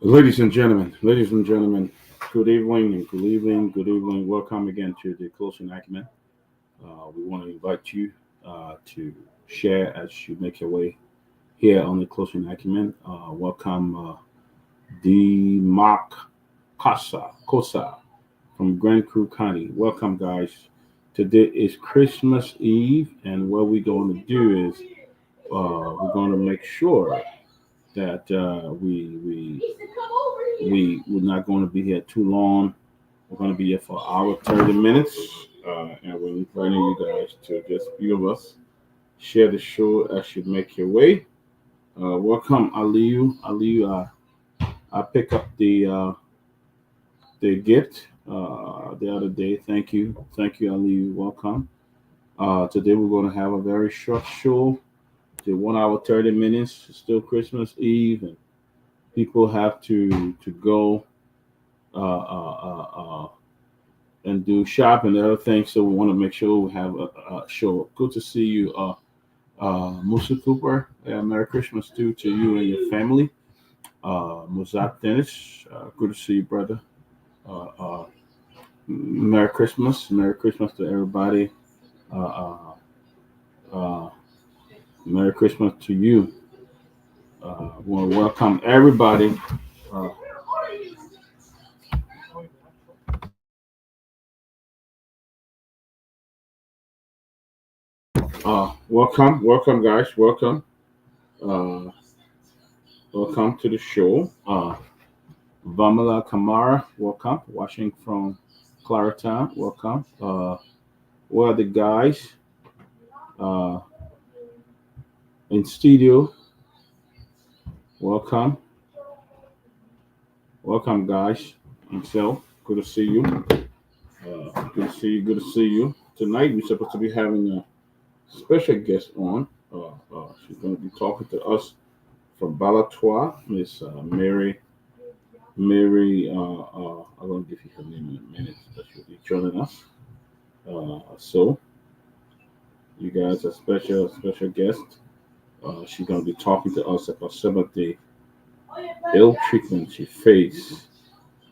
Ladies and gentlemen, good evening and good evening, good evening. Welcome again to the Closing Acumen. We want to invite you to share as you make your way here on the Closing Acumen. Welcome, D. Mark Kosa from Grand Crew County. Welcome, guys. Today is Christmas Eve, and what we're going to do is we're going to make sure that we're not going to be here too long. We're going to be here for an hour 30 minutes, and we're inviting you guys to just be with us, share the show as you make your way. Welcome, Aliyu. Aliyu, I pick up the gift the other day. Thank you, Aliyu. Welcome. Today we're going to have a very short show. The 1 hour 30 minutes. It's still Christmas Eve, and people have to go and do shopping and other things. So we want to make sure we have a show. Good to see you, Musa Cooper. Merry Christmas to you and your family. Muzak Dennis, good to see you, brother. Uh, uh, Merry Christmas. Merry Christmas to everybody. Uh, uh, uh, Merry Christmas to you. Want to welcome everybody. Uh, welcome, guys. Uh, welcome to the show. Vamala Kamara, welcome. Watching from Claratown, welcome. Where are the guys uh, in studio? Welcome, welcome, guys. And so, good to see you. Good to see you. Good to see you. Tonight, we're supposed to be having a special guest on. She's going to be talking to us from Balatois, Miss Mary. I'm going to give you her name in a minute. That she'll be joining us. So, you guys are special guest. She's going to be talking to us about some of the ill treatment she faced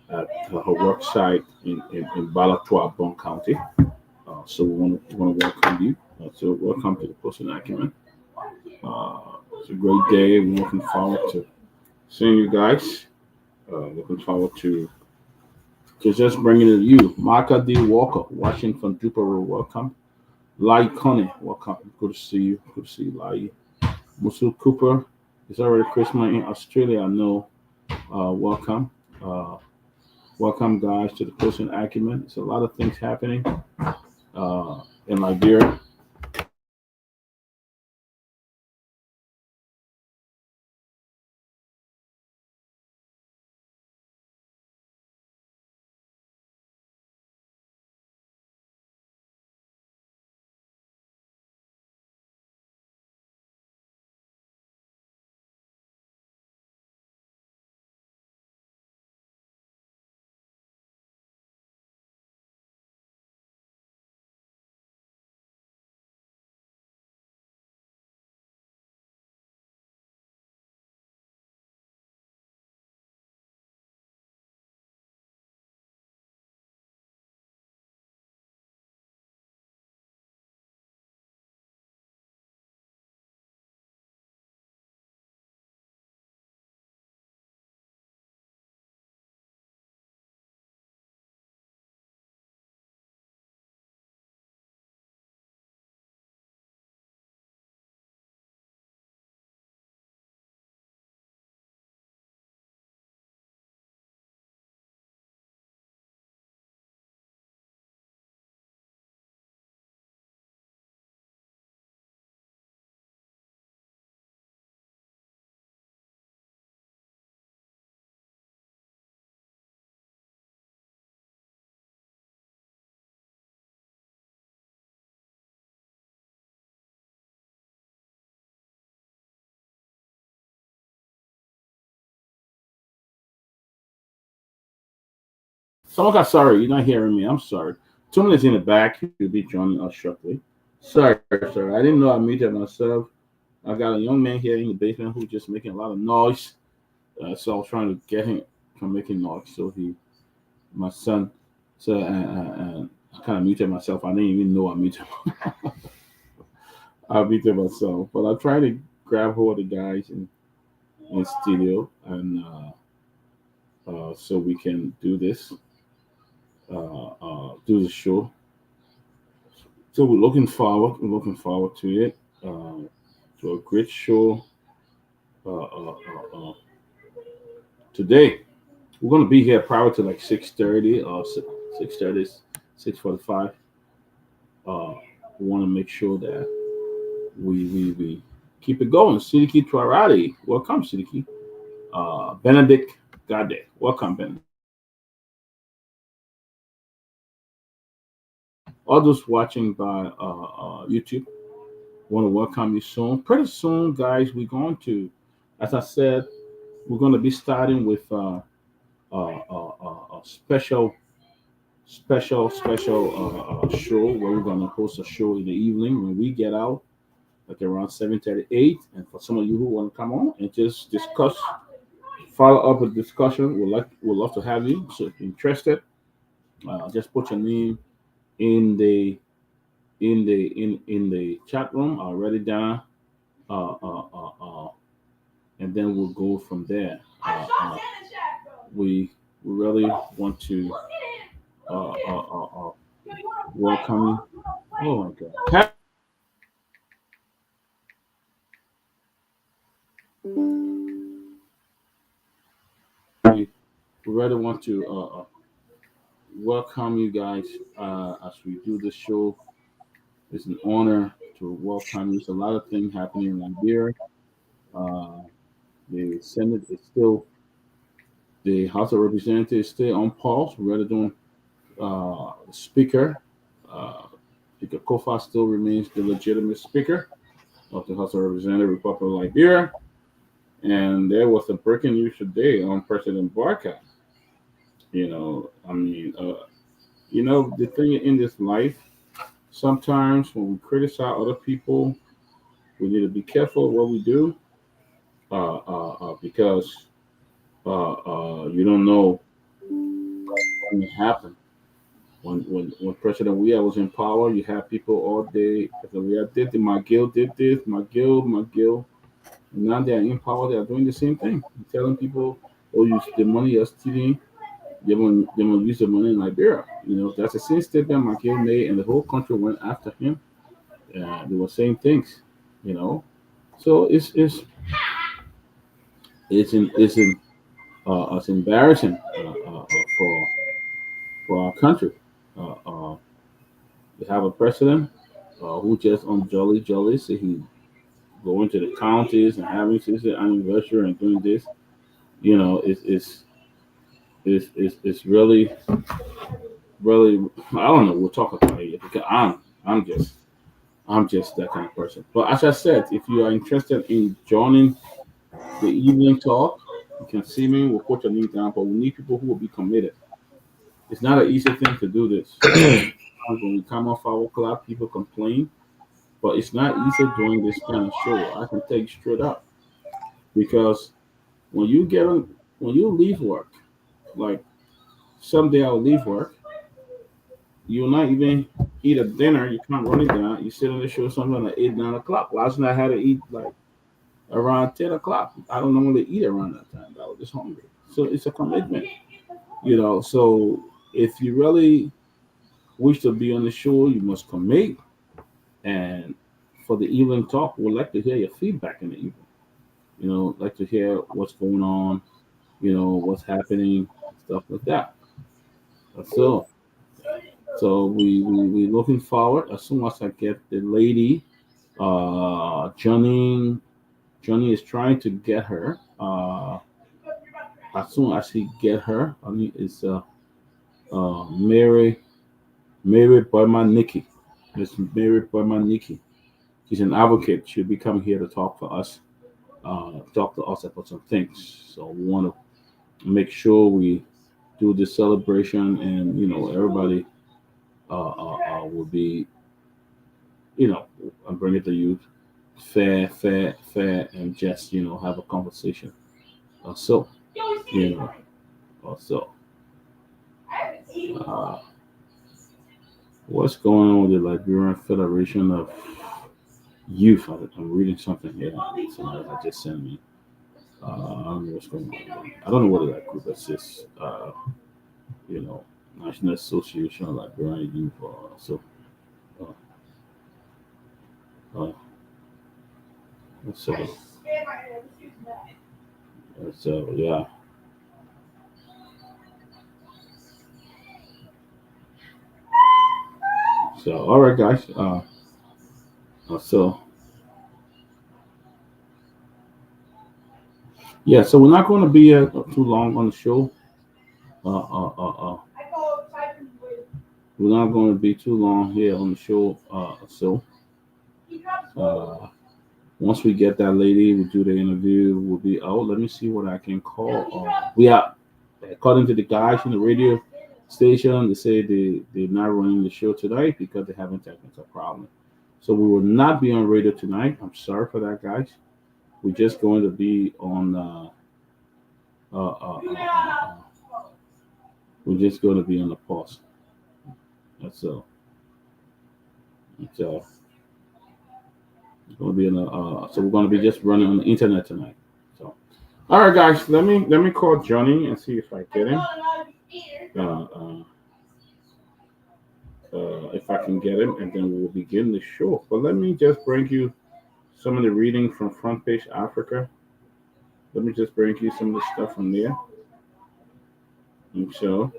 at her work site in Balatois, Bon County. So we want to welcome you. So welcome to the Person Acumen. Uh, it's a great day. We're looking forward to seeing you guys. Looking forward to just bringing it to you. Micah D. Walker, watching from Jupiter Road. Welcome. Lai Connie, welcome. Good to see you. Good to see you, Lai. Musul Cooper, it's already Christmas in Australia. I know. Welcome. Uh, welcome, guys, to the Person Acumen. It's a lot of things happening in Liberia. Someone got sorry. You're not hearing me. I'm sorry. Someone is in the back. He'll be joining us shortly. Sorry. I didn't know I muted myself. I got a young man here in the basement who's just making a lot of noise. So I was trying to get him from making noise. So my son, so I kind of muted myself. I didn't even know I muted. I muted myself, but I'm trying to grab hold of the guys in studio and so we can do this, do the show. So we're looking forward. We're looking forward to it. To a great show today. We're gonna be here prior to like 6:30 or 6:30, 6:45. Uh, we want to make sure that we keep it going. Sidiki Tuarati, welcome Sidiki. Benedict Gade, welcome Ben. All those watching by YouTube, want to welcome you soon. Pretty soon, guys, we're going to, as I said, we're going to be starting with a special show where we're going to host a show in the evening when we get out, like around 7:38. And for some of you who want to come on and just discuss, follow up with discussion, we'd love to have you. So if you're interested, just put your name in the chat room. I'll write it down, uh, uh, uh, uh, and then we'll go from there. We really want to welcome you. Oh my God. We really want to welcome you guys as we do this show. It's an honor to welcome you. There's a lot of things happening in Liberia. Uh, the Senate is still, the House of Representatives is still on pause. We're really doing Speaker. Uh, Speaker Kofa still remains the legitimate Speaker of the House of Representatives, Republic of Liberia. And there was a breaking news today on President Barker. I mean, the thing in this life, sometimes when we criticize other people, we need to be careful what we do because you don't know when it happened. When President Weah was in power, you have people all day. President Weah did this, McGill did this, McGill. Now they're in power, they are doing the same thing. Telling people, oh, use the money you're stealing, they will use the money in Liberia. That's the same statement McGill made, and the whole country went after him. They were saying things, you know. So it's embarrassing for our country. Uh, uh, we have a president who just on jolly say he going to the counties and having his anniversary and doing this. It's really I don't know. We'll talk about it because I'm just that kind of person. But as I said, if you are interested in joining the evening talk, you can see me. We'll put your link down, but we need people who will be committed. It's not an easy thing to do this. When we come off our club, people complain, but it's not easy doing this kind of show. I can tell you straight up because when you get on, when you leave work, like someday I'll leave work, you'll not even eat a dinner. You can't run it down. You sit on the show something like 8, 9 o'clock. Last night I had to eat like around 10 o'clock. I don't normally eat around that time. I was just hungry. So it's a commitment, So if you really wish to be on the show, you must commit. And for the evening talk, we'd like to hear your feedback in the evening. Like to hear what's going on, what's happening, stuff like that. So, we looking forward as soon as I get the lady, Johnny. Johnny is trying to get her. As soon as he get her, I mean, it's Mary Boyman Nikki. Miss Mary Boyman Nikki. She's an advocate. She'll be coming here to talk for us, talk to us about some things. So we want to make sure we do this celebration, and everybody will be, and bring it to you, fair, and just have a conversation. So, also, what's going on with the Liberian Federation of Youth? I'm reading something here. Somebody that just sent me. I don't know what's going on. I don't know what that group is. You know, National Association of Liberian Youth. Uh, uh, so, so yeah. So all right, guys. So yeah. So we're not going to be too long on the show. We're not going to be too long here on the show. Uh, once we get that lady, we do the interview. We'll be out. Let me see what I can call. We are according to the guys in the radio station. They say they're not running the show tonight because they're having technical problem. So we will not be on radio tonight. I'm sorry for that, guys. We're just going to be on. Uh, uh, uh, uh, we're just going to be on the pause. That's all. It's going to be on the. So we're going to be just running on the internet tonight. So, all right, guys. Let me call Johnny and see if I get him. If I can get him, and then we'll begin the show. But let me just bring you some of the reading from Front Page Africa. Let me just bring you some of the stuff from there. And so,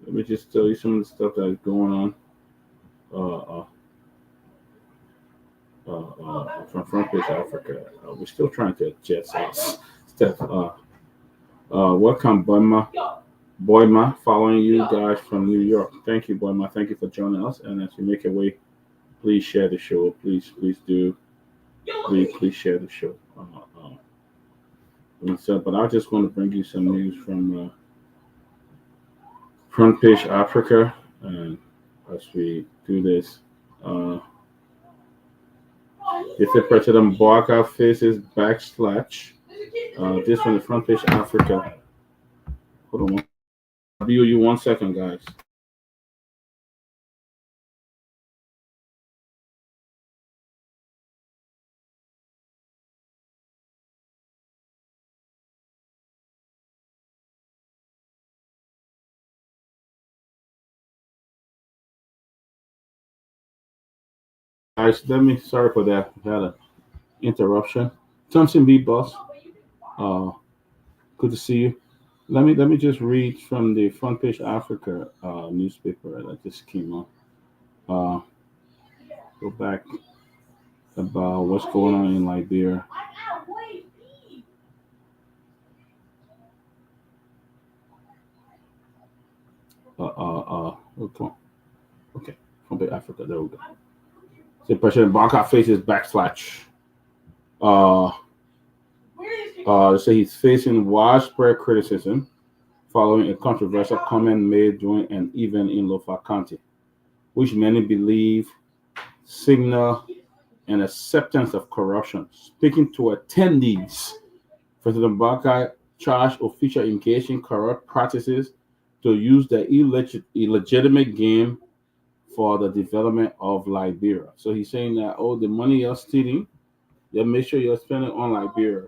let me just tell you some of the stuff that's going on from Front Page Africa. We're still trying to adjust our stuff. Welcome, Boyma, following you guys from New York. Thank you, Boyma. Thank you for joining us. And as you make your way, please share the show. Please do. Please share the show. But I just want to bring you some news from Front Page Africa. And as we do this, if the President Barker faces backslash, this from the Front Page Africa. Hold on. I'll be you 1 second, guys. Guys, sorry for that. We had an interruption. Thompson B. Boss, uh, good to see you. Let me just read from the Front Page Africa newspaper that just came on. Uh, go back about what's going on in Liberia. Okay, okay, Front Page Africa. There we go. So President Barker faces backslash. Uh, they say he's facing widespread criticism following a controversial comment made during an event in Lofa County, which many believe signal an acceptance of corruption. Speaking to attendees, President Barker charged officials engaged in corrupt practices to use the illegitimate game for the development of Liberia. So he's saying that, the money you're stealing, you make sure you're spending on Liberia.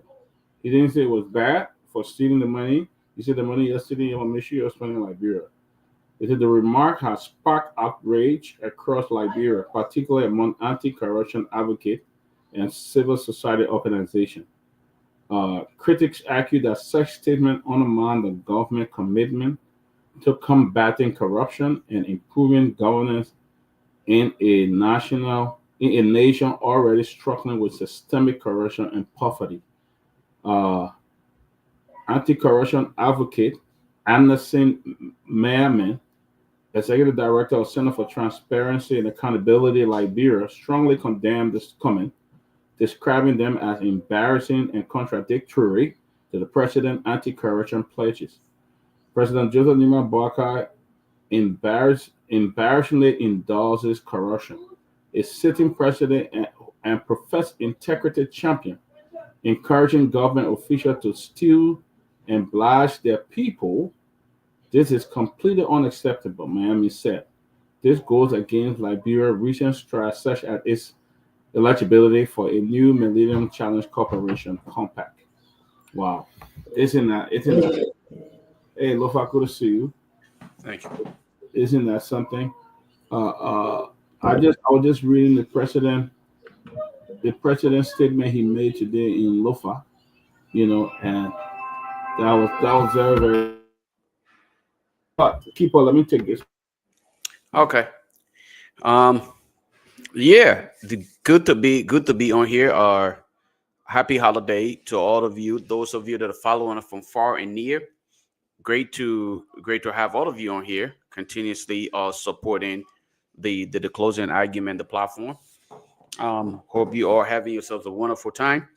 He didn't say it was bad for stealing the money. He said the money you're stealing, you want to make sure you're spending on Liberia. He said the remark has sparked outrage across Liberia, particularly among anti-corruption advocates and civil society organizations. Critics argue that such statements undermine the government commitment to combating corruption and improving governance in a nation already struggling with systemic corruption and poverty. Uh, Anti-corruption advocate Anderson Myean, executive director of Center for Transparency and Accountability Liberia, strongly condemned this comment, describing them as embarrassing and contradictory to the president's anti-corruption pledges. President Joseph Nima Barker embarrassingly endorses corruption. A sitting president and professed integrity champion encouraging government officials to steal and blast their people. This is completely unacceptable, Miami said. This goes against Liberia's recent strides, such as its eligibility for a new Millennium Challenge Corporation compact. Wow. Isn't that, hey, Lofa, good to see you. Thank you. Isn't that something? I was just reading the president's statement he made today in Lofa, and that was very, very. But keep on. Let me take this. Okay. Um. Yeah. Good to be on here. Happy holiday to all of you. Those of you that are following us from far and near. Great to have all of you on here continuously supporting the closing argument, the platform. Hope you are having yourselves a wonderful time,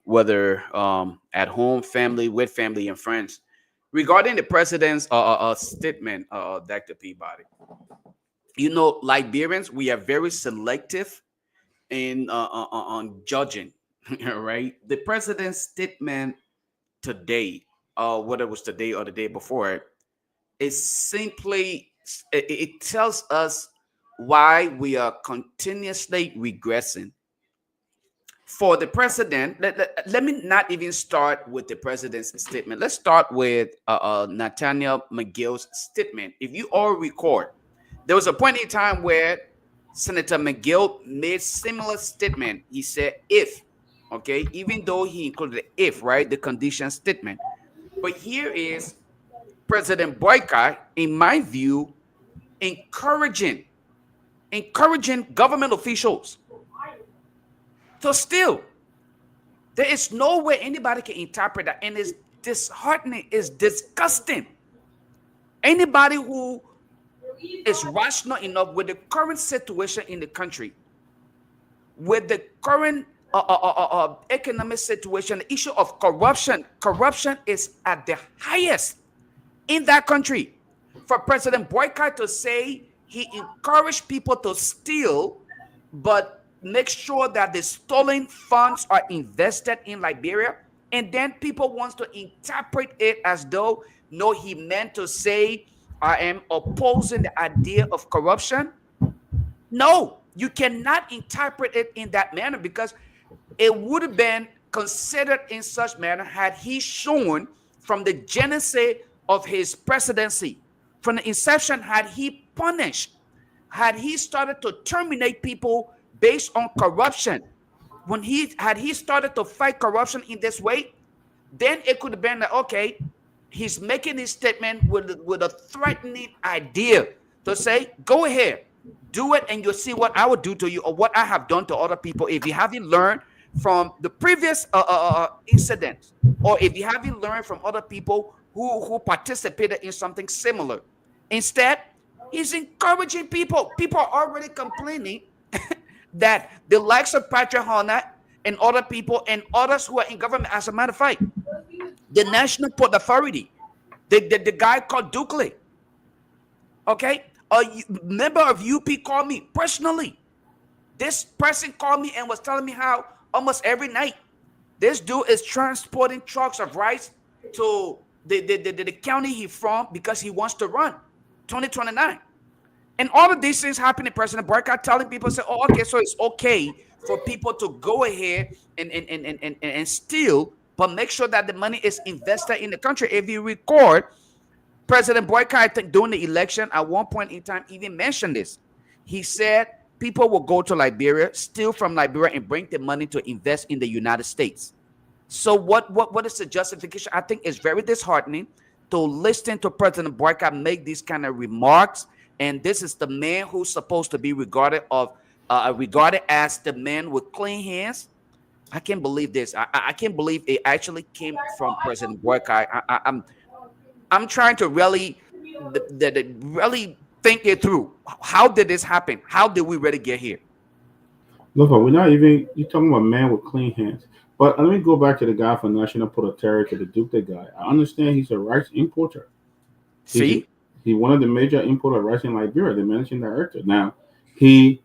whether at home, family, with family and friends. Regarding the president's statement, Dr. Peabody, Liberians, we are very selective in on judging, right? The president's statement today, whether it was today or the day before it, is simply it tells us why we are continuously regressing. For the president, let me not even start with the president's statement. Let's start with Nathaniel McGill's statement. If you all record, there was a point in time where Senator McGill made similar statement. He said, if, okay, even though he included the if, right, the condition statement. But here is President Boycott, in my view, encouraging government officials to steal. There is no way anybody can interpret that, and it's disheartening, it's disgusting. Anybody who is rational enough with the current situation in the country, with the current economic situation, the issue of corruption is at the highest in that country. For President Boycott to say he encouraged people to steal, but make sure that the stolen funds are invested in Liberia, and then people wants to interpret it as though, no, he meant to say, I am opposing the idea of corruption. No, you cannot interpret it in that manner, because it would have been considered in such manner had he shown from the genesis of his presidency, from the inception, had he punished, had he started to terminate people based on corruption, when he started to fight corruption in this way, then it could have been like, okay, he's making his statement with a threatening idea to say, go ahead, do it, and you'll see what I would do to you, or what I have done to other people. If you haven't learned from the previous incidents, or if you haven't learned from other people who participated in something similar. Instead, he's encouraging people. People are already complaining that the likes of Patrick Horner and other people and others who are in government, as a matter of fact, the National Port Authority, the guy called Dukley, okay, a member of UP called me personally. This person called me and was telling me how almost every night this dude is transporting trucks of rice to the county he's from, because he wants to run 2029. And all of these things happen in President Boycott telling people, say, oh, okay, so it's okay for people to go ahead and steal, but make sure that the money is invested in the country. If you record, President Boycott, I think, during the election, at one point in time, even mentioned this. He said people will go to Liberia, steal from Liberia, and bring the money to invest in the United States. So what is the justification? I think it's very disheartening to listen to President Boycott make these kind of remarks. And this is the man who's supposed to be regarded as the man with clean hands. I can't believe this. I can't believe it actually came from President Boycott. I'm trying to really think it through. How did this happen? How did we really get here? Look, we're not even. You're talking about man with clean hands. But let me go back to the guy from National Portary, to the Duke guy. I understand he's a rice importer. He's one of the major importer of rice in Liberia, the managing director. Now, he's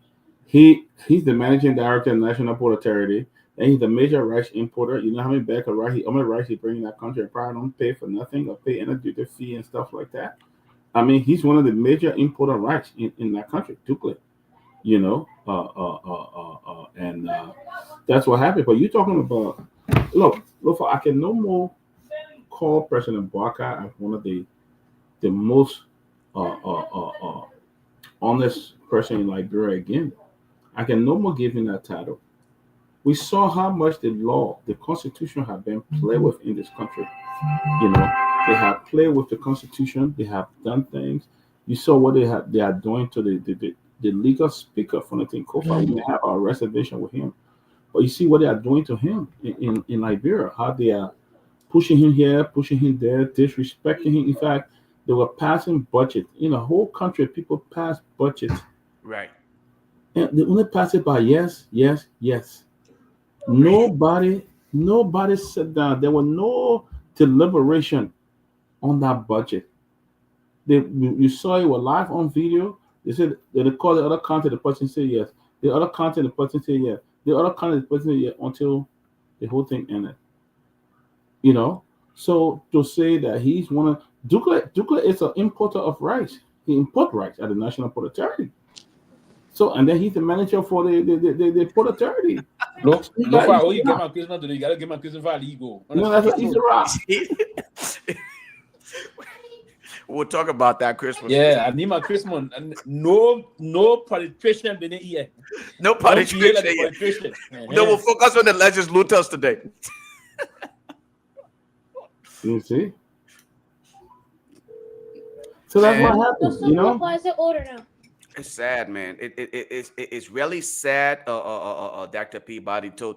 the managing director of National Port Authority, and he's a major rice importer. You know how many rice he bring in that country and probably don't pay for nothing or pay any duty fee and stuff like that. I mean, he's one of the major importer of rice in that country, Duke. You know, and that's what happened. But you're talking about, look, I can no more call President Barker as one of the most honest person in Liberia again. I can no more give him that title. We saw how much the Constitution have been played with in this country. You know, they have played with the Constitution. They have done things. You saw what they are doing to the legal speaker from the thing. Kofa. We have our reservation with him, but you see what they are doing to him in Liberia. How they are pushing him here, pushing him there, disrespecting him. In fact, they were passing budget in the whole country. People pass budget, Right. and they only pass it by yes, yes, yes. Nobody sat down. There was no deliberation on that budget. You saw it was live on video. They said they call the other content, the person said yes. The other content, the person said yes. The other content, the person said yes until the whole thing ended. You know, so to say that he's one of Dukla is an importer of rice. He import rice at the National Port Authority. So and then he's the manager for the Port Authority. Look, So you look got for you East get Rock. my Christmas today. You gotta get my Christmas for legal. No, that's an East Rock. We'll talk about that Christmas. Yeah, I need my Christmas. And no politician been in here. No Don't feel politician. like a politician. No, we'll focus on the legislators today. You see? So that's Man. what happens, you know? Why is it older now? It's sad, man. It's really sad, Dr. Peabody, to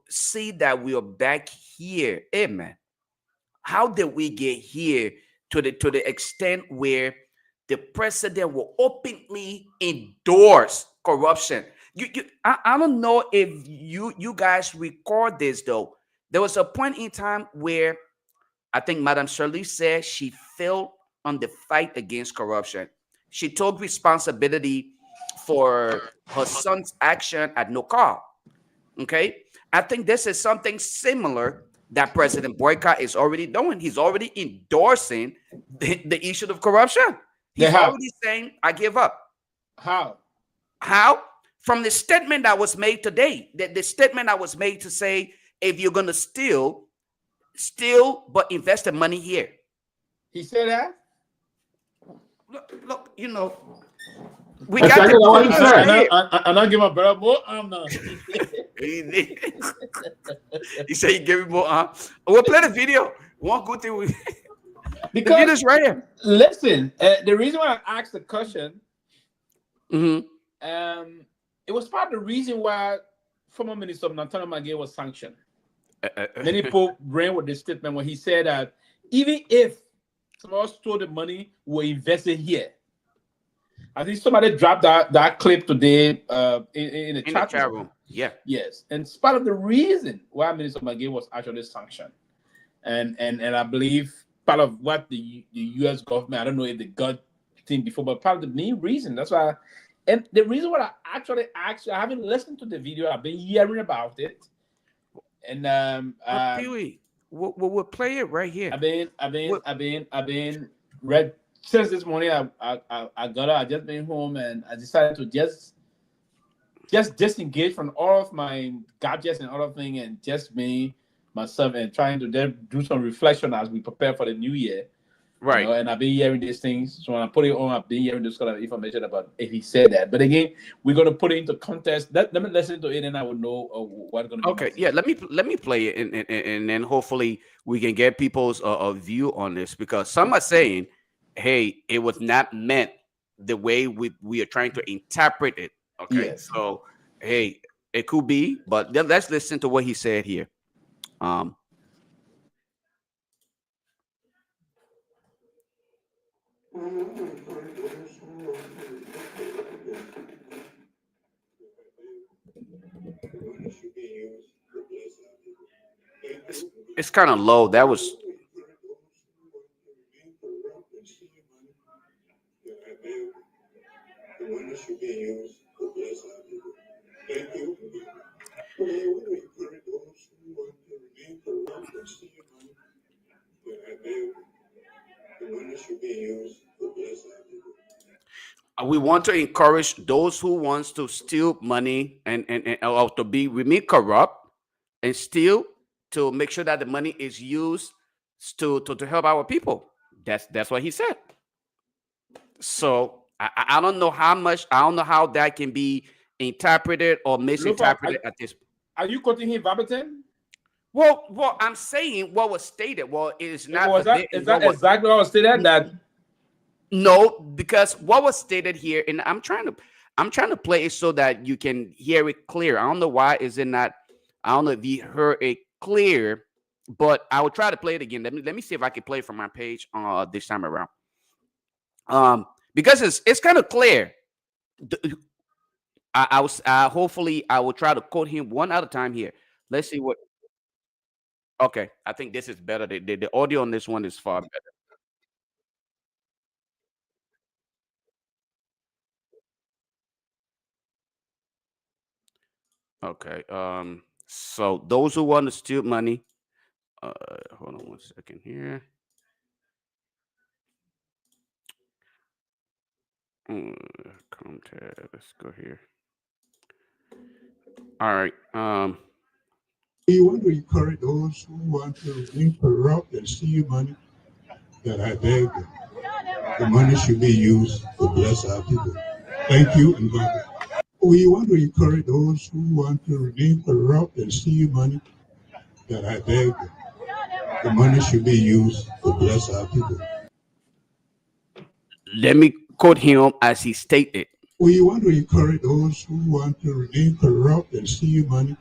see that we are back here. Hey, man, how did we get here to the extent where the president will openly endorse corruption? I don't know if you guys record this though. There was a point in time where I think Madam Sirleaf said she failed on the fight against corruption. She took responsibility for her son's action at Nokar. Okay. I think this is something similar that President Boycott is already doing. He's already endorsing the issue of corruption. He's already saying, I give up. How? From the statement that was made today, the statement that was made to say, if you're going to steal, but invest the money here. He said that? Look, you know, we got to. And I give my brother more. I'm not. He said he gave me more. We'll play the video. One good thing Because the video's right here. Listen, the reason why I asked the question, it was part of the reason why former Minister Nantano Magay was sanctioned. Many people ran with this statement when he said that even if someone stole the money, we invested here. I think somebody dropped that clip today in the chat room. Yeah. Yes. And it's part of the reason why Minister Magay was actually sanctioned. And I believe part of what the US government, I don't know if they got thing before, but part of the main reason. That's why. And the reason why I I haven't listened to the video, I've been hearing about it. And Pewee, we'll play it right here. I've been read since this morning. I got up. I just been home and I decided to just disengage from all of my gadgets and other things and just me myself and trying to do some reflection as we prepare for the new year. Right. You know, and I've been hearing these things. So when I put it on, I've been hearing this kind of information about if he said that. But again, we're going to put it into context. Let me listen to it and I will know what's going to be. Okay. Yeah. Let me play it and then hopefully we can get people's view on this, because some are saying, hey, it was not meant the way we are trying to interpret it. Okay. Yes. So, hey, it could be, but let's listen to what he said here. It's kind of low. That was. we want to encourage those who wants to steal money and or to remain corrupt and steal, to make sure that the money is used to help our people. That's what he said. So I don't know how much, I don't know how that can be interpreted or misinterpreted at this. Are you quoting him verbatim? Well, I'm saying what was stated. Well, it is not. Is that exactly what was stated? That no, because what was stated here, and I'm trying to play it so that you can hear it clear. I don't know why is it not. I don't know if you heard it clear, but I will try to play it again. Let me see if I can play it from my page this time around. Because it's kind of clear. I was hopefully I will try to quote him one at a time here. Let's see what. Okay, I think this is better. The audio on this one is far better. Okay. So those who want to steal money, hold on 1 second here. Contact. Let's go here. All right. We want to encourage those who want to remain corrupt and steal money, that I beg them. The money should be used to bless our people. Thank you and God bless. We want to encourage those who want to remain corrupt and steal money, that I beg them. The money should be used to bless our people. Let me quote him as he stated. We want to encourage those who want to remain corrupt and steal money.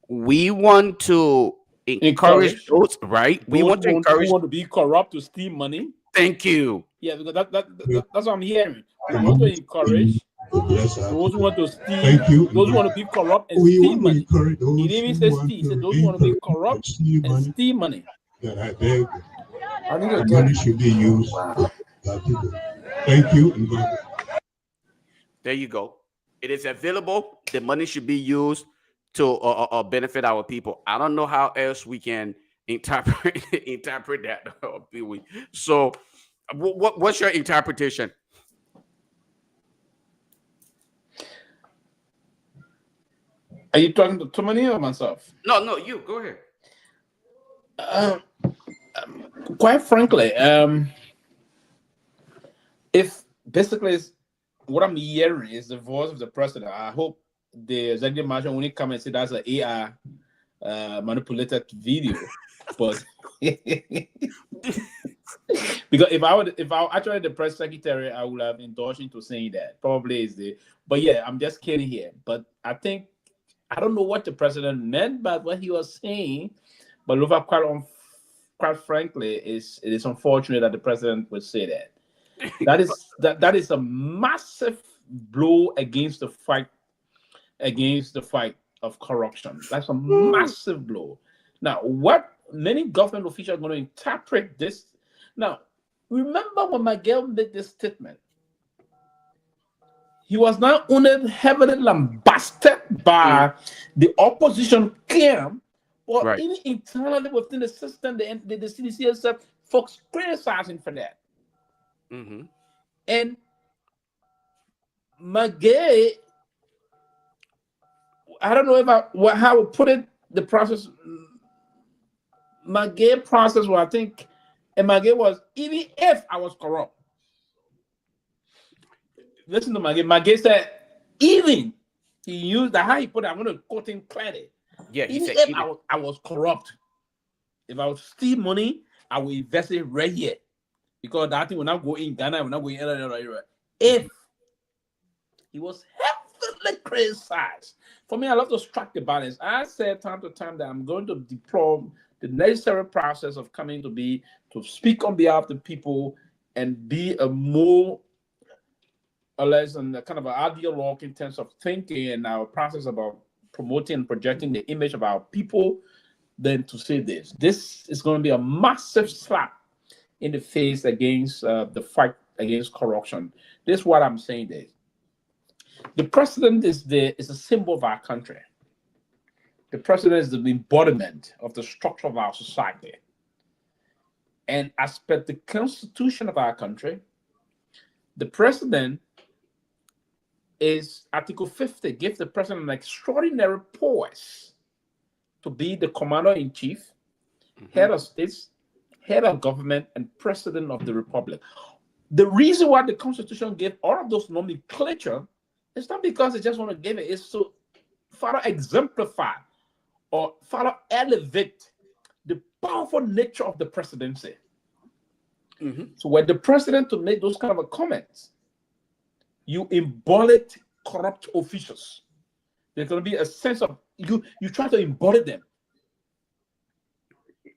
We want to encourage those, right? We want to encourage who want to be corrupt to steal money. Thank you. Yeah, because that's what I'm hearing. We want to encourage those who want to steal. Thank you. Those who want to be corrupt and steal money. He didn't even say steal. He said those who want to be corrupt and steal money. That I beg. The money should be used for our people. Thank you and God. There you go. It is available. The money should be used to benefit our people. I don't know how else we can interpret that. So, what's your interpretation? Are you talking to Tomalin or myself? No, you go ahead. Quite frankly, if basically what I'm hearing is the voice of the president, I hope the executive marshal only come and say that's an AI manipulated video, but because if I actually the press secretary, I would have endorsed him to saying that. Probably is the, but yeah, I'm just kidding here. But I think I don't know what the president meant by what he was saying, but Lofa, quite frankly, it is unfortunate that the president would say that. That is a massive blow against the fight of corruption. That's a massive blow. Now, what many government officials are going to interpret this. Now, remember when Miguel made this statement, he was not only heavily lambasted by the opposition camp, but even internally within the system, the CDC itself, folks criticizing for that. Mm-hmm. And Miguel, I don't know how I put it, the process. Miguel process where I think, and Miguel was, even if I was corrupt. Listen to Miguel. Miguel said, even he used the how he put it, I'm going to quote him clearly. Yeah, even if I was corrupt, if I would steal money, I will invest it right here. Because that thing will not go in Ghana, will not go in anywhere. If he was heavily criticized. For me, I love to strike the balance. I said time to time that I'm going to deploy the necessary process of coming to speak on behalf of the people and be a more or less than kind of an ideologue in terms of thinking and our process about promoting and projecting the image of our people, then to say this. This is going to be a massive slap in the face against the fight against corruption. This is what I'm saying there. The president is a symbol of our country. The president is the embodiment of the structure of our society. And as per the constitution of our country, The president is Article 50 gives the president an extraordinary powers to be the commander-in-chief, head of states, head of government, and president of the republic. The reason why the Constitution gave all of those nomenclature is not because they just want to give it, it's to further exemplify or further elevate the powerful nature of the presidency. So when the president to make those kind of comments, you embody corrupt officials. There's going to be a sense of you try to embody them.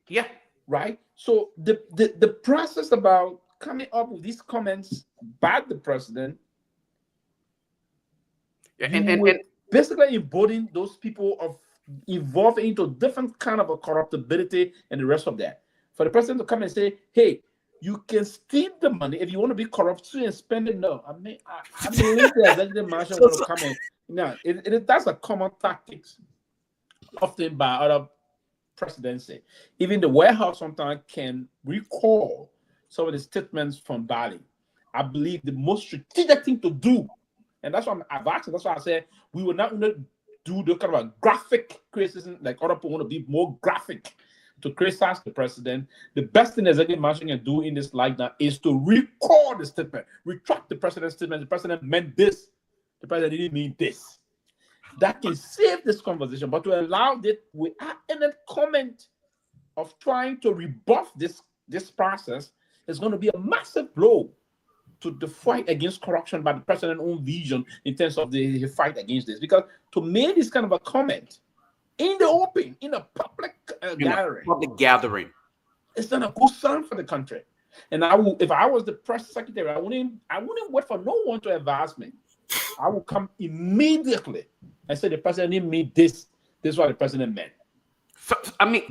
Yeah. Right? So the process about coming up with these comments by the president, and basically embodying those people of evolving into different kind of a corruptibility and the rest of that. For the president to come and say, hey, you can steal the money if you want to be corrupt and spend it. No, I believe the executive marshal will come in. No, that's a common tactics often by other presidency. Even the White House sometimes can recall some of the statements from Bali. I believe the most strategic thing to do, and that's why I've asked, that's why I said we will not do the kind of a graphic criticism like other people want to be more graphic to criticize the president. The best thing the executive marshal can do in this like that is to recall the statement, retract the president's statement. The president meant this. The president didn't mean this. That can save this conversation, but to allow it without any comment of trying to rebuff this process is going to be a massive blow to the fight against corruption by the president's own vision in terms of the fight against this. Because to make this kind of a comment in the open, in a public gathering, it's not a good sign for the country. And if I was the press secretary, I wouldn't wait for no one to advise me. I will come immediately and say the president didn't mean this. This is what the president meant. So, I mean,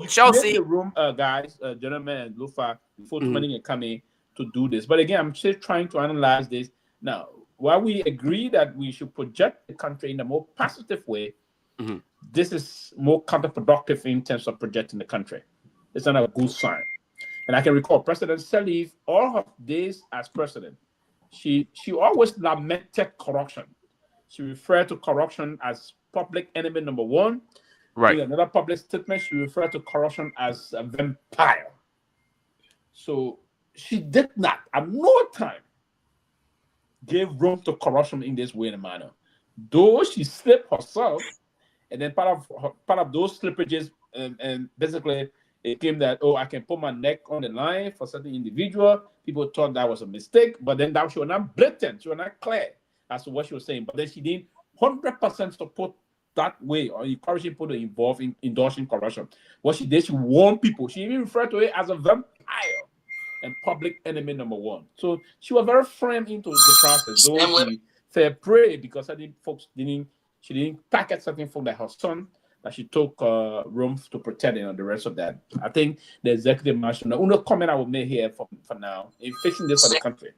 Chelsea, the room, guys, gentlemen, and Lofa, before Tomalin can come in to do this. But again, I'm still trying to analyze this. Now, while we agree that we should project the country in a more positive way, this is more counterproductive in terms of projecting the country. It's not a good sign. And I can recall President Sirleaf, all her days as president, she always lamented corruption. She referred to corruption as public enemy number one. Right. In another public statement, she referred to corruption as a vampire. So she did not, at no time, give room to corruption in this way and manner. Though she slipped herself, and then part of those slippages, and basically it came that, I can put my neck on the line for certain individual. People thought that was a mistake, but then that she was not blatant, she was not clear as to what she was saying. But then she didn't 100% support that way or encourage people to involve in endorsing corruption. What she did, she warned people. She even referred to it as a vampire and public enemy number one. So she was very firm into the process. Though she fair prey because certain folks she didn't packet certain folks like her son that she took room to protect and the rest of that. I think the executive marshal, the only comment I will make here for now in fixing this for the country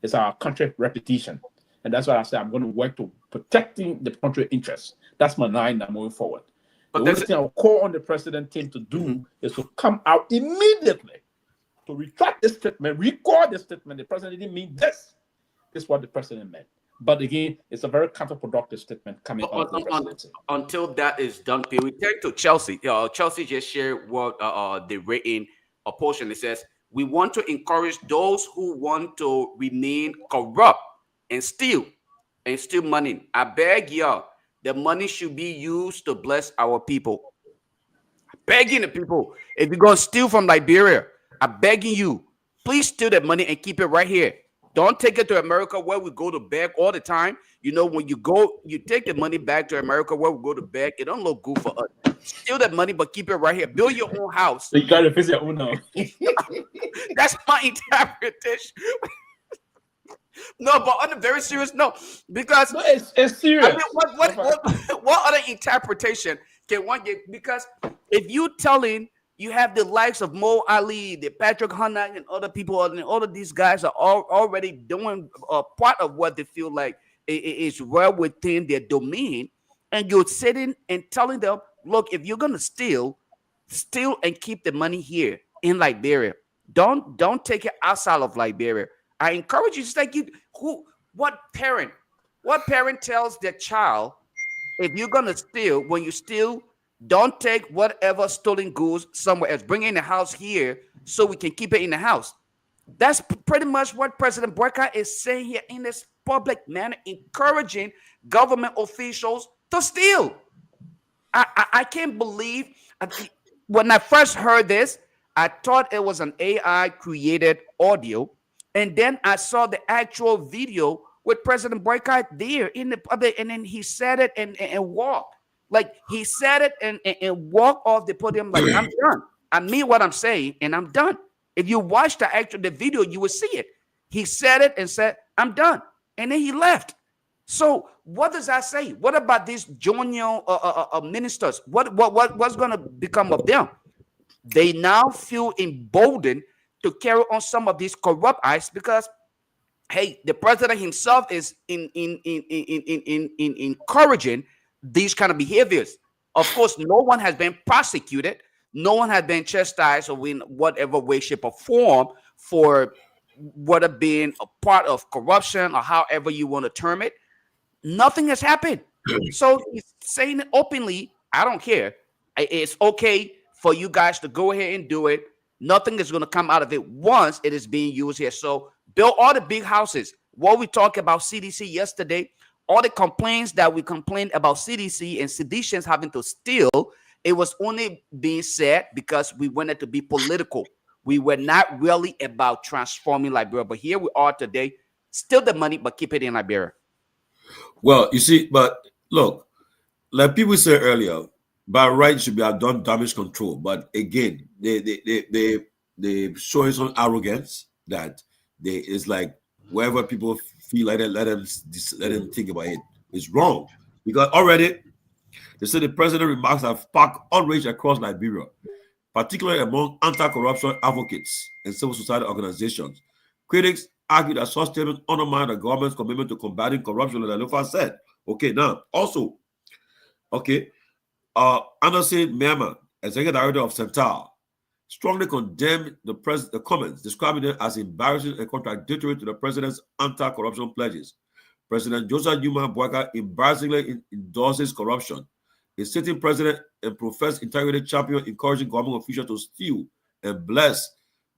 is our country reputation. And that's why I say I'm going to work to protecting the country interests. That's my line now moving forward. But the only thing I'll call on the president team to do is to come out immediately to retract this statement, record this statement. The president didn't mean this. This is what the president meant. But again, it's a very counterproductive statement coming out of the presidency. Until that is done, we turn to Chelsea. Chelsea just shared what the written portion. It says, we want to encourage those who want to remain corrupt and steal money. I beg y'all, the money should be used to bless our people. I'm begging the people, if you're going to steal from Liberia, I'm begging you, please steal that money and keep it right here. Don't take it to America where we go to beg all the time. You know, when you go, you take the money back to America where we go to beg. It don't look good for us. Steal that money, but keep it right here. Build your own house. So you got to fix your own house. That's my interpretation. No, but on a very serious note, because it's serious. I mean, what other interpretation can one get? Because if you telling you have the likes of Mo Ali, the Patrick Hunter, and other people, and all of these guys are already doing part of what they feel like is well within their domain, and you're sitting and telling them, look, if you're gonna steal and keep the money here in Liberia. Don't take it outside of Liberia. I encourage you. It's like what parent tells their child, if you're gonna steal, when you steal, don't take whatever stolen goods somewhere else. Bring it in the house here so we can keep it in the house. That's pretty much what President Boycott is saying here in this public manner, encouraging government officials to steal. I can't believe. When I first heard this, I thought it was an AI created audio. And then I saw the actual video with President Boycott there in the public. And then he said it and walked. Like he said it and walked off the podium like, I'm done. I mean what I'm saying, and I'm done. If you watch the video, you will see it. He said it and said, I'm done. And then he left. So what does that say? What about these junior ministers? What's going to become of them? They now feel emboldened to carry on some of these corrupt acts because, hey, the president himself is encouraging these kind of behaviors. Of course, no one has been prosecuted. No one has been chastised or in whatever way, shape, or form for what have been a part of corruption or however you want to term it. Nothing has happened. So he's saying it openly. I don't care. It's okay for you guys to go ahead and do it. Nothing is going to come out of it once it is being used here. So build all the big houses. What we talked about CDC yesterday, all the complaints that we complained about CDC and seditions having to steal, it was only being said because we wanted to be political. We were not really about transforming Liberia. But here we are today, steal the money, but keep it in Liberia. Well, you see, but look, like people said earlier, by right should be done damage control. But again, they showing some arrogance that it's like wherever people feel like that, let them think about it. It's wrong because already they said the president remarks have sparked outrage across Liberia, particularly among anti-corruption advocates and civil society organizations. Critics argue that such statements undermine the government's commitment to combating corruption, like Lofa said. Okay, now, also, okay, Ansu Myean, executive director of Central, strongly condemned the comments, describing them as embarrassing and contradictory to the president's anti-corruption pledges. President Joseph Newman Boyka embarrassingly endorses corruption. A sitting president and professed integrity champion encouraging government officials to steal and bless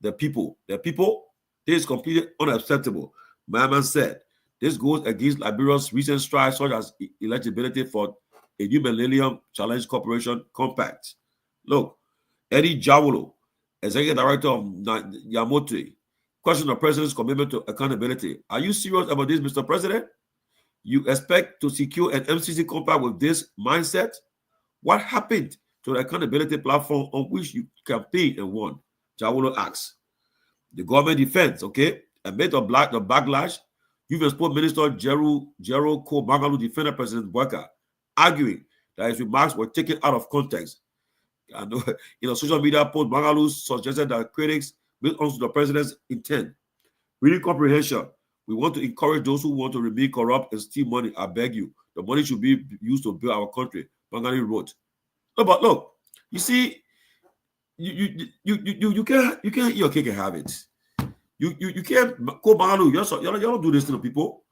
the people. The people, this is completely unacceptable. Myean said, this goes against Liberia's recent strides such as eligibility for a New Millennium Challenge Corporation Compact. Look, Eddie Jallah, executive director of Nyenwolo, questioned the president's commitment to accountability. Are you serious about this, Mr. President? You expect to secure an MCC compact with this mindset? What happened to the accountability platform on which you campaigned and won? Jallah asks. The government defense, okay, amid the backlash, Youth Sport Minister Gerald Bongloe defended President Boyka, arguing that his remarks were taken out of context. And in a social media post, Bongloe suggested that critics built onto the president's intent. Reading comprehension, we want to encourage those who want to remain corrupt and steal money. I beg you, the money should be used to build our country. Bongloe wrote. No, but look, you see, you can't eat your cake and have it. You can't go Bongloe. You don't do this to the people.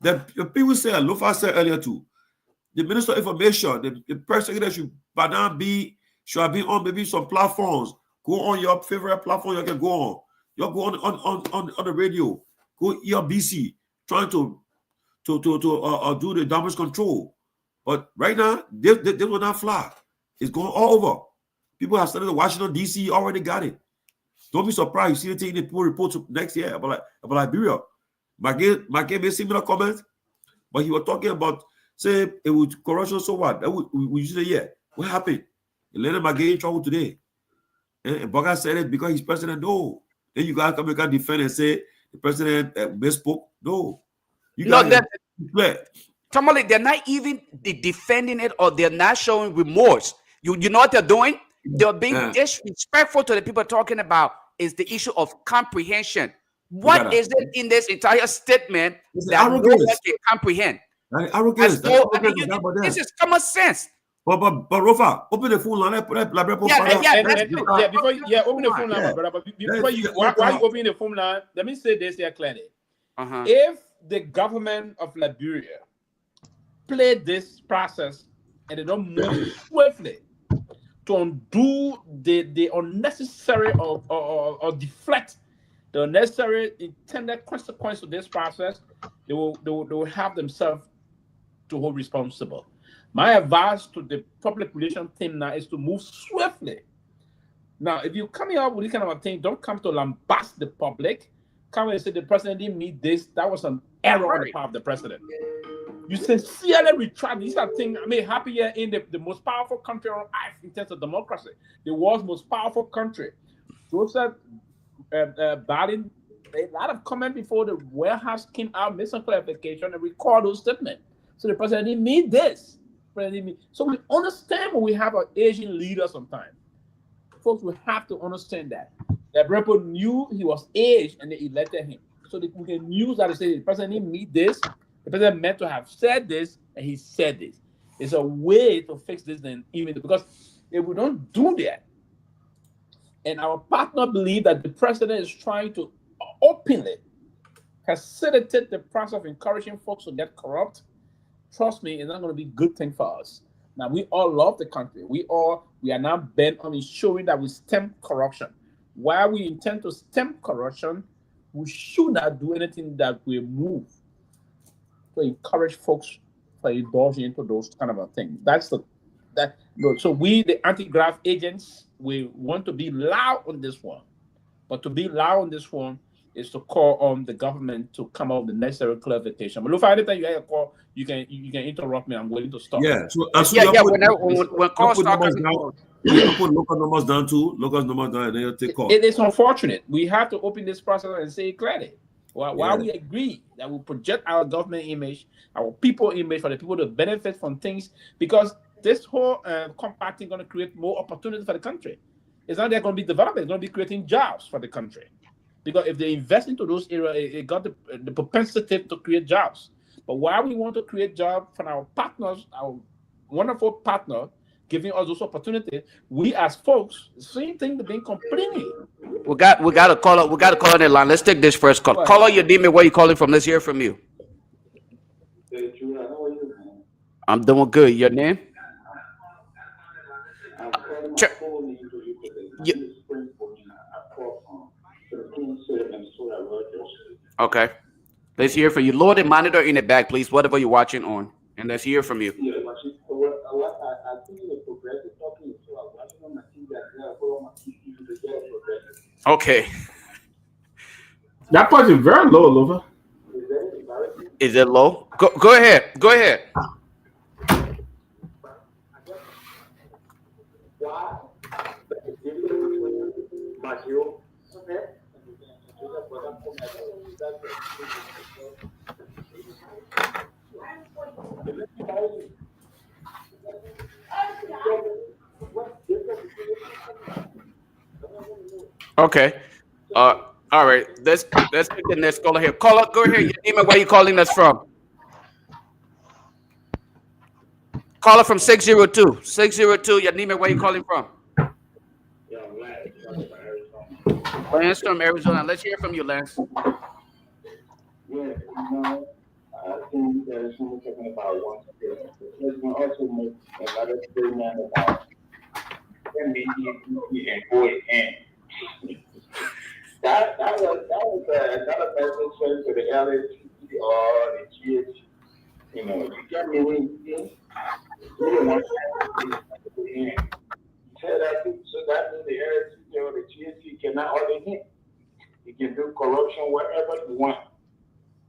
The people said, Lofa said earlier too, the Minister of Information, the press secretary should be on maybe some platforms. Go on your favorite platform you can go on. You go on the radio. Go ERBC, trying to do the damage control. But right now, they will not fly. It's going all over. People have started in Washington, D.C. already got it. Don't be surprised. You see the thing in the reports next year about Liberia. Myean made similar comments, but he was talking about, say, it was corruption, so what? We say, yeah. What happened? Elena Myean in trouble today. And Boga said it because he's president. No. Then you guys come and defend and say the president misspoke. No. Tomalin, they're not even defending it or they're not showing remorse. You know what they're doing? They're being disrespectful to the people talking about is the issue of comprehension. What is it in this entire statement that no one can comprehend? Arrogance. This is common sense. But Rofa, open the phone line. Before open the phone line, my brother. But before while you open the phone line, let me say this here clearly. If the government of Liberia play this process and they don't move swiftly to undo the unnecessary or deflect the unnecessary intended consequence of this process, they will have themselves to hold responsible. My advice to the public relations team now is to move swiftly. Now, if you're coming up with this kind of a thing, don't come to lambast the public. Come and say the president didn't meet this. That was an error on the part of the president. You sincerely retract. These are things. I mean, happy here in the most powerful country on earth in terms of democracy, the world's most powerful country. Joseph Biden, a lot of comment before the warehouse came out, made some clarification and record those statements. So the president didn't mean this. So we understand when we have an Asian leader sometimes. Folks, we have to understand that. The people knew he was aged and they elected him. So that we can use that to say the president didn't mean this. The president meant to have said this and he said this. It's a way to fix this then even because if we don't do that, and our partner believe that the president is trying to openly facilitate the process of encouraging folks to get corrupt, trust me, it's not going to be a good thing for us. Now, we all love the country. We are now bent on ensuring that we stem corruption. While we intend to stem corruption, we should not do anything that will move to encourage folks to indulge into those kind of a thing. So we, the anti-graft agents, we want to be loud on this one. But to be loud on this one is to call on the government to come up with the necessary clarification. But look, anytime you have a call, you can interrupt me. I'm willing to stop. Yeah. So, when calls start coming down, you put local numbers down too. Local numbers down, and then you take calls. It is unfortunate. We have to open this process and say clearly. While we agree that we project our government image, our people image for the people to benefit from things, because this whole compact is going to create more opportunities for the country. It's not they're going to be development, it's going to be creating jobs for the country. Because if they invest into those areas, it got the propensity to create jobs. But while we want to create jobs for our partners, our wonderful partner, giving us those opportunities, we as folks, the same thing they've been complaining. We got a caller. We got a call on the line. Let's take this first call. Caller, your name and where you calling from. Let's hear from you. I'm doing good. Your name? Okay. Let's hear from you. Lower the monitor in the back, please, whatever you're watching on. And let's hear from you. Okay. That part is very low, Lofa. Is it low? Go ahead. Go ahead. Okay. All right. Let's get the next caller here. Caller, go ahead. Your name and where you calling us from? Caller from 602. 602. Your name and where you calling from? Lance from Arizona. Let's hear from you, Lance. Yeah, I think there's someone talking about one skill. There's also make another statement about MVP and go in. That was another message to the LST or the GH. You know, you get me when you don't want to tell that so that means the LST or the GH cannot order him. You can do corruption wherever you want.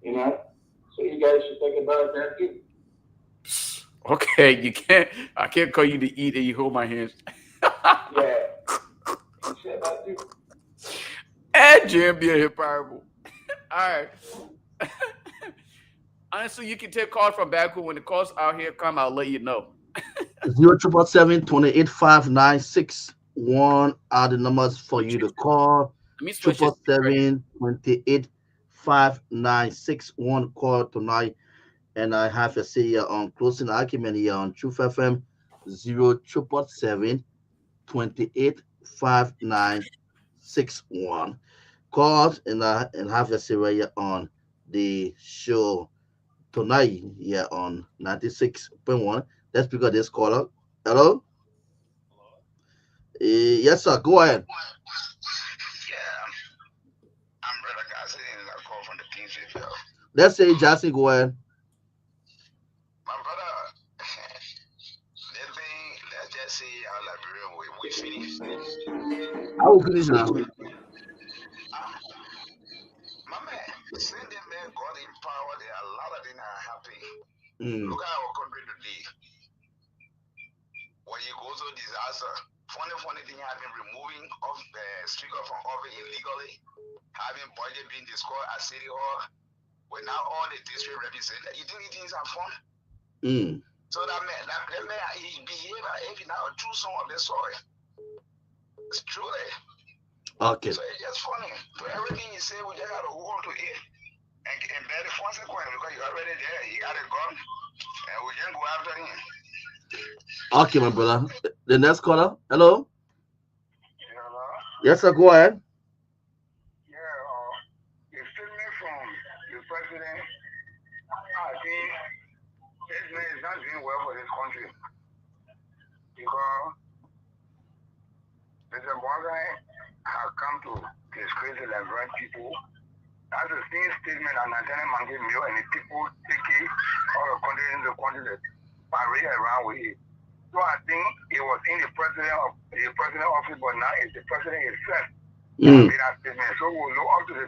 You know, so you guys should think about that too. Okay, you can't. I can't call you to eat and you hold my hands. Yeah. And Jim be a hip parable. All right. Honestly, you can take calls from back when the calls out here come. I'll let you know. 077-285961 are the numbers for you to call. 777-285961 call tonight. And I have to say on closing argument here on Truth FM 077785961. Call and have your say right here on the show tonight here on 96.1. Let's pick up this caller. Hello? Yes, sir. Go ahead. Yeah, I'm Brother Gassi and I call from the Kingsville. Let's say Jassy, go ahead. My brother, let's just say our Liberia, we finished. I will finish now. My man, since the man got in power, there are a lot of things are happening. Look at our country today. When you go through disaster, funny thing have been removing of the speaker from office illegally, having budget being discussed at City Hall, with now all the district representatives. You think things are fun? So that man, he behave as if he now true son of the soil. It's truly. Okay. So it's just funny. So everything you say, we just got to hold to it and bear the consequence because you're already there. You got a gun, and we just go after him. Okay, my brother. The next caller. Hello? Hello? Yes, sir. Go ahead. Yeah, the statement from the president, I think this man is not doing well for this country. Because Mr. Morgan has come to disgrace the Liberian people. That's the same statement that Nathaniel Mange Mio and the people take it out of country in the country that parade around with it. So I think it was in the president office, but now it's the president himself that made that statement. So we'll look up to the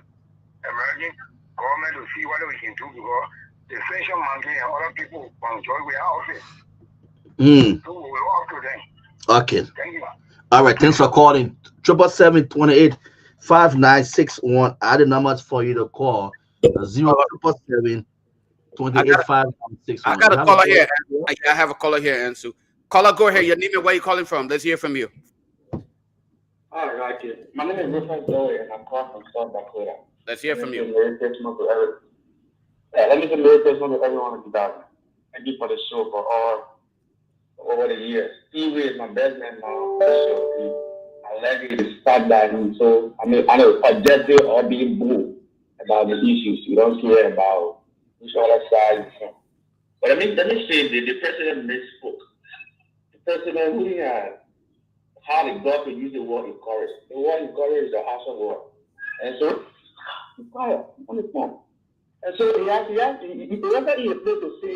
American government to see what we can do because the Central Monkey and other people from Torgbean office. So we'll look up to them. Okay. Thank you. All right. Thanks for calling. 777-28-5961. I the numbers for you to call. 077-28-5961. I got a caller here. I have a caller here, Ansu. Caller, go ahead. Your name and where you calling from. Let's hear from you. All right, kid. My name is Lofa Julius, and I'm calling from South Dakota. Let's hear from you. Merry Christmas to everyone. Let me say Merry Christmas to everyone of you guys. Thank you for the show for all over the years. Pewee is my best man now. I like it to start by him. So I know objective or being bold about the issues. You don't care about which other side. But let me say the president misspoke. The president who had how the government use the word encourage. The word encourage is the awesome word. And so he's quiet on the phone. And so he has to whether he is supposed to say,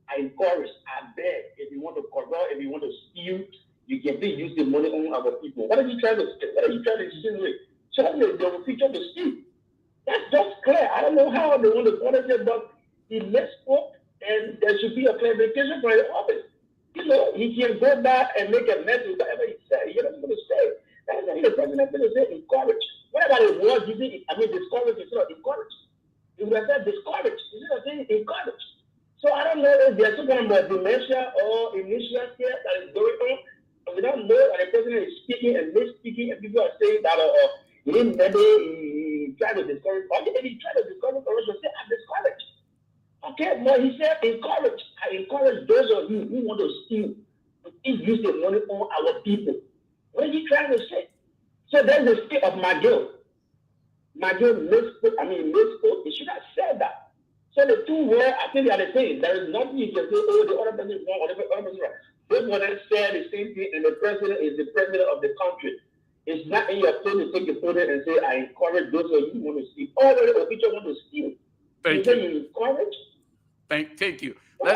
I encourage, I beg, if you want to corrupt, if you want to steal, you can still use the money on other people. What are you trying to steal? What are you trying to insinuate? Certainly they will feature to steal. That's just clear. I don't know how they want to punish it, but he misspoke and there should be a clarification for his office. You know, he can go back and make a message, whatever he said. You know what he's going to say. That's what the president is going to say, encourage. What about the word you think? Discourage instead of encourage. He would have said discourage instead of saying encourage. So I don't know if there's some kind of dementia or initial care that is going on. And we don't know that the president is speaking and misspeaking, and people are saying that he didn't maybe try to discourage. Or maybe he tried to discourage corruption, say I'm discouraged. Okay, no, he said encourage. I encourage those of you who want to steal, to use the money on our people. What are you trying to say? So there's the state of McGill. McGill misspoke. He should have said that. So the two words, I think they are the same. There is nothing you can say, oh, the other person is wrong or the other person is right. Both of them said the same thing, and the president is the president of the country. It's not in your place to take the podium and say, I encourage those of you who want to steal. All the officials want to steal. Thank you. Encourage? Thank you. I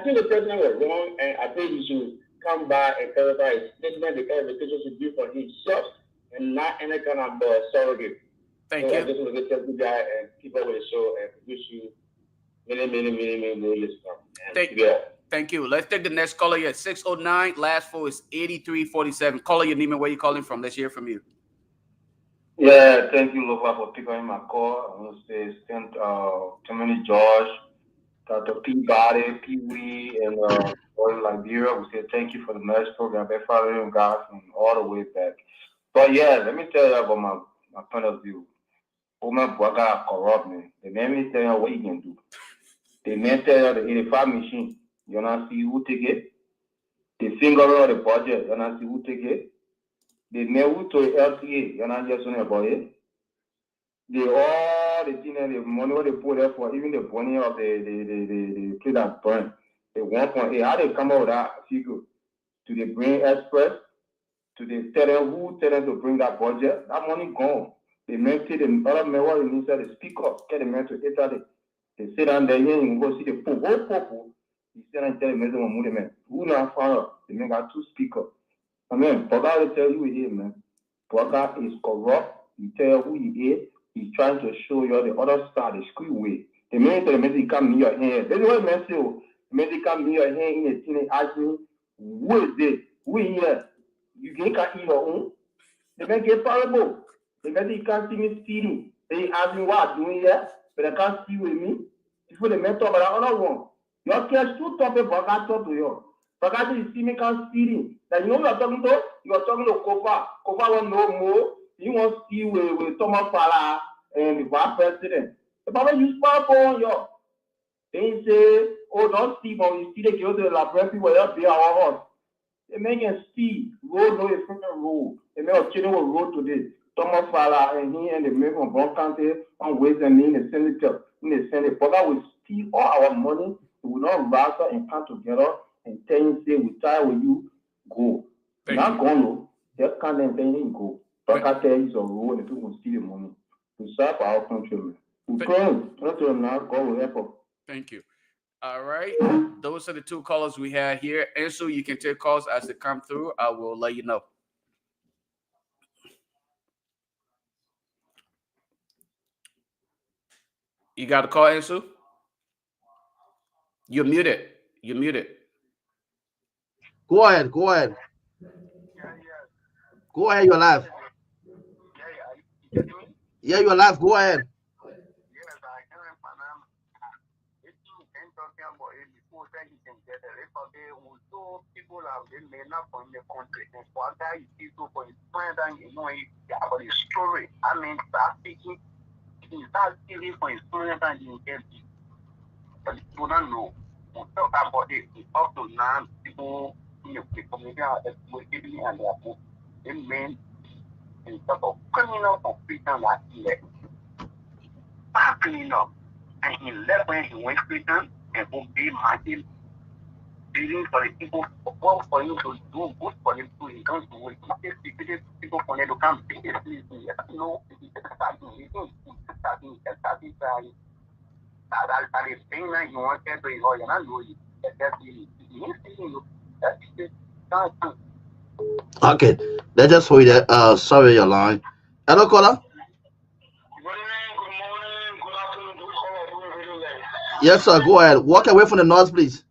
think the president was wrong, and I think he should come back and clarify his statement. The clarification should be for himself and not any kind of surrogate. Thank you. I just want to tell you guys and keep up with the show and wish you many more years to come. Thank you. Let's take the next caller here. 609. Last four is 8347. Caller your name and where you calling from. Let's hear from you. Yeah, thank you, Lofa, for picking up my call. I want to say thank Tommy George, Dr. Peabody, Pewee, and Liberia. We say thank you for the nice program. They're following guys from all the way back. But yeah, let me tell you about my point of view. Woman, boy, got corrupt, man. The man tell you what you can do. The man tell you the 85 machine. You not see who take it. The finger of the budget, you not see who take it. The mail to LTA, you not just on about it. All the thing and the money what they put there for, even the money of the place that burn. The 1.8, how they come out with that figure? To the brain express, to the tell them to bring that budget, that money gone. They make it the other man what inside the speaker, get the man to Italy. They sit down there, you go see the Pope, whole Pope. He said and tell the man movement. Who not fire? They make got 2 speakers. I mean, Togar will tell you here, man. Togar is corrupt. He tell who he is. He's trying to show you the other side, the screw way. The minute the man come near your hand, that's what man say. The man come near your hand in a thing and ask me, who is this? Who is here? You can't eat your own. The man get parable. The man can't see me stealing. They ask me what I'm doing here, but I can't see with me. Before the man talk about another one. Your cash too tough about that talk to you. But I you see me can't stealing. That you know you're talking to Kofa. Kofa won't know more. You want to see with Thomas Pala and the vice president. The Bible use powerful on you. They say, oh, don't see, but you see the girls in the library where they'll be our horse. They make a see, road no is from the road. They make a change of road today. Thomas Pala and he and the men from Brown County on Ways and in the Senate. But that will steal all our money. We will not rather and come together and tell you, say, we tie with you, go. Not gone, just can't then you go. But I tell you, it's a rule and people will steal the money to serve our country. We pray, not to now, God will help us. Thank you. All right. Those are the 2 callers we had here. Ansu, you can take calls as they come through. I will let you know. You got a call, Ansu? You're muted. You're muted. Go ahead. Go ahead, you're live. Yeah, you're live. Go ahead. People have been made up from the country, and for that, people for his friend and you know about his story. I mean, speaking, he's not stealing for his friend and you get it. But people don't know. We talk about it up to now. People in the community are exploiting and they are the men in terms of criminal conviction like here. Bad criminal, and he left when he went prison and will be martyred. Dealing for the people, work for him to do good for him to he comes to work. People for him to come see this. You know, it's starting. You want to be all you know. Okay, let's just hold that. Sorry, your line. Hello, caller. Good morning, good afternoon, good caller. Yes, sir. Go ahead. Walk away from the noise, please.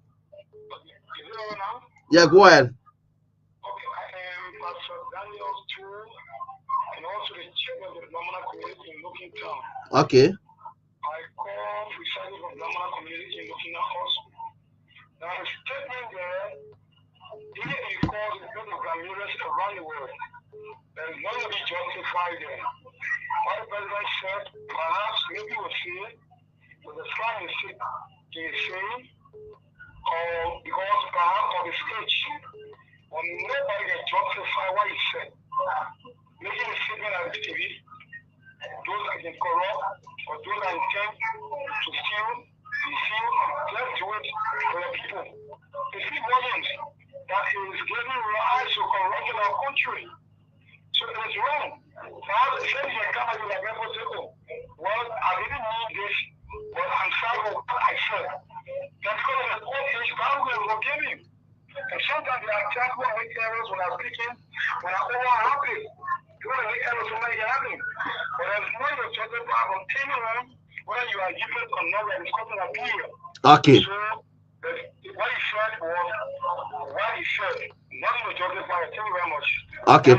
Yeah, go ahead. Okay, I am Pastor Daniel Tour and also the chief of the Lamana community in Looking Town. Okay. I call precisely from Lamana community in Looking House. Now, the statement there, even if you call the people of Gambians around the world, there is none of it justified there. What the president said, perhaps maybe we'll see it, but the sky is sick. He is saying, or because perhaps on the stage, when nobody can justify what he said, making a statement on the TV, those that can corrupt or those that intend to steal, deceive, let's do it for the people. The few volumes that is giving rise to corruption in our country. So it is wrong. Now, the same thing can come like people say, oh, well, I didn't need this, but I'm sorry for what I said. That's because of the old age, God will forgive him. And sometimes they attack when I make errors when I'm speaking, when I'm over happy. You want to make errors when I happen. But there's no way to talk about continuing whether you are given or not, that is something like period. Okay. So, what he said was what he said. Nothing to justify it. Thank you very much. Okay.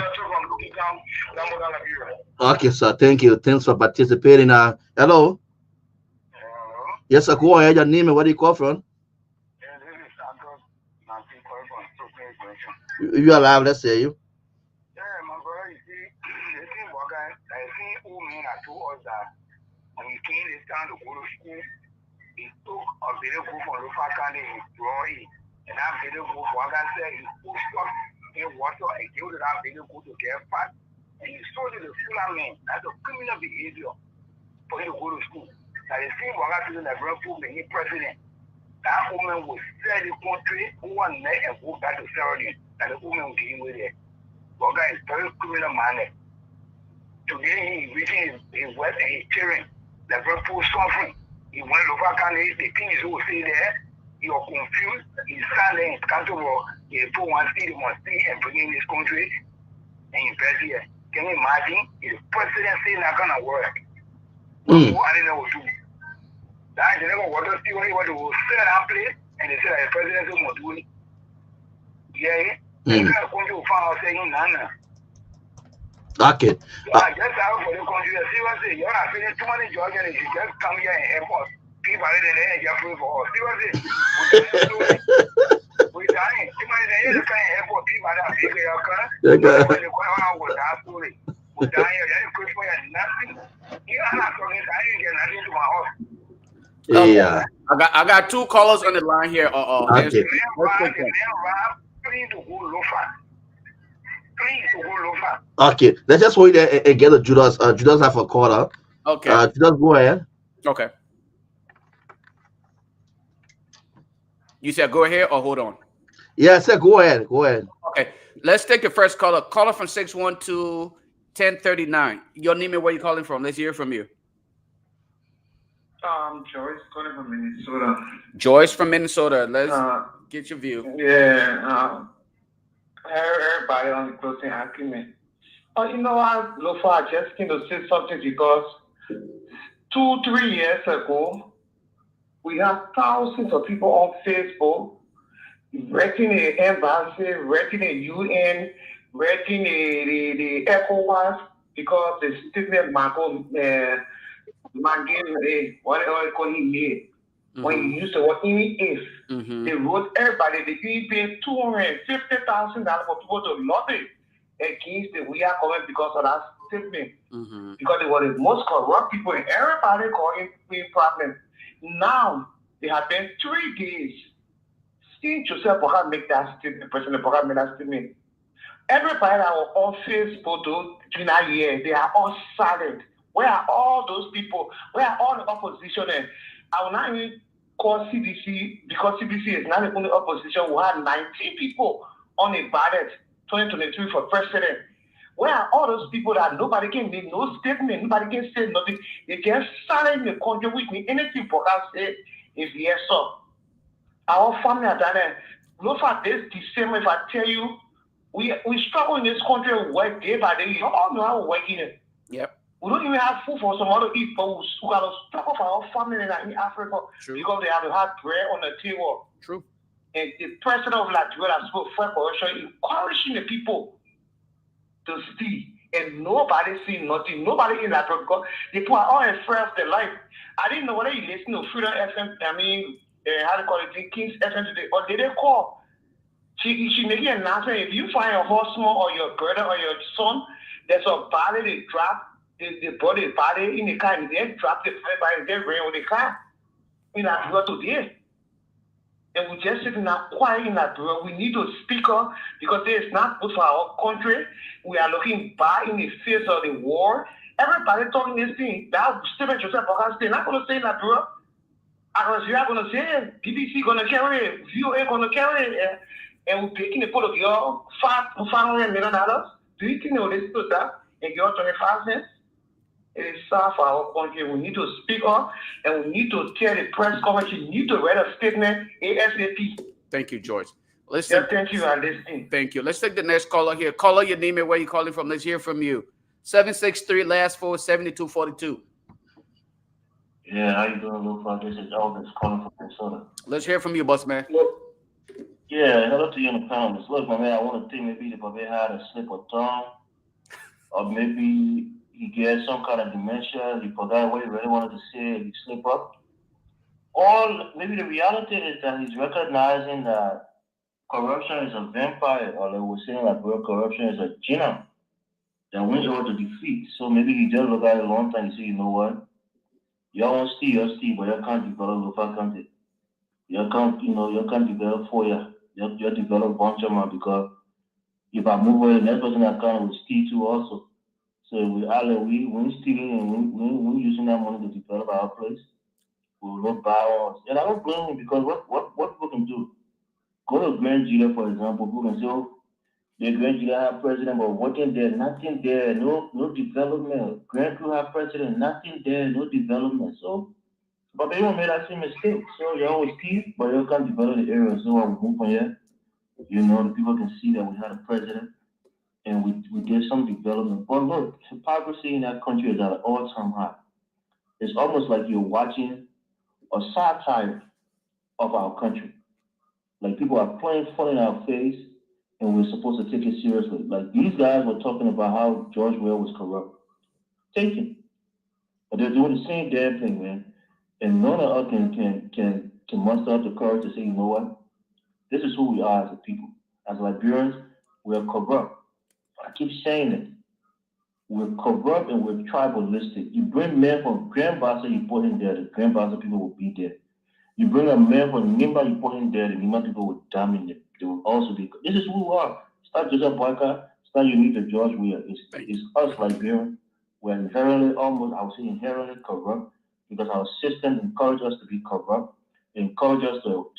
Okay, sir. Thank you. Thanks for participating. Hello. Yes, sir. Go ahead. Your name and where do you call from? You are live. Let's hear you. Yeah, my brother, you see, the thing about guys, I see old men are told us that when you came this time to go to school, he took a video group from Lofa County, he brought it, and that video group, like I said, he pushed up in water and gave that video group to get fat, and he sold it to Fulani. That's a criminal behavior for him to go to school. Now, the same one I did in the Grand Pool, the president, that woman will sell the country, one night and go back to Sierra Leone, and the woman will give with it. Boga is very criminal man. Today, he reaching his west and he's cheering. The Grand Pool suffering. He went over County, the things who say there, you're confused, he's standing, he's comfortable, he put one seat, and bring in this country and invest here. Can you imagine? If the president say not gonna work, what I didn't know what to do. That they never want to see what to sell that place, and they say that the president won't do it. Yeah, the country will find out saying none. Okay. I just have for the country. Seriously, you're not feeling too many jobs, and you just come here and help us. People are in there and just pray for us. Seriously, we're dying. People are in there and help us. People are there. People are coming. When they go around with that story, we're dying. You're praying for nothing. I'm not talking. I didn't get nothing to my house. Yeah. I got two callers on the line here. Okay. Please to go Lofa. Please to go Lofa. Okay. Let's just wait there and get the Judas. Judas have a caller. Okay. Judas, go ahead. Okay. You said go ahead or hold on? Yeah, I said go ahead. Go ahead. Okay. Let's take the first caller. Caller from 612-1039. Your name and where you calling from? Let's hear from you. Joyce calling from Minnesota. Joyce from Minnesota. Let's get your view. Yeah. Everybody on the closing argument. You know what, Lofa, I just came to say something because 2-3 years ago, we have thousands of people on Facebook writing the embassy, writing the UN, writing the ECOWAS because the statement Marco whatever he made. When you use the word if, they wrote everybody, they paid $250,000 for people to lobby against the we are coming because of that statement. Because they were the most corrupt people and everybody calling me problem. Now, they have been 3 days since Joseph Boga make that statement, President Boga made that statement. Everybody that was on Facebook during that year, they are all silent. Where are all those people? Where are all the opposition? I will not even call CBC because CBC is not the only opposition. We had 19 people on a ballot 2023 for president. Where are all those people that nobody can make no statement, nobody can say nothing? They can silent in the country with me. Anything for us say if yes, so. Our family are done it. Look at this December, if I tell you, we struggle in this country, we work day by day. You all know how we work in it. Yep. We don't even have food for someone to eat, but we got to struggle for our family in Africa. True. Because they have to have bread on the table. True. And the president of Liberia has spoke for corruption, encouraging the people to steal. And nobody see nothing. Nobody in Liberia because the people are all afraid of their life. I didn't know whether you listen to Freedom FM, how do you call it, King's FM today, or did they call? She made an announcement. If you find your husband or your brother or your son, there's a body they drop. They brought the body in the car and they dropped the body and they ran with the car in Liberia today. And we just sitting now quiet in Liberia. We need to speak up because this is not good for our country. We are looking back in the face of the war. Everybody talking this thing. That statement Joseph Boga they're not going to say in Liberia. You're going to say it. BBC going to carry it. VOA going to carry it. And we're taking the photo of your $500 million. Do you think they will listen to that and give us 25 cents? It is sad for our country. We need to speak up and we need to tell the press conference. You need to write a statement ASAP. Thank you, George. Thank you, and listening. Thank you. Let's take the next caller here. Caller, your name and where you calling from. Let's hear from you. 763 last 4 7242. Yeah, how you doing, Lofa? This is Elvis calling from Minnesota. Let's hear from you, boss man. Yeah, hello to you in the panelists. Look, my man, I want to think maybe the Bobby had a slip of tongue, or maybe he gets some kind of dementia. He forgot what he really wanted to say. He slipped up. Or maybe the reality is that he's recognizing that corruption is a vampire, or they were saying that corruption is a jinna that we're able to defeat. So maybe he just looked at it a long time and said, you know what? Y'all steal, but you can't develop local content. You can't develop for you. You develop bunch of them because if I move away, the next person that comes will steal too also. So we stealing and we using that money to develop our place. We'll not buy us. And I don't blame them because what people can do? Go to Nigeria, for example, people can say, oh, the Grand Jury have president, but working there, nothing there, no development. Grand Crew have president, nothing there, no development. So, but they don't make that same mistake. So you always keep, but you can't develop the area. So I will move from here. The people can see that we had a president and we did some development. But look, hypocrisy in that country is at an all-time high. It's almost like you're watching a satire of our country. Like people are playing fun in our face, and we're supposed to take it seriously. Like these guys were talking about how George Weah was corrupt. Take it. But they're doing the same damn thing, man. And none of us can muster up the courage to say, you know what? This is who we are as a people. As Liberians, we're corrupt. I keep saying it. We're corrupt and we're tribalistic. You bring men from Grand Bassa, you put him there, the Grand Bassa people will be there. You bring a man from Nimba, you put him there, the Nimba people will dominate. They will also be. This is who we are. It's not Joseph Boyka. It's not unique to George Weah. It's us Liberians. We're inherently, inherently corrupt because our system encourages us to be corrupt, encourages us to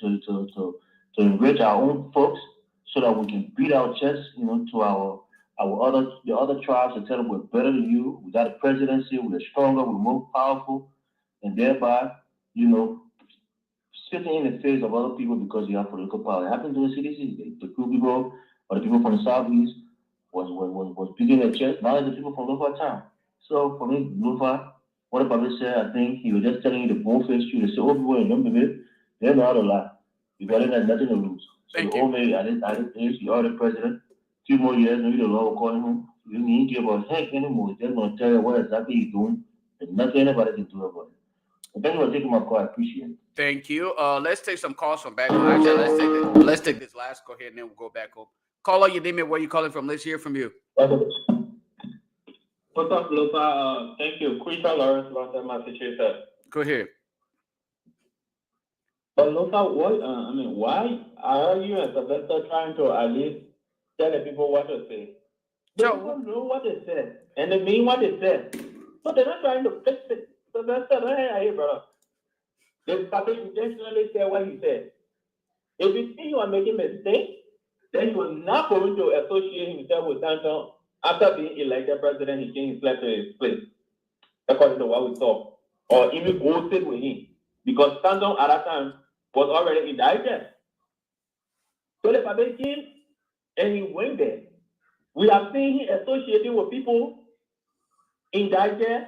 enrich our own folks so that we can beat our chests, to the other tribes and tell them we're better than you. We got a presidency. We're stronger. We're more powerful, and thereby, spitting in the face of other people because you have political power. It happened to the CDC. The Crew people or the people from the Southeast was beating their chest. Now it's the people from Lofa town. So for me, Lofa, what about this said, I think he was just telling you the bullface truth. They say, oh, people in Lumberville, they're not a lot. You got nothing to lose. So the old man, I didn't you are the president. 2 more years, maybe the law will call him. You need to give a heck anymore. He's just going to tell you what exactly he's doing. And nothing anybody can do about it. Thank you for taking my call. I appreciate it. Thank you. Let's take some calls from back home. Actually, let's take this last call here, and then we'll go back home. Call out your name and where you calling from. Let's hear from you. What's up, Lofa? Thank you. Quita Lawrence, Los Massachusetts. Go ahead. But Lofa, why are you and Sylvester trying to at least tell the people what to say? They don't know what they said, and they mean what they said. But they're not trying to fix it. Sylvester, don't hear, brother. The public intentionally said what he said. If you think you are making a mistake, then you are not going to associate himself with Santon after being elected president. He changed his life to his place, according to what we saw, or even go sit with him, because Santon at that time was already indicted. So the public came and he went there. We have seen him associating with people indicted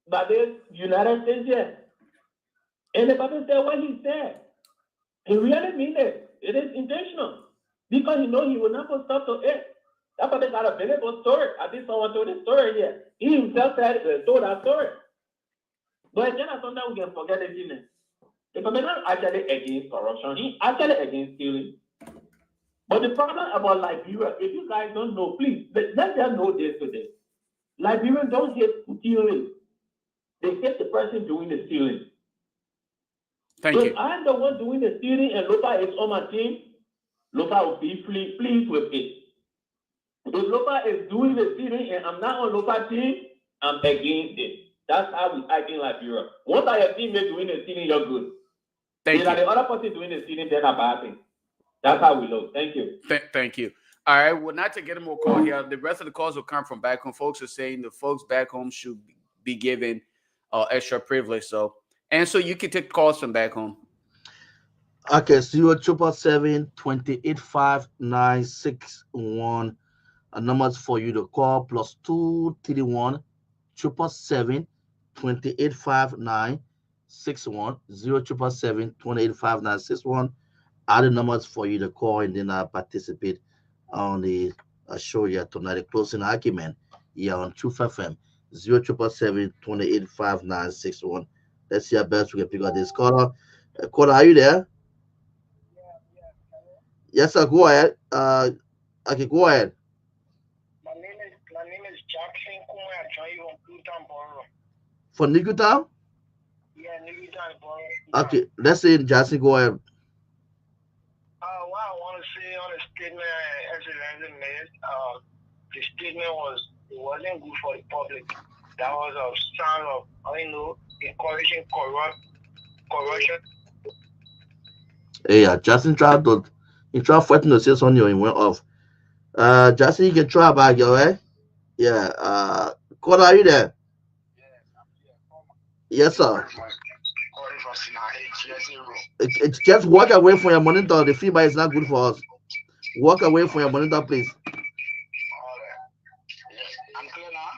by the United States here. And the Bible said what he said. He really means it. It is intentional. Because he knows he will not put stuff to it. That Bible got a biblical story. I think someone told the story here. He himself told that story. But then sometimes we can forget the feeling. The Bible is not actually against corruption. He actually against stealing. But the problem about Liberia, if you guys don't know, please, let's just know this today. Liberians don't hate stealing. They hate the person doing the stealing. Thank you. If I'm the one doing the stealing and Lofa is on my team, Lofa will be pleased with it. If Lofa is doing the stealing and I'm not on Lofa's team, I'm against it. That's how we act in Liberia. Once I have team doing the stealing, you're good. Thank you. If the other person doing the stealing, then a bad thing. That's how we look. Thank you. Thank you. All right. Well, not to get a more call here. The rest of the calls will come from back home. Folks are saying the folks back home should be given extra privilege. So you can take calls from back home. Okay, 077-285-961. Numbers for you to call +231 777-285-961. 077-285-961. Are the numbers for you to call and then participate on the show here tonight. The closing argument here on Truth FM. 077-285-961. Let's see how best we can pick up this caller. Caller, are you there? Yes, sir. Go ahead. Okay, go ahead. My name is Jackson Kumar. I join you on Newtown Borough. For Newtown? Okay, let's say Jackson, go ahead. What I want to say on the statement Excellency made, the statement wasn't good for the public. That was a sign of, encouraging corruption. Hey, Jackson tried fighting to say something and he went off. Jackson, you can try back, yo, right? Yeah. Cole, are you there? Yes, sir. It's just walk away from your monitor. The feedback is not good for us. Walk away from your monitor, please. I'm clear now?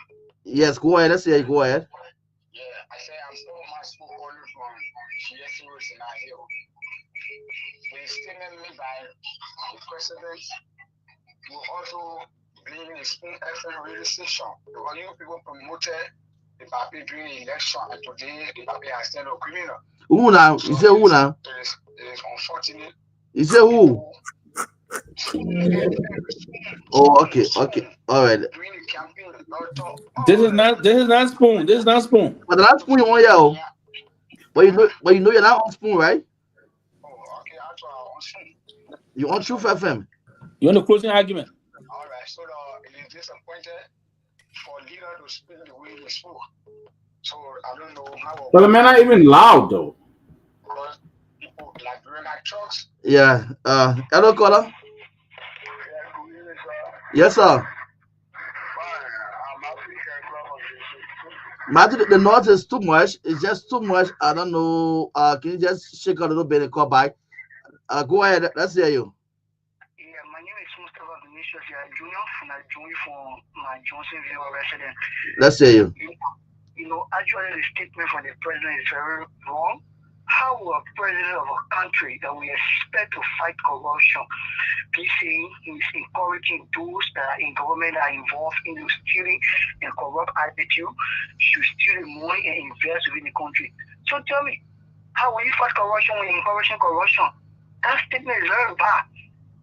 Yes, go ahead. Let's hear you. Go ahead. Yeah, I say I'm still my school calling from GSC Roads in our hill. The statement made by the president will also believe in the Spoon FM radio station. Because you people promoted the Papi during the election, and today the Papi has turned a criminal. Who now? You say who now? It is unfortunate. You say who? Oh, okay. All right. This is not Spoon. This is not Spoon. But the last Spoon you on, yo. But you know you're not on Spoon, right? Oh, okay. That's why I'm on Spoon. You on Truth FM? You on the closing argument? All right. So it is disappointed for leader to speak the way they spoke. So I don't know how. But the man not even loud though. Because people like during that trucks. Yeah. Hello, caller. Yes, sir. Imagine the noise is too much. It's just too much. I don't know. Can you just shake a little bit and call back? Go ahead. Let's hear you. Yeah, my name is Mustafa Vinicius Junior from my Johnsonville resident. Let's hear you. Actually, the statement from the president is very wrong. How will a president of a country that we expect to fight corruption be saying he's encouraging those that are in government that are involved in the stealing and corrupt attitude should steal the money and invest within the country? So tell me, how will you fight corruption when you're encouraging corruption? That statement is very bad.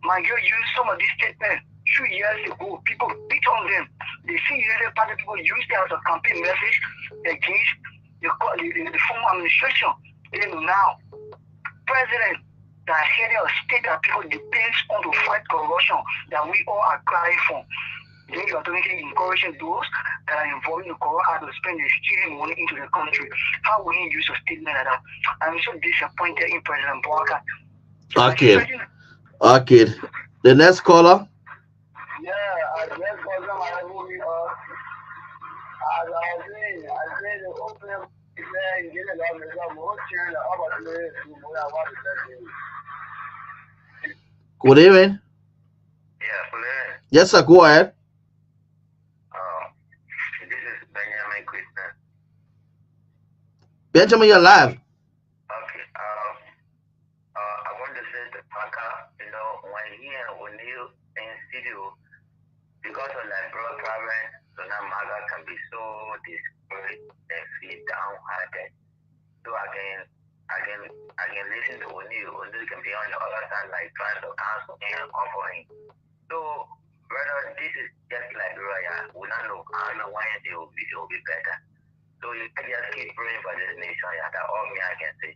My girl used some of these statements 2 years ago. People beat on them. The senior party people used it as a campaign message against the former administration. And now, president that headed a state that people depends on to fight corruption that we all are crying for. Then you are talking encouraging those that are involved in the corrupt to spend the stealing money into the country. How will he use a statement like that? I'm so disappointed in President Boaka. Okay. The next caller. Yeah, I just got them. I said the open. Good evening. Yeah, hello. Yes, sir. Go ahead. This is Benjamin Christian. Benjamin, you're live. Okay. I want to say to Parker, when he and O'Neill in studio, because of like bro problem, so now Maga can be so discouraged and feel downhearted. So I can listen to O'Neill. O'Neill can be on the other side, like trying to counsel and comfort him. So whether this is just like Royal, we don't know. I don't know when it will be better. So you can just keep praying for this nation. Yeah, that's all me I can say.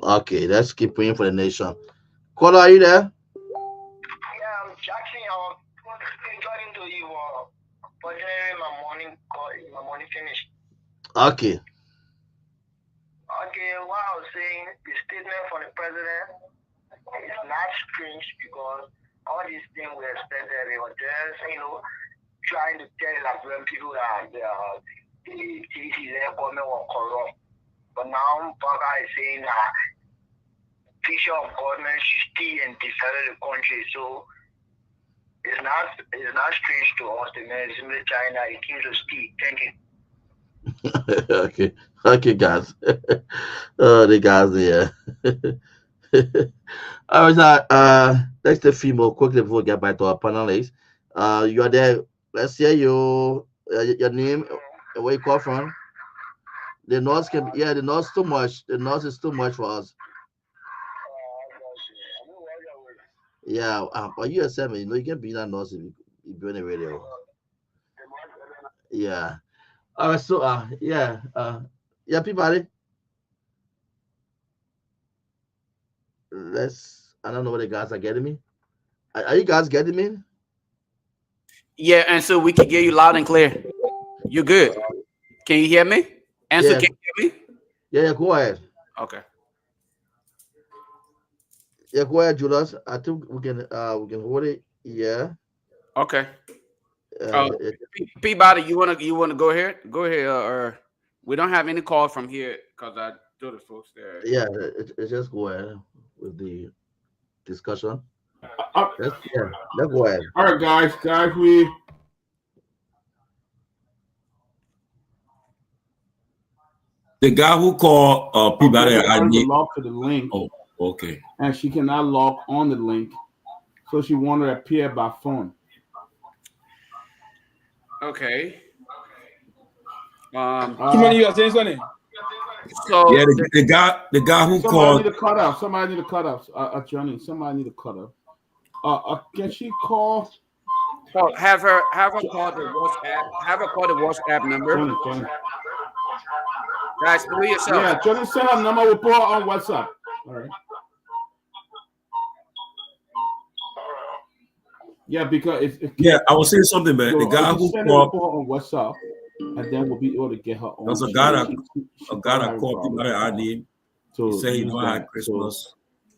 Okay, let's keep praying for the nation. Caller, are you there? Yeah, I'm Jackson. I'm joining to you for my morning call, my morning finish. Okay. Okay, what I was saying, the statement from the president is not strange because all these things we expected, they were just, trying to tell Liberian people that the government was corrupt. But now Parker is saying that picture of government should steal and develop the country. So it's not strange to us. The man is in China, he came to steal. Thank you. Okay, guys. The guys here. All right, let's take a few more quickly before we get back to our panelists. You are there. Let's hear your name and where you call from. The noise the noise too much. The noise is too much for us. Yeah, but you are 7. You can be that noise if you're doing the radio. Yeah. All right, so Peabody. I don't know whether the guys are getting me. Are you guys getting me? Yeah, and so we can hear you loud and clear. You're good. Can you hear me? Answer, Yeah. can you hear me? Yeah, go ahead. Okay. Yeah, go ahead, Julius. I think we can hold it. Yeah. Okay. Uh, Peabody, you wanna go ahead? Go ahead. Or we don't have any call from here because I told the folks there. yeah, it's just go ahead with the discussion. Let's go ahead. All right, guys, the guy who called Peabody, I need log to the link. Oh, okay. And she cannot log on the link, so she wanted to appear by phone. Okay. Too many you are saying something. So yeah, the guy who somebody called. Need to cut off. Somebody need to cut off. Johnny. Somebody need to cut off. Can she call? Have her call the WhatsApp. Have her call the WhatsApp number. Johnny. Guys, believe yourself. Yeah, Johnny, send her number. We'll put her on WhatsApp. All right. Yeah, because yeah, I was saying something, man. The guy who called on WhatsApp, and then we'll be able to get her on. There's a guy that called Peabody I need. So he said he know how Christmas. So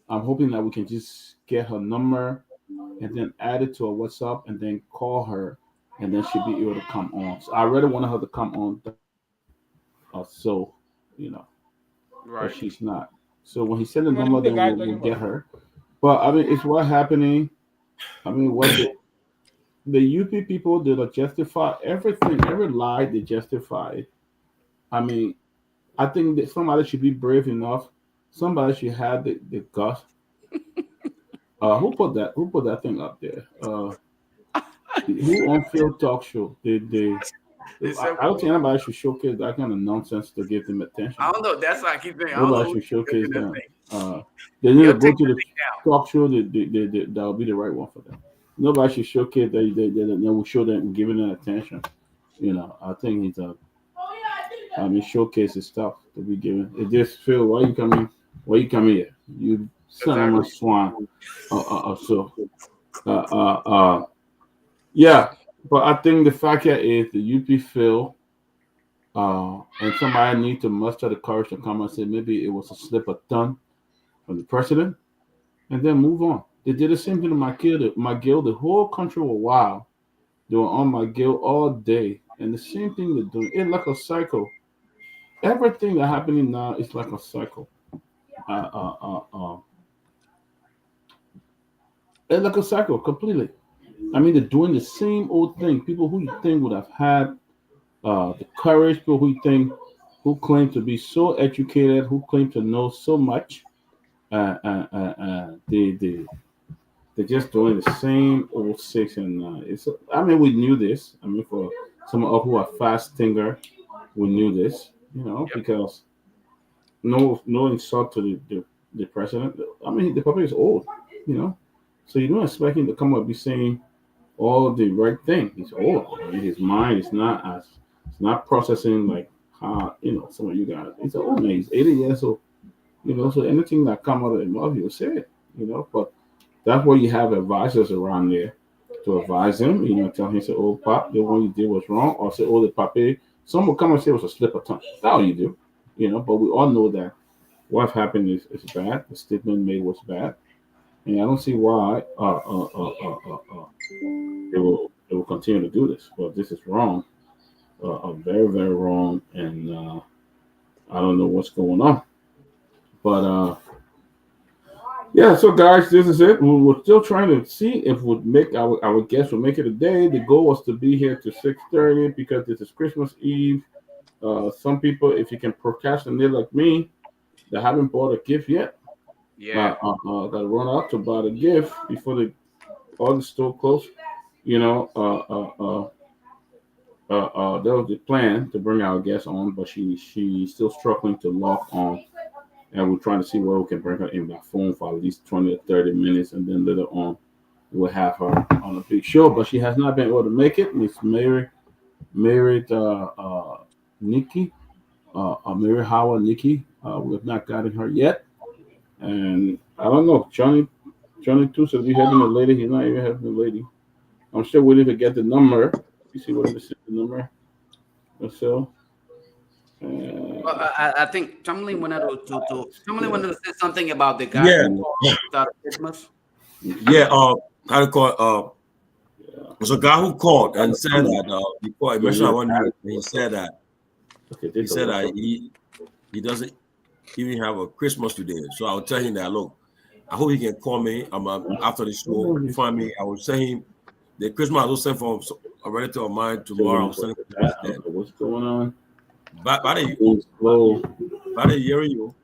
I'm hoping that we can just get her number and then add it to her WhatsApp and then call her, and then she'll be able to come on. So I really wanted her to come on. So, right. But she's not. So when he sent the number, then we'll get her. But I mean, it's what happening. I mean, what the UP people did justify everything, every lie they justified. I mean, I think that somebody should be brave enough. Somebody should have the guts. Who put that thing up there? Who on Field Talk Show? I don't think anybody should showcase that kind of nonsense to give them attention. I don't know. That's why I keep saying. Nobody should showcase that. They need to go to the talk show. That'll be the right one for them. Nobody should showcase that. They will show them giving them attention. I think it's showcase his stuff to be given. It just feel why you come here? You son of a swan. Yeah. But I think the fact here is the UP feel, and somebody need to muster the courage to come and say maybe it was a slip of tongue from the president, and then move on. They did the same thing to McGill. The whole country was wild. They were on McGill all day, and the same thing they're doing. It's like a cycle. Everything that's happening now is like a cycle. It's like a cycle completely. I mean, they're doing the same old thing. People who you think would have had the courage, people who claim to be so educated, who claim to know so much, they're just doing the same old six. And we knew this. I mean, for some of us who are fast thinker, we knew this, because no insult to the president. I mean, the puppy is old, so you don't expect him to come up and be saying all the right thing. He's old. I mean, his mind is not processing like how some of you guys. He's an old man. He's 80 years old. So anything that come out of his mouth, he'll say it. But that's why you have advisors around there to advise him. Tell him, say, "Oh, pop, the one you did was wrong," or say, "Oh, the papi." Some will come and say it was a slip of tongue. That's all you do. But we all know that what happened is bad. The statement made was bad. And I don't see why they will continue to do this. But this is wrong, very, very wrong, and I don't know what's going on. But yeah, so guys, this is it. We're still trying to see if we'd make our guests will make it today. The goal was to be here to 6:30 because this is Christmas Eve. Some people, if you can procrastinate like me, they haven't bought a gift yet. Yeah, gotta run out to buy the gift before all the store close. That was the plan to bring our guest on, but she's still struggling to log on, and we're trying to see where we can bring her in by phone for at least 20 or 30 minutes, and then later on we'll have her on a big show. But she has not been able to make it. It's married Nikki, Mary Howard Nikki. We have not gotten her yet. And I don't know, Johnny too says he's having a lady. He's not even having a lady. I'm still waiting to get the number. You see what this is the number? So I think Tomalin wanted Tomalin wanted to say something about the guy Yeah, who called without Christmas. yeah. How to call? Was a guy who called and said that before I mentioned one name, he said that he doesn't even have a Christmas today. So I'll tell him that look, I hope he can call me. After the show, you find me. I will send him the Christmas. I will send from a relative of mine tomorrow. I'll send him Christmas. What's going on? By hearing you.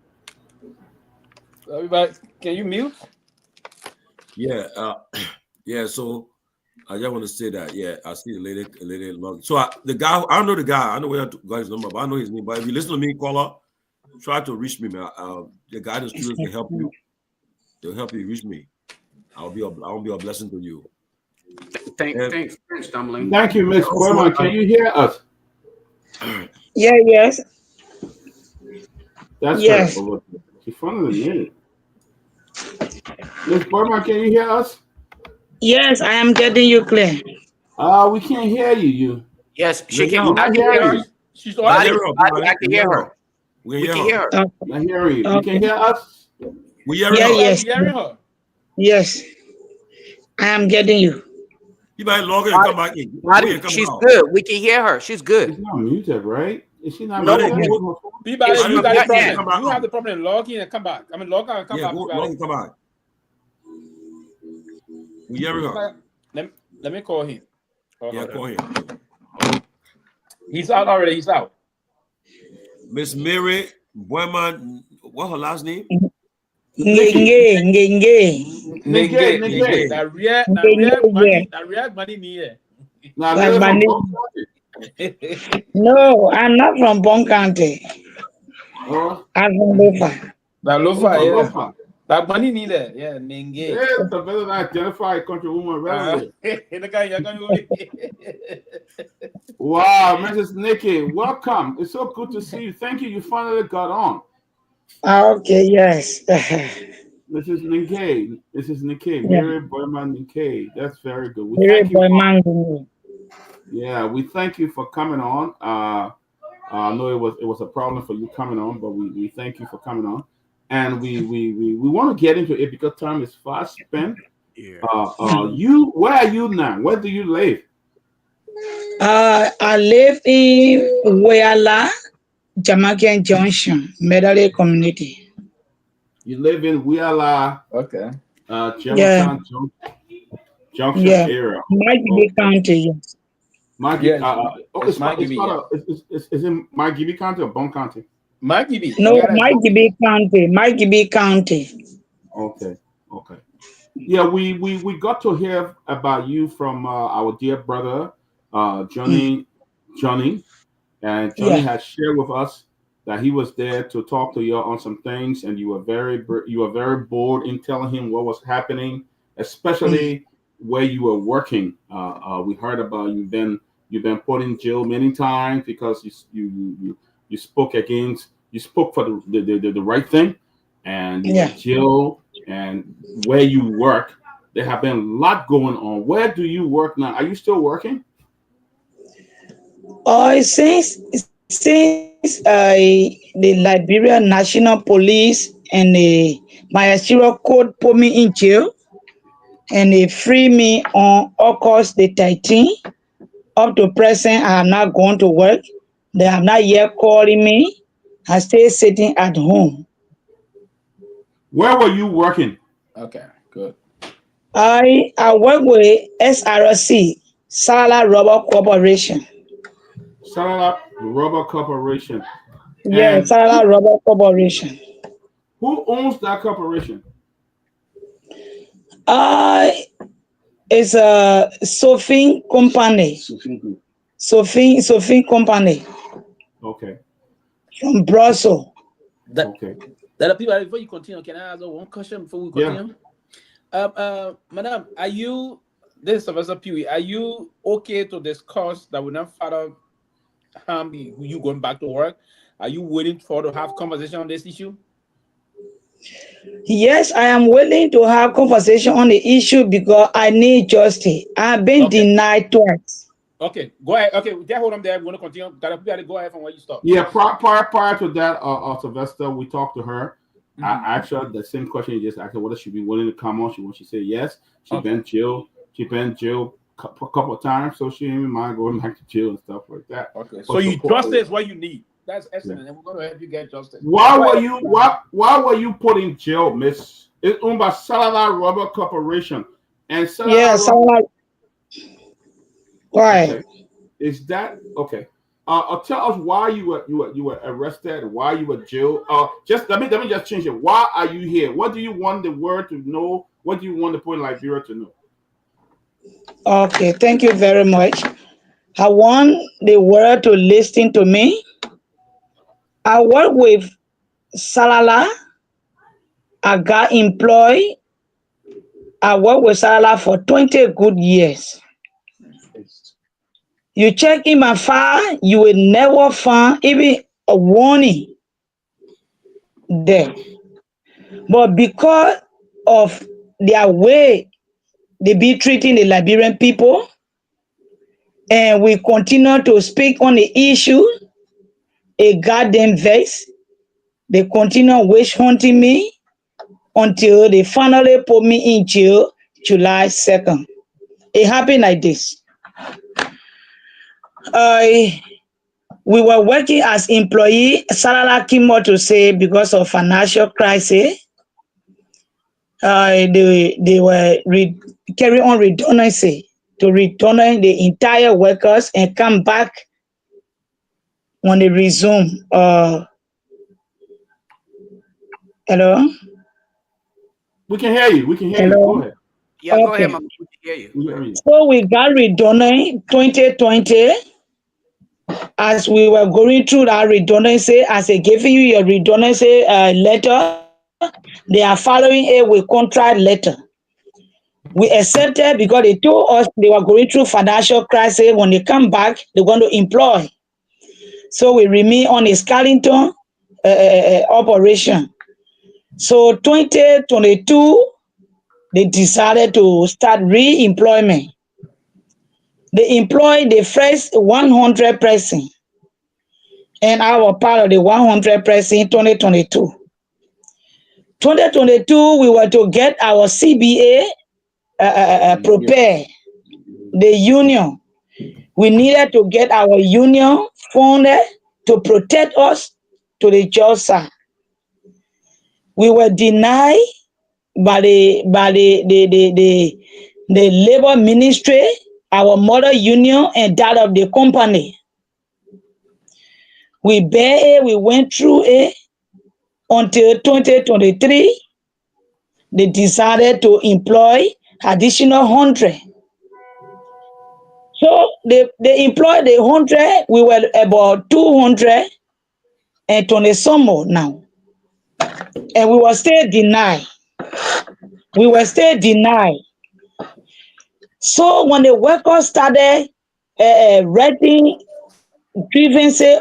Everybody, can you mute? Yeah, yeah. So I just want to say that. Yeah, I see the lady long. So the guy, I don't know the guy. I know where to got his number, but I know his name. But if you listen to me, caller, try to reach me, man. The guy in the studio can help you. They'll help you reach me. I'll be a blessing to you. Thanks, Tomalin. Thank you, Miss Boyman. Can you hear us? Yeah, yes. That's yes. Her. She's funny than me. Miss Boyman, can you hear us? Yes, I am getting you clear. We can't hear you. Yes, she can. I can hear her. She's I can hear her. We can hear her. I hear you. You can hear us? We hear her. Yes. Hearing her. Yes. I am getting you. You might log in and come back in. She's good. We can hear her. She's good. She's not muted, right? Is she not muted? muted? You have the problem. Log in and come back. I mean, log out and come back. Log in, come back. We hear her. Let me call him. Call him. He's out already. He's out. Miss Mary Boyman, what's her last name? Nge. That real money near. No, I'm not from Bon County. I'm from Lofa. That Lofa, yeah. That money needed, yeah. Nenge. Yeah, it's a better than identify country woman relevant. Wow, Mrs. Nikki, welcome. It's so good to see you. Thank you. You finally got on. Okay, yes. Mrs. Nikkei, Mary Boyman Nikkei. That's very good. We Mary thank you. Boyman. Yeah, we thank you for coming on. I know it was a problem for you coming on, but we thank you for coming on. And we want to get into it because time is fast spent. Yeah. Where are you now? Where do you live? I live in Jallah, Jamaican Junction, Medley community. You live in Jallah, okay. Jamaican Junction area. Myean County, yes. It's in Myean County or Bon County? No, Myean County. Okay. Yeah, we got to hear about you from our dear brother, Johnny, and Johnny has shared with us that he was there to talk to you on some things, and you were very bold in telling him what was happening, especially where you were working. We heard about you've been put in jail many times because you spoke for the right thing, and you were in jail. And where you work, there have been a lot going on. Where do you work now? Are you still working? Since the Liberia National Police and the Ministerial Code put me in jail, and they free me on August the 13th. Up to present, I have not gone to work. They have not yet called me. I stay sitting at home. Where were you working? Okay, good. I work with SRC, Jallah Rubber Corporation. Jallah Rubber Corporation. Yes, Jallah Rubber Corporation. Who owns that corporation? It's a Sophie company. Sophie company. Okay. From Brussels. Okay. People, before you continue, can I ask one question before we continue? Yeah. Madam, are you, this is Sylvester Pewee, are you okay to discuss that we're not further harm you going back to work? Are you willing to have conversation on this issue? Yes, I am willing to have conversation on the issue because I need justice. I've been denied twice. Okay, go ahead. Okay, just hold on there. We're going to continue. Gotta go ahead from where you stop. Yeah, prior to that, Sylvester, we talked to her. I asked her the same question you just asked her, whether she'd be willing to come on. She said yes. She been jail. She been jail a couple of times, so she didn't mind going back to jail and stuff like that. Okay, so you justice is what you need. That's excellent, and we're going to help you get justice. Why were you put in jail, Miss? It's owned by Jallah Rubber Corporation, and Jallah. Why? Okay. Is that okay? Tell us why you were arrested, why you were jailed. Just let me just change it. Why are you here? What do you want the world to know? What do you want the people in Liberia to know? Okay, thank you very much. I want the world to listen to me. I work with Jallah. I got employed. I worked with Jallah for 20 good years. You check in my file, you will never find even a warning there. But because of their way they be treating the Liberian people, and we continue to speak on the issue, it got them vexed. They continue witch hunting me until they finally put me in jail July 2nd. It happened like this. We were working as employee. Jallah came out to say because of financial crisis, they were carrying on redundancy to return the entire workers and come back when they resume. Hello? We can hear you. We can hear Hello? you. Go ahead. Yeah, go ahead, Mama. We can hear you. So we got redundant 2020. As we were going through that redundancy, as they giving you your redundancy letter, they are following it with contract letter. We accepted because they told us they were going through financial crisis. When they come back, they're going to employ. So we remain on a Scarlington operation. So 2022, they decided to start re-employment. They employed the first 100 person, and I was part of the 100 person in 2022. 2022, we were to get our CBA prepared, the union. We needed to get our union funded to protect us to the job side. We were denied by the labor ministry, our mother union, and that of the company. We bear it, we went through it until 2023. They decided to employ additional 100. So they employed the 100. We were about 220 some more now. And we were still denied. We were still denied. So when the workers started writing grievances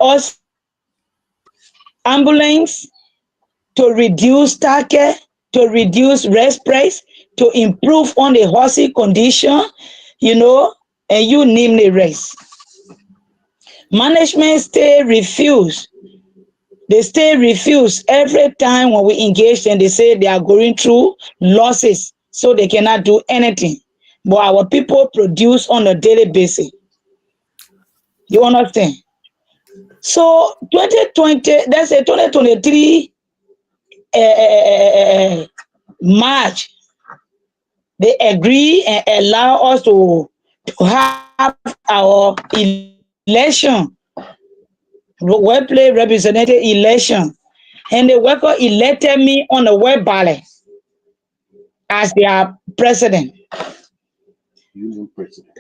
us ambulance to reduce target, to reduce rest price, to improve on the horsey condition, and you name the rest. Management still refuse. They still refuse every time when we engage and they say they are going through losses, so they cannot do anything. But our people produce on a daily basis. You understand? So 2020, that's a 2023 March, they agree and allow us to have our election, workplace representative election, and the worker elected me on the web ballot as their president,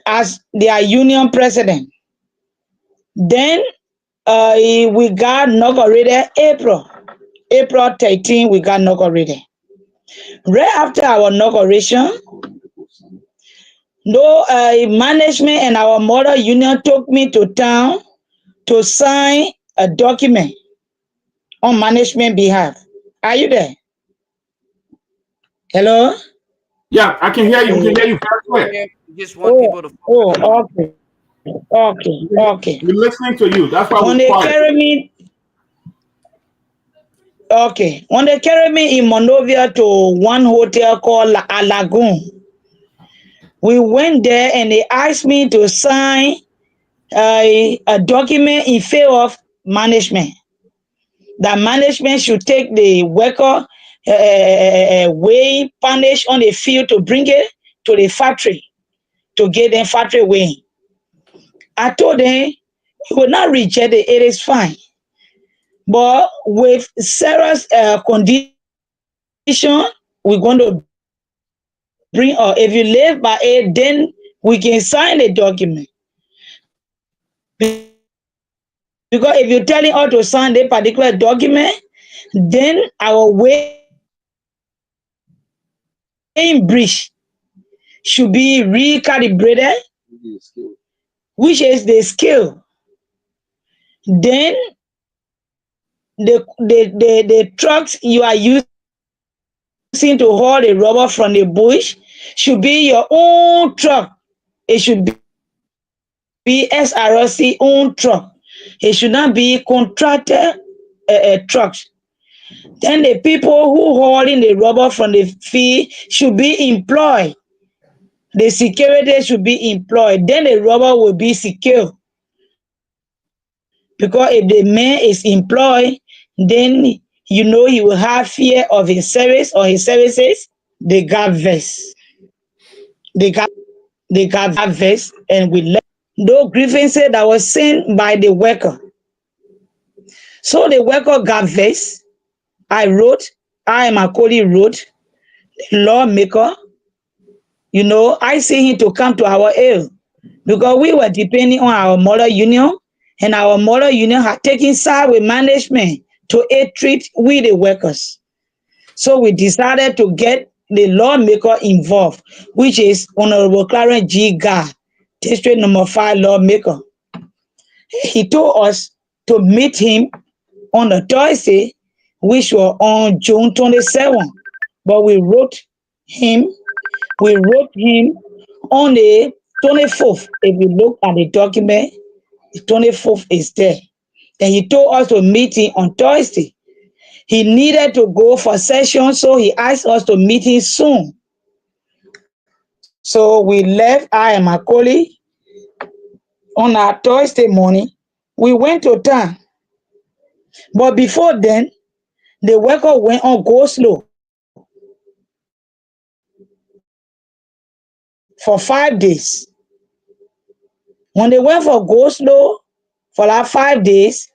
as their union president. Then we got inaugurated April 13, we got inaugurated. Right after our inauguration, No, management and our mother union took me to town to sign a document on management behalf. Are you there? Hello? Yeah, I can hear you. We can hear you very clear. Yeah, we just want people to focus on okay. Okay. We're listening to you. That's why When we're they quiet. carry me, when they carry me in Monrovia to one hotel called La Lagoon, we went there and they asked me to sign a document in favor of management. That management should take the worker weighing punish on the field to bring it to the factory to get them factory weighing. I told them we will not reject it. It is fine. But with Sarah's condition, we're going to bring, or if you live by it, then we can sign the document. Because if you're telling us to sign that particular document, then our weighing bridge should be recalibrated, which is the scale. Then the trucks you are using to haul the rubber from the bush should be your own truck. It should be SRC own truck. It should not be contracted trucks. Then the people who hauling the rubber from the field should be employed. The security should be employed. Then the rubber will be secure. Because if the man is employed, then he will have fear of his service or his services. They got vest. They got vest, and we left no grievances that was sent by the worker. So the worker got vest. I and my colleague wrote, the lawmaker, I see him to come to our aid because we were depending on our mother union, and our mother union had taken side with management to aid treat with the workers. So we decided to get the lawmaker involved, which is Honorable Clarence G. Guar, District Number 5 lawmaker. He told us to meet him on a Thursday, which was on June 27th. But we wrote him on the 24th. If you look at the document, the 24th is there. And he told us to meet him on Thursday. He needed to go for session, so he asked us to meet him soon. So we left, I and my colleague, on our Thursday morning. We went to town. But before then, the worker went on go slow for 5 days. When they went for go slow for like 5 days,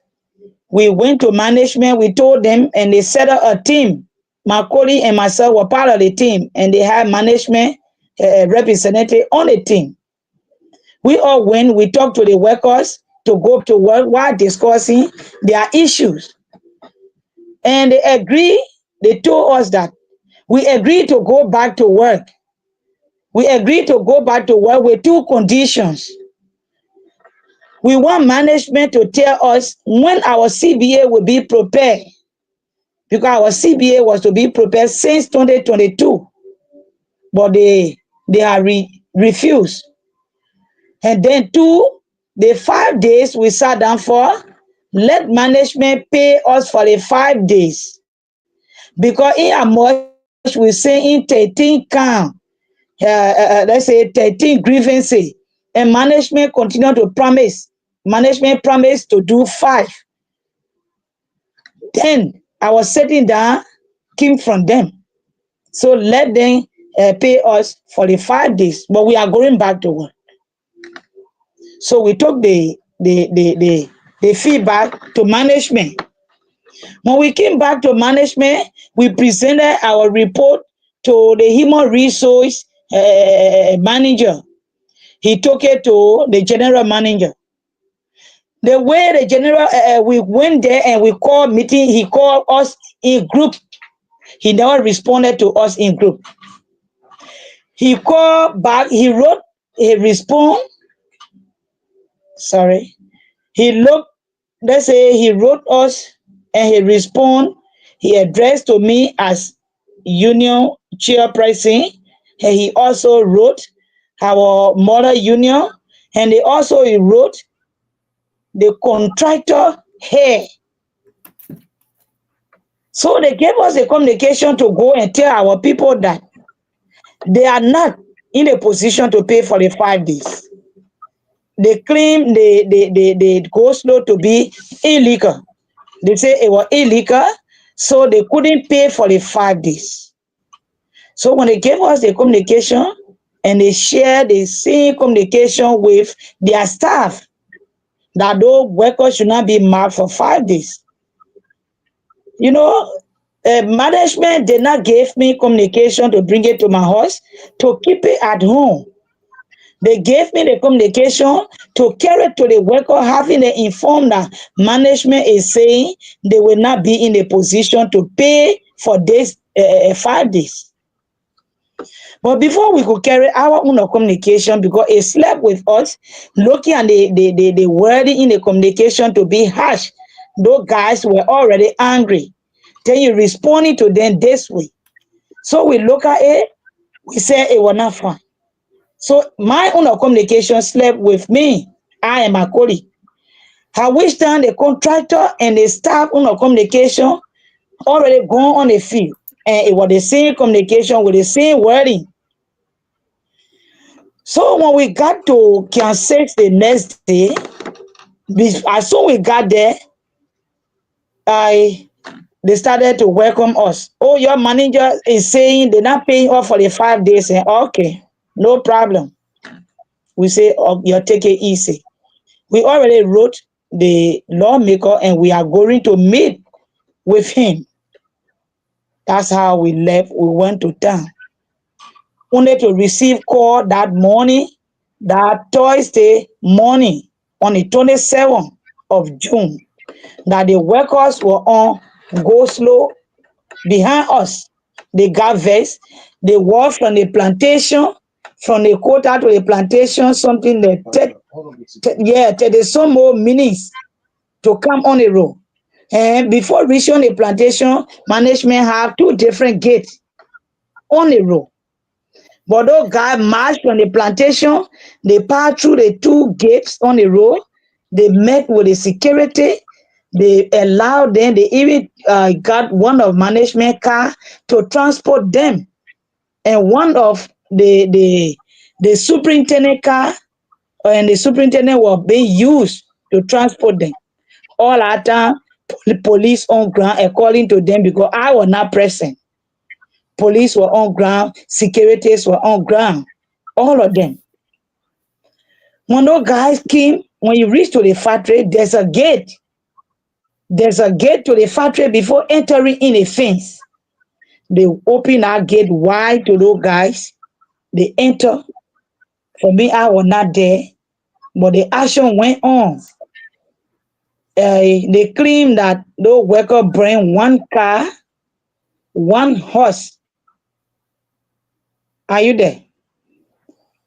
we went to management, we told them, and they set up a team. My colleague and myself were part of the team, and they had management representative on the team. We all went, we talked to the workers to go to work while discussing their issues. And they told us that we agreed to go back to work. We agreed to go back to work with 2 conditions. We want management to tell us when our CBA will be prepared, because our CBA was to be prepared since 2022, but they are refused. And then 2, the 5 days we sat down for, let management pay us for the 5 days, because in how much we say in 13 count, let's say 13 grievances, and management continue to promise. Management promised to do 5. Then I was sitting down, came from them. So let them pay us for the 5 days, but we are going back to work. So we took the feedback to management. When we came back to management, we presented our report to the human resource manager. He took it to the general manager. The way the general, we went there and we called meeting, he called us in group. He never responded to us in group. He called back, he wrote he respond. Sorry. He looked, let's say he wrote us and he respond. He addressed to me as union chairperson, and he also wrote our mother union, and he also wrote the contractor here. So they gave us a communication to go and tell our people that they are not in a position to pay for the 5 days. They claim the go-slow to be illegal. They say it was illegal, so they couldn't pay for the 5 days. So when they gave us the communication and they shared the same communication with their staff, that those workers should not be marked for 5 days. You know, management did not give me communication to bring it to my house, to keep it at home. They gave me the communication to carry to the worker, having the informed that management is saying they will not be in a position to pay for this 5 days. But before we could carry our own communication, because it slept with us, looking at the wording in the communication to be harsh, those guys were already angry. Then you responding to them this way. So we look at it, we say it was not fun. So my own communication slept with me. I am a colleague. At which time the contractor and the staff on communication already gone on the field. And it was the same communication with the same wording. So when we got to Kansas the next day, as soon as we got there, they started to welcome us. Oh, your manager is saying they're not paying us for the 5 days. And okay, no problem. We say, oh, you take it easy. We already wrote the lawmaker and we are going to meet with him. That's how we left. We went to town. Only to receive call that morning, that Thursday morning, on the 27th of June, that the workers were on go slow behind us. They got vexed. They walked from the plantation, from the quota to the plantation, something that 30 some more minutes to come on the road. And before reaching the plantation, management have 2 different gates on the road. But those guys marched from the plantation, they passed through the 2 gates on the road, they met with the security, they allowed them, they even got one of management car to transport them. And one of the superintendent car, and the superintendent was being used to transport them. All that time, police on ground, according to them, because I was not present. Police were on ground, securities were on ground, all of them. When those guys came, when you reach to the factory, there's a gate. There's a gate to the factory before entering in a fence. They open that gate wide to those guys. They enter. For me, I was not there, but the action went on. They claim that those workers bring 1 car, 1 horse. Are you there?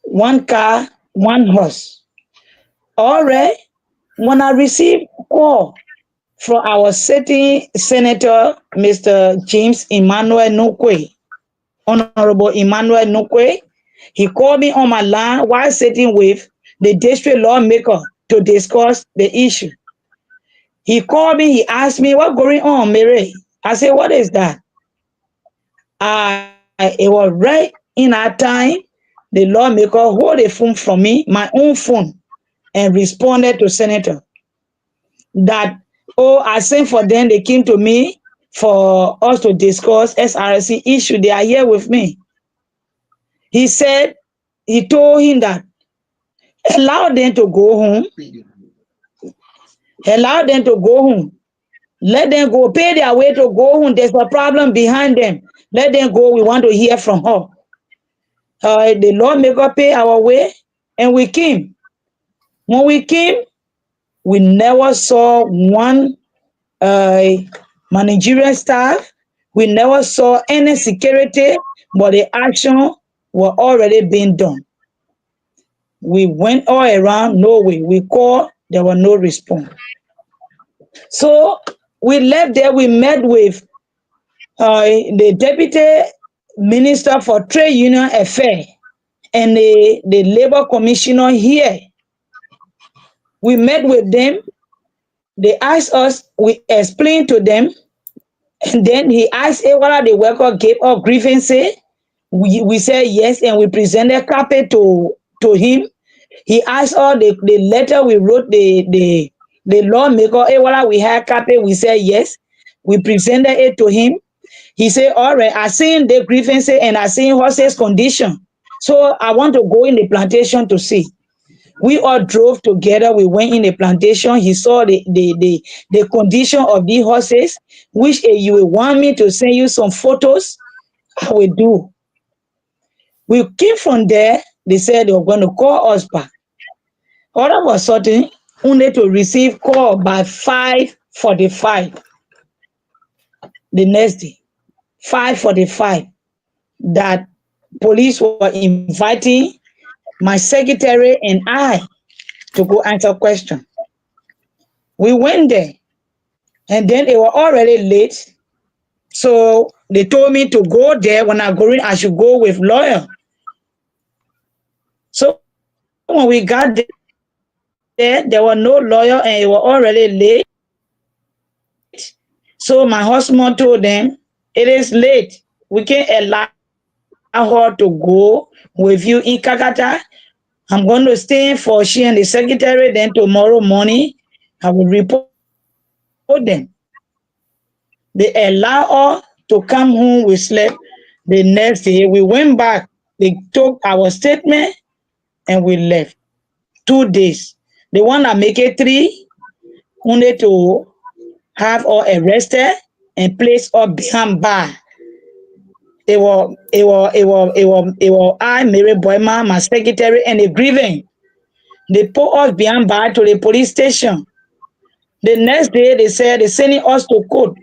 1 car, 1 horse. All right. When I received a call from our sitting Senator, Mr. James Emmanuel Nukwe, Honorable Emmanuel Nukwe, he called me on my line while sitting with the district lawmaker to discuss the issue. He called me, he asked me, what's going on, Mary? I said, what is that? It was right in that time, the lawmaker hold the phone from me, my own phone, and responded to Senator that, oh, I sent for them, they came to me for us to discuss SRC issue. They are here with me. He said, he told him that, allow them to go home. Allow them to go home. Let them go, pay their way to go home. There's a problem behind them. Let them go. We want to hear from her. The lawmaker pay our way, and we came. When we came, we never saw one managerial staff. We never saw any security, but the action was already being done. We went all around, no way. We called, there was no response. So we left there, we met with the Deputy Minister for Trade Union Affairs and the Labor Commissioner here. We met with them. They asked us, we explained to them, and then he asked whether the worker gave up grievances. We said yes, and we presented copy to him. He asked all the letter we wrote the lawmaker, whether we had copy. We said yes. We presented it to him. He said, all right, I seen the grievances and I seen horses' condition. So I want to go in the plantation to see. We all drove together. We went in the plantation. He saw the condition of the horses, which you will want me to send you some photos. I will do. We came from there. They said they were going to call us back. All of a sudden, only to receive call by 5:45 the next day. 5:45 that police were inviting my secretary and I to go answer questions. We went there, and then they were already late. So they told me to go there. When I go in, I should go with lawyer. So when we got there, there were no lawyer, and they were already late. So my husband told them, it is late. We can't allow her to go with you in Kakata. I'm going to stay for she and the secretary. Then tomorrow morning, I will report them. They allow her to come home. We slept. The next day, we went back. They took our statement and we left. 2 days. The one that make it 3, only to have her arrested and placed her behind bar. It was I, Mary Boyman, my secretary, and the grieving. They put us behind bar to the police station. The next day, they said they're sending us to court.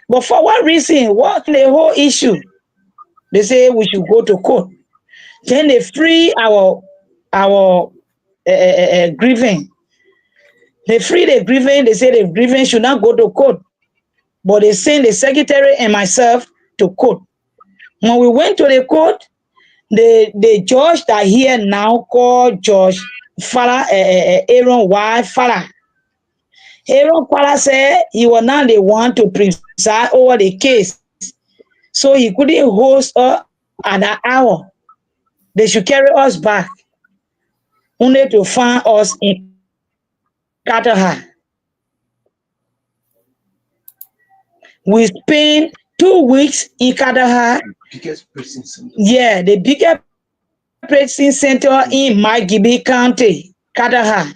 But for what reason? What the whole issue? They say we should go to court. Then they free our grieving. They free the grieving. They say the grieving should not go to court. But they send the secretary and myself to court. When we went to the court, the judge that here now called Judge Fala, Aaron Y. Fala. Aaron Fala said he was not the one to preside over the case. So he couldn't host us at that hour. They should carry us back. Only to find us in Kataha. We spent 2 weeks in Kataha. Biggest prison center. Yeah, the biggest prison center in Myean County, Kataha.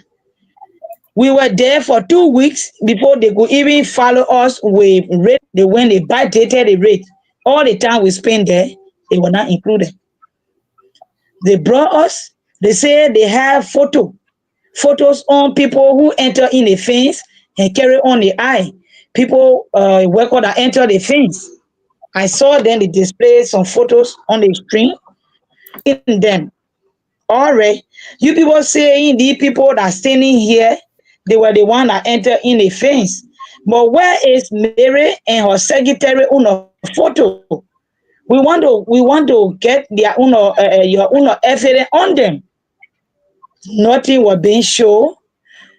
We were there for 2 weeks before they could even follow us with rate. When they backdated the rate, all the time we spent there, they were not included. They brought us. They said they have photos on people who enter in the fence and carry on the eye. People worker that enter the fence. I saw them. They displayed some photos on the screen. In them, all right. You people saying these people that are standing here, they were the one that entered in the fence. But where is Mary and her secretary on a photo? We want to get their your own evidence on them. Nothing was being shown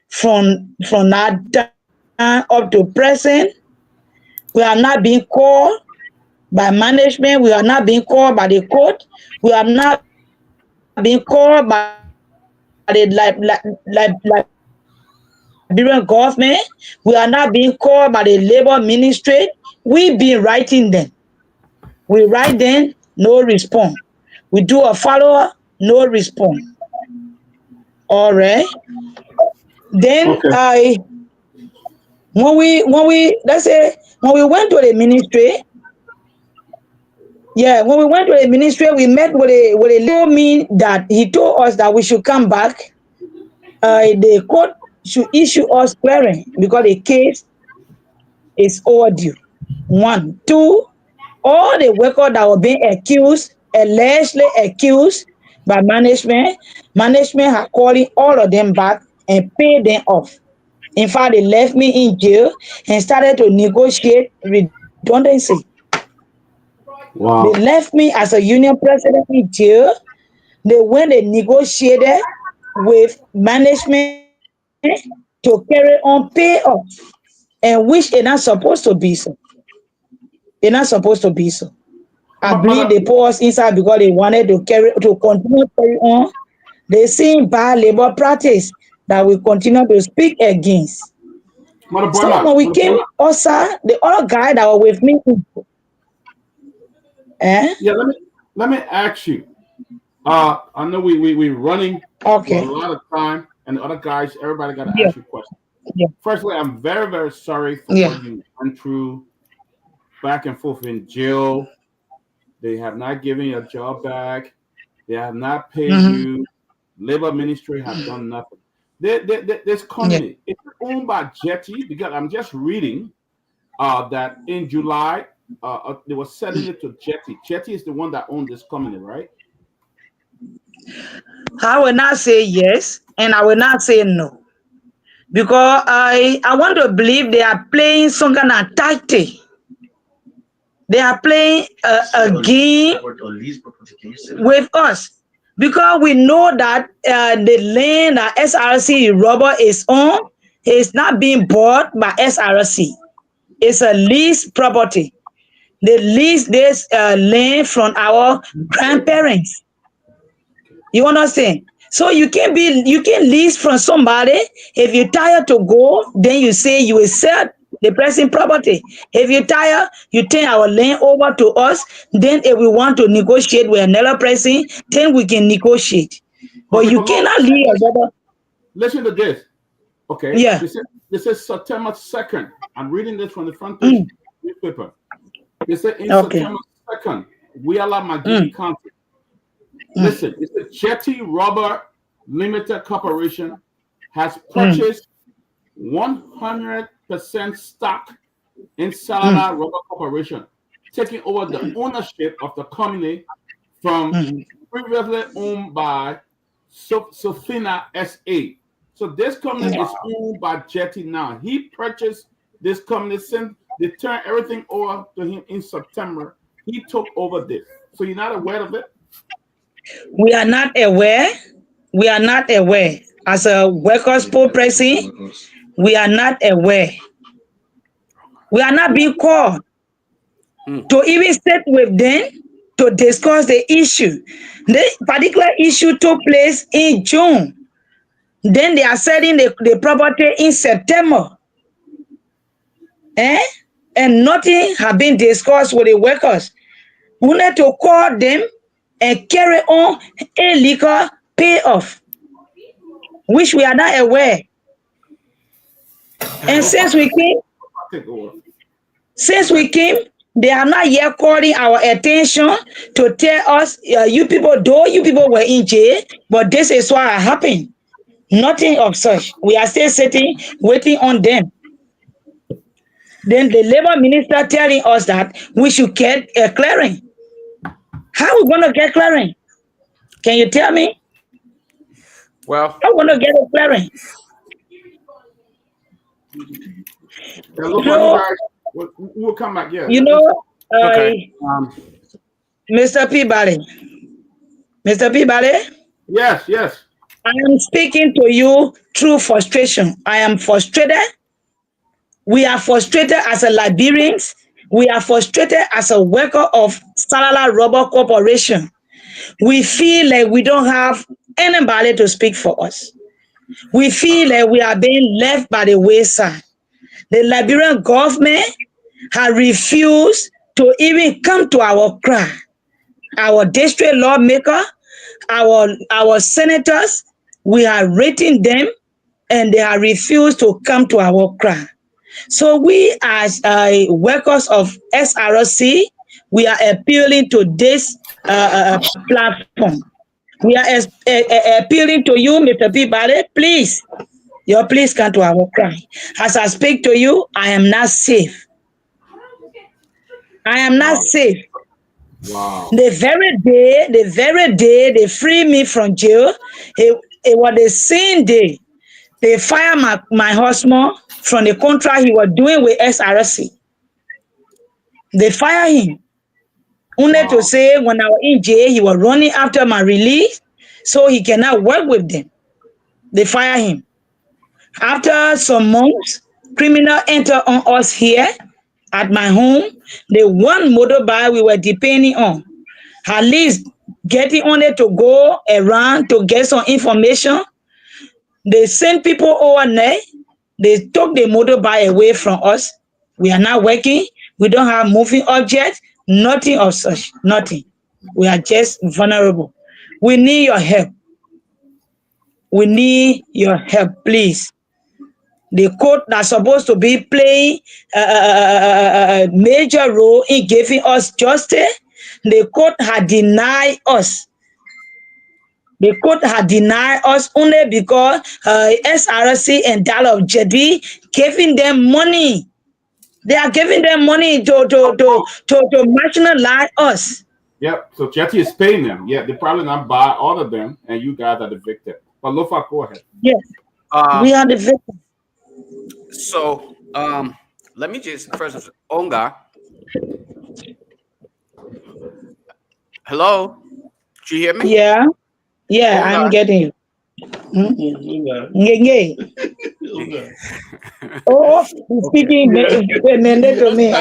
from that time up to present. We are not being called by management. We are not being called by the court. We are not being called by the Liberian government. We are not being called by the labor ministry. We've been writing them. We write them, no response. We do a follow-up, no response. All right. Then when we let's say when we went to the ministry, when we went to the ministry, we met with a legal mean that he told us that we should come back. The court should issue us clearance because the case is overdue. 1, 2, all the workers that were being accused, allegedly accused, by management. Management are calling all of them back and pay them off. In fact, they left me in jail and started to negotiate redundancy. Wow. They left me as a union president in jail. They went and negotiated with management to carry on pay off, and which is not supposed to be so. It's not supposed to be so. I believe they put us inside because they wanted to continue carry on. They see bad labor practice that we continue to speak against. So when we came outside, the other guy that was with me. Yeah, let me ask you. I know we running for a lot of time, and the other guys, everybody got to ask you questions. Yeah. Firstly, I'm very, very sorry for what you went through, back and forth in jail. They have not given your job back. They have not paid you. Labor Ministry have done nothing. This company, it's owned by Jetty, because I'm just reading that in July, they were selling it to Jetty. Jetty is the one that owned this company, right? I will not say yes, and I will not say no. Because I want to believe they are playing some kind of tactic. They are playing a game with us. Because we know that the land that SRC rubber is on is not being bought by SRC. It's a lease property. They lease this land from our grandparents. You understand? So you can lease from somebody. If you're tired to go, then you say you will sell the present property. If you're tired, you turn our land over to us. Then if we want to negotiate with another person, then we can negotiate. But you cannot leave a rubber. Listen to this. Okay. Yeah. This is September 2nd. I'm reading this from the front page newspaper. They said in September 2nd, Jallah Magidi County. Listen, it's a Jetty Rubber Limited Corporation has purchased 100% stock in Jallah Rubber Corporation, taking over the ownership of the company from previously owned by Sofina SA. So this company is owned by Jetty now. He purchased this company since they turned everything over to him in September. He took over this. So you're not aware of it? We are not aware. We are not aware. As a workers' poor president, we are not aware. We are not being called to even sit with them to discuss the issue. This particular issue took place in June. Then they are selling the property in September. And nothing has been discussed with the workers. We need to call them and carry on a legal payoff, which we are not aware. And since we came, they are not yet calling our attention to tell us, you people were in jail, but this is what happened. Nothing of such. We are still sitting, waiting on them. Then the labor minister telling us that we should get a clearing. How are we going to get clearing? Can you tell me? Well, how are we going to get a clearing? We'll come back. Yeah. You know, Mr. Peabody. Mr. Peabody? Yes. I am speaking to you through frustration. I am frustrated. We are frustrated as a Liberians. We are frustrated as a worker of Jallah Rubber Corporation. We feel like we don't have anybody to speak for us. We feel like we are being left by the wayside. The Liberian government has refused to even come to our cry. Our district lawmaker, our senators, we have written them and they have refused to come to our cry. So we as workers of SRC, we are appealing to this platform. We are appealing to you, Mr. Peabody, please come to our cry. As I speak to you, I am not safe. I am not safe. Wow. The very day they free me from jail, it was the same day they fire my husband from the contract he was doing with SRC. They fire him. Only to say when I was in jail, he was running after my release, so he cannot work with them. They fire him. After some months, criminal enter on us here at my home. The one motorbike we were depending on, at least getting on it to go around to get some information. They send people over there. They took the motorbike away from us. We are not working. We don't have moving objects. Nothing of such. Nothing. We are just vulnerable. We need your help. We need your help, please. The court that's supposed to be playing a major role in giving us justice, the court had denied us. The court had denied us only because SRC and Jallah JD giving them money. They are giving them money to marginalize us. Yep. So Jetty is paying them. Yeah, they probably not buy all of them, and you guys are the victim. But Lofa, go ahead. Yes, we are the victim. So let me just first, Onga. Hello, do you hear me? Yeah, Onga. I'm getting you. Oh, he's speaking to me. You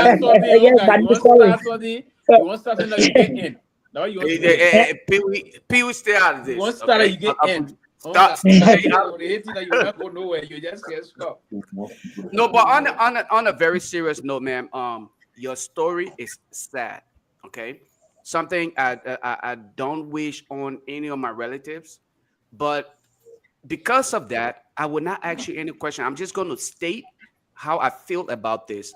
want start something that you get in. No, you want Pewee, stay out of this. You want start that you get in. Stop. No, but on a very serious note, man, your story is sad. Okay, something I don't wish on any of my relatives, but because of that, I will not ask you any question. I'm just going to state how I feel about this.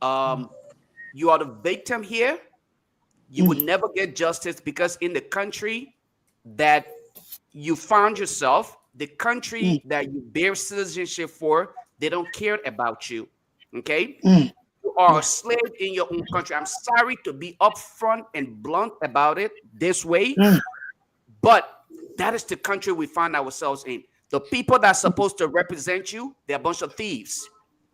You are the victim here. You will never get justice because in the country that you found yourself, the country that you bear citizenship for, they don't care about you. Okay? You are a slave in your own country. I'm sorry to be upfront and blunt about it this way, but that is the country we find ourselves in. The people that's supposed to represent you, they're a bunch of thieves.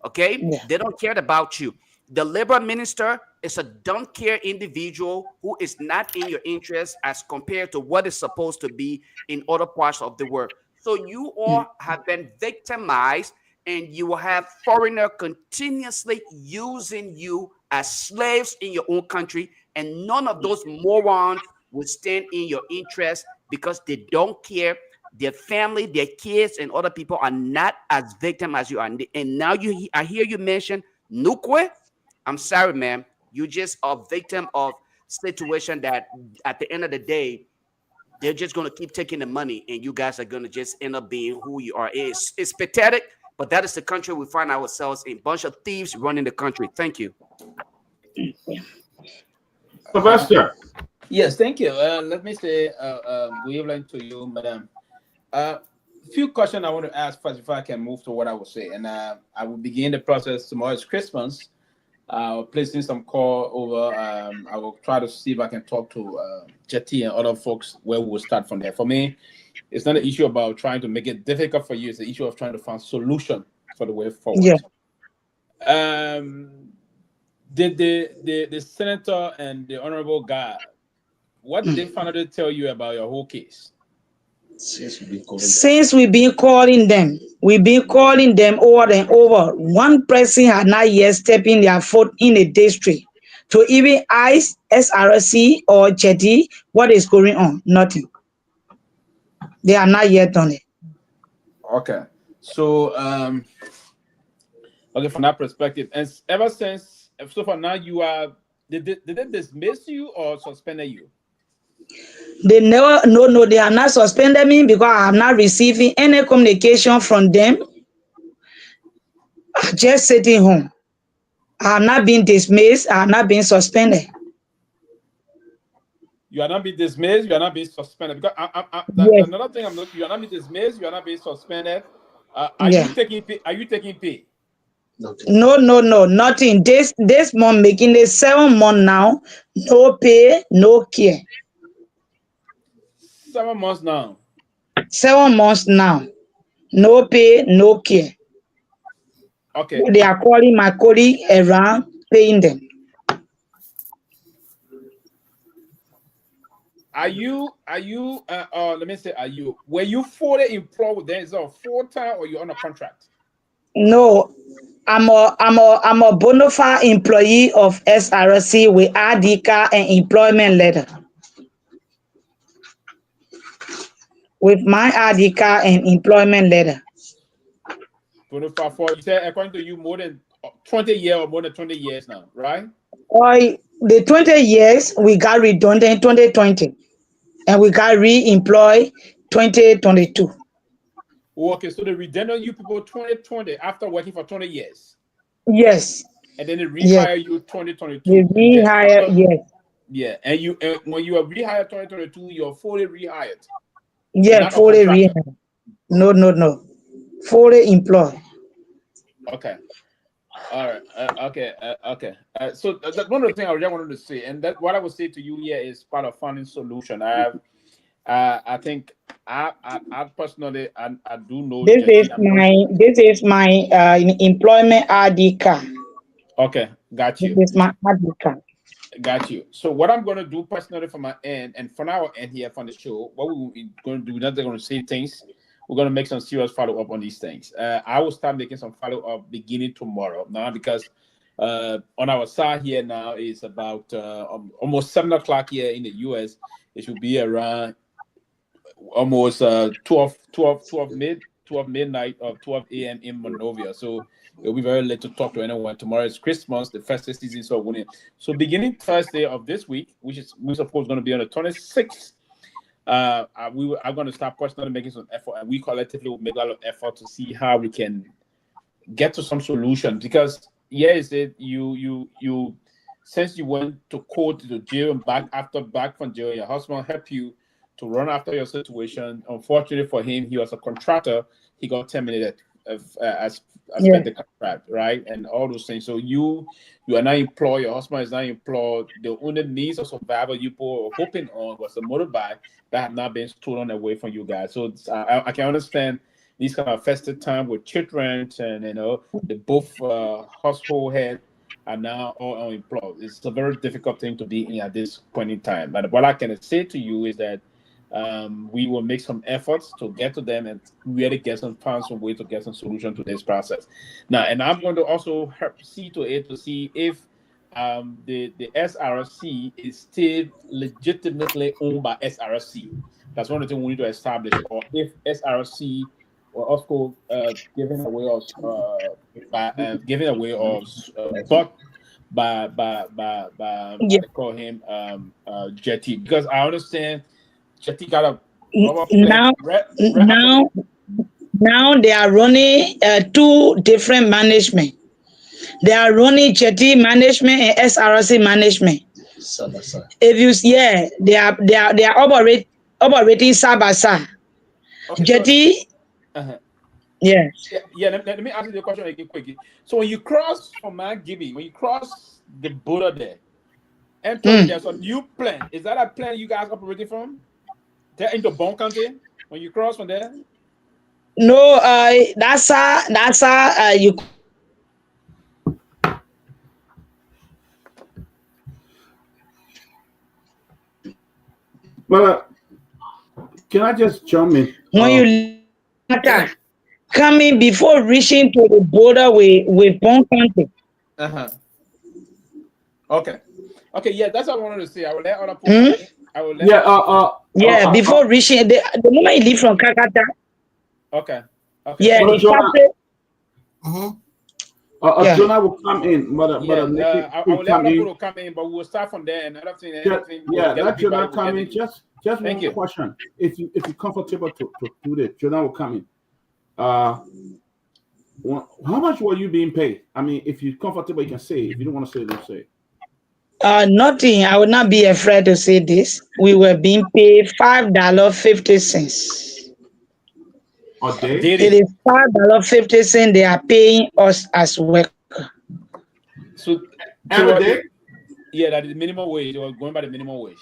Okay? Yeah. They don't care about you. The Liberal minister is a don't care individual who is not in your interest as compared to what is supposed to be in other parts of the world. So you all have been victimized, and you will have foreigners continuously using you as slaves in your own country, and none of those morons will stand in your interest because they don't care. Their family, their kids, and other people are not as victim as you are. And now I hear you mention Nukwe. I'm sorry, man. You just a victim of situation that at the end of the day, they're just going to keep taking the money, and you guys are going to just end up being who you are. It's pathetic, but that is the country we find ourselves in. A bunch of thieves running the country. Thank you. Sylvester. Yes, thank you. Let me say good evening to you, madam. Few questions I want to ask first before I can move to what I will say. And I will begin the process. Tomorrow is Christmas. Placing some call over. I will try to see if I can talk to Jetty and other folks where we will start from there. For me, it's not an issue about trying to make it difficult for you. It's an issue of trying to find solution for the way forward. Yeah. Did the senator and the honorable guy, what did they finally tell you about your whole case? Since we've been calling them over and over. One person had not yet stepped in their foot in the district to even ask SRC or Jetty what is going on. Nothing. They are not yet done it. Okay. So, okay, from that perspective, and ever since, so far now you are, did they dismiss you or suspended you? They never, no, they are not suspended me because I am not receiving any communication from them. I'm just sitting home. I have not been dismissed. I have not been suspended. You are not being dismissed. You are not being suspended. Because Yes. another thing I'm looking, you are not being dismissed. You are not being suspended. Are you taking pay? Are you taking pay? No, nothing. This month making the 7 month now. No pay, no care. 7 months now. 7 months now. No pay, no care. Okay. They are calling my colleague around, paying them. Are you let me say, were you fully employed with them? Is it a full-time or you on a contract? No, I'm a bona fide employee of SRC with ID card and employment letter. With my ID card and employment letter. Bona fide for, you said according to you more than 20 years or more than 20 years now, right? The 20 years we got redundant in 2020 and we got re-employed 2022. Okay, so they redundant you people 2020 after working for 20 years. Yes. And then they rehire you 2022. They rehire, yes. Yeah, and when you are rehired 2022, you're fully rehired. Yeah, fully rehired. No. Fully employed. Okay. All right. Okay. So that's one of the things I just wanted to say, and that what I would say to you here is part of finding solution. I think I personally I do know. This is my employment ID card. Okay, got you. This is my ID card. Got you. So what I'm going to do personally from my end, and for our end here from the show, what we're going to do, we're not going to say things. We're going to make some serious follow-up on these things. I will start making some follow-up beginning tomorrow now because on our side here now is about almost 7 o'clock here in the U.S. It should be around almost 12 midnight or 12 a.m. in Monrovia. So it'll be very late to talk to anyone. Tomorrow is Christmas, the festive season, so winning. So beginning Thursday of this week, we're supposed going to be on the 26th. I'm going to start personally making some effort, and we collectively will make a lot of effort to see how we can get to some solution. Because is it you since you went to court to jail and back from jail, your husband helped you to run after your situation. Unfortunately for him, he was a contractor. He got terminated as per the contract, right? And all those things. So you are not employed. Your husband is not employed. The only means of survival you were hoping on was a motorbike that have not been stolen away from you guys. So I can understand these kind of festive time with children and the both household head are now all unemployed. It's a very difficult thing to be in at this point in time. But what I can say to you is that we will make some efforts to get to them and really find some way to get some solution to this process. Now, and I'm going to also see to it to see if the SRC is still legitimately owned by SRC. That's one of the things we need to establish, or if SRC or also giving away they call him Jetty, because I understand Jetty got a now they are running 2 different management. They are running Jetty management and SRC management. If you they are operating side by side. Okay, Jetty. Let me ask you the question again quickly. So when you cross from Mount Gibby, when you cross the border there, and there's a new plan. Is that a plan you guys operating from? They're into Bone County when you cross from there? No, that's you. Well, can I just jump in? When you coming before reaching to the border with Bone County. Okay, that's what I wanted to say. I will let other people. I will let before reaching the moment you leave from Kakata. Okay. Yeah, well, Jonah will come in. I will let other people come in, but we will start from there. And another thing, let Jonah come in. Just one question. If you're comfortable to do that, Jonah will come in. How much were you being paid? I mean, if you're comfortable, you can say. If you don't want to say, don't say. Nothing. I would not be afraid to say this. We were being paid $5.50. A day? It is $5.50 they are paying us as worker. So every day? Yeah, that is minimum wage. Or going by the minimum wage.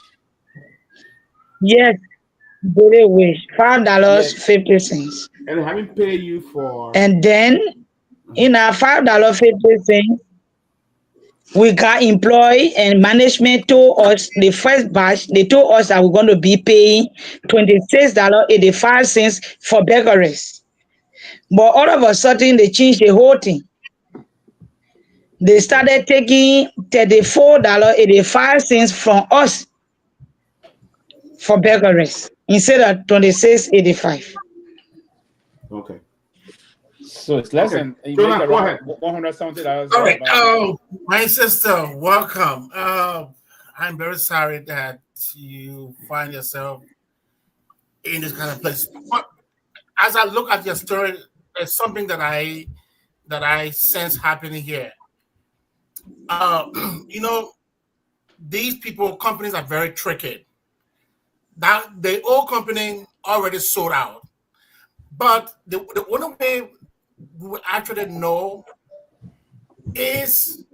Yes, daily wage, $5.50. And they haven't paid you for. And then in our $5.50, we got employee and management told us the first batch, they told us that we're going to be paying $26.85 for bakeries. But all of a sudden they changed the whole thing. They started taking $34.85 from us for bakeries instead of $26.85. Okay. So it's less than you Jonah, make go ahead. $170. All right. My sister, welcome. I'm very sorry that you find yourself in this kind of place. But as I look at your story, there's something that I sense happening here. You know, these companies are very tricky. That the old company already sold out, but the only way we will actually know is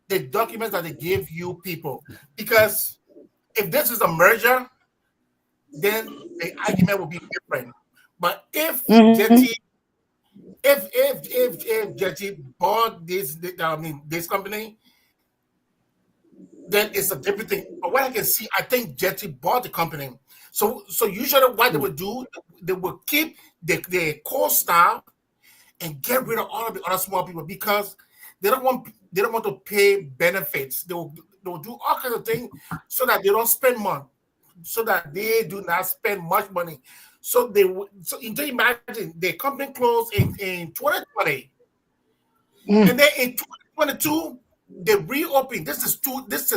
the documents that they give you people. Because if this is a merger, then the argument will be different. But if Jetty, if Jetty bought this company, then it's a different thing. But what I can see, I think Jetty bought the company. So usually what they would do, they would keep the core staff and get rid of all of the other small people because they don't want to pay benefits. They will do all kinds of things so that they don't spend money, so that they do not spend much money. So you can imagine the company closed in 2020, and then in 2022 they reopened. This is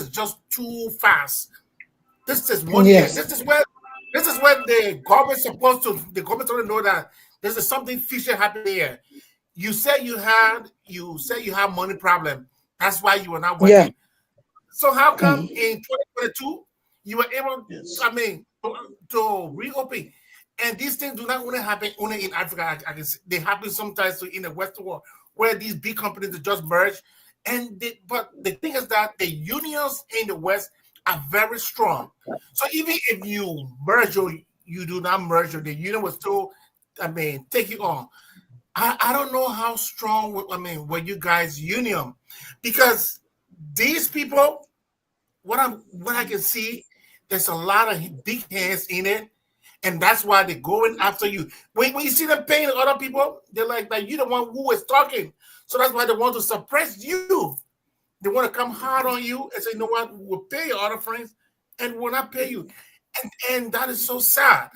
just too fast. This is 1 year. Yes. This is where the government's supposed to know that there's something fishy happening here. You say you have money problem. That's why you were not working. Yeah. So how come in 2022 you were able, to reopen? And these things do not only happen only in Africa. I can see they happen sometimes in the Western world where these big companies just merge. But the thing is that the unions in the West are very strong. So even if you merge or you do not merge, the union will still, take you on. I don't know how strong, were you guys union, because these people, what I can see, there's a lot of big hands in it, and that's why they're going after you. When you see them paying other people, they're like you're the one who is talking, so that's why they want to suppress you. They want to come hard on you and say, you know what, we'll pay your other friends, and we'll not pay you, and that is so sad.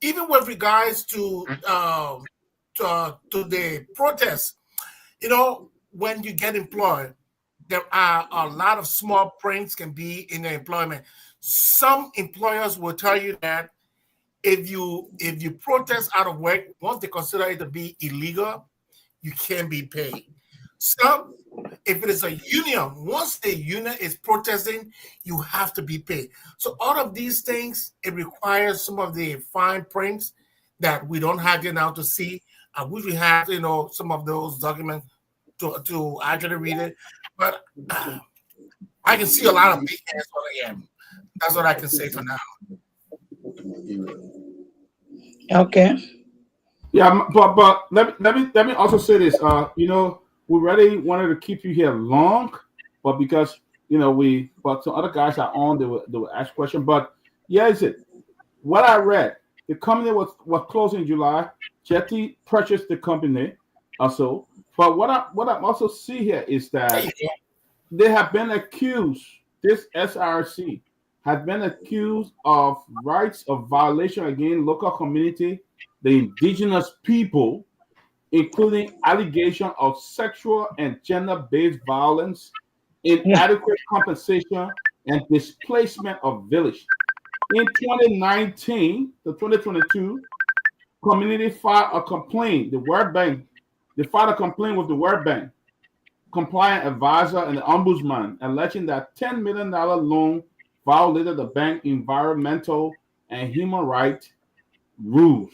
Even with regards to the protests, when you get employed, there are a lot of small prints can be in the employment. Some employers will tell you that if you protest out of work, once they consider it to be illegal, you can't be paid. Some, if it is a union, once the union is protesting, you have to be paid. So all of these things, it requires some of the fine prints that we don't have here now to see. I wish we had, some of those documents to actually read it. But I can see a lot of big hands on the end. That's what I can say for now. Okay. Yeah, but let me also say this. We really wanted to keep you here long, but because but some other guys are on, they will ask questions. But yeah, is it what I read? The company was closed in July. Jetty purchased the company also. But what I also see here is that they have been accused. This SRC has been accused of rights of violation against local community, the indigenous people, including allegation of sexual and gender-based violence, inadequate compensation, and displacement of village. In 2019 to 2022, community filed a complaint. The World Bank, they filed a complaint with the World Bank, compliant advisor, and the ombudsman, alleging that $10 million loan violated the bank environmental and human rights rules.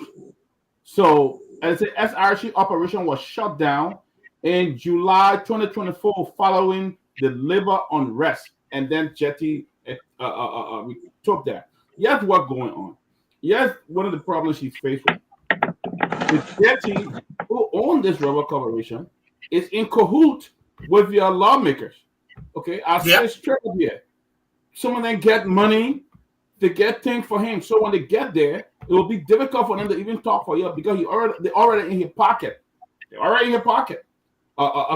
So as the SRC operation was shut down in July 2024 following the labor unrest, and then Jetty we took that. Here's what's going on. Here's one of the problems she's faced with. The Jetty, who own this rubber corporation, is in cahoot with your lawmakers. Okay, I say straight up here. Some of them get money to get things for him. So when they get there, it will be difficult for them to even talk for you because they're already in his pocket. They're already in your pocket.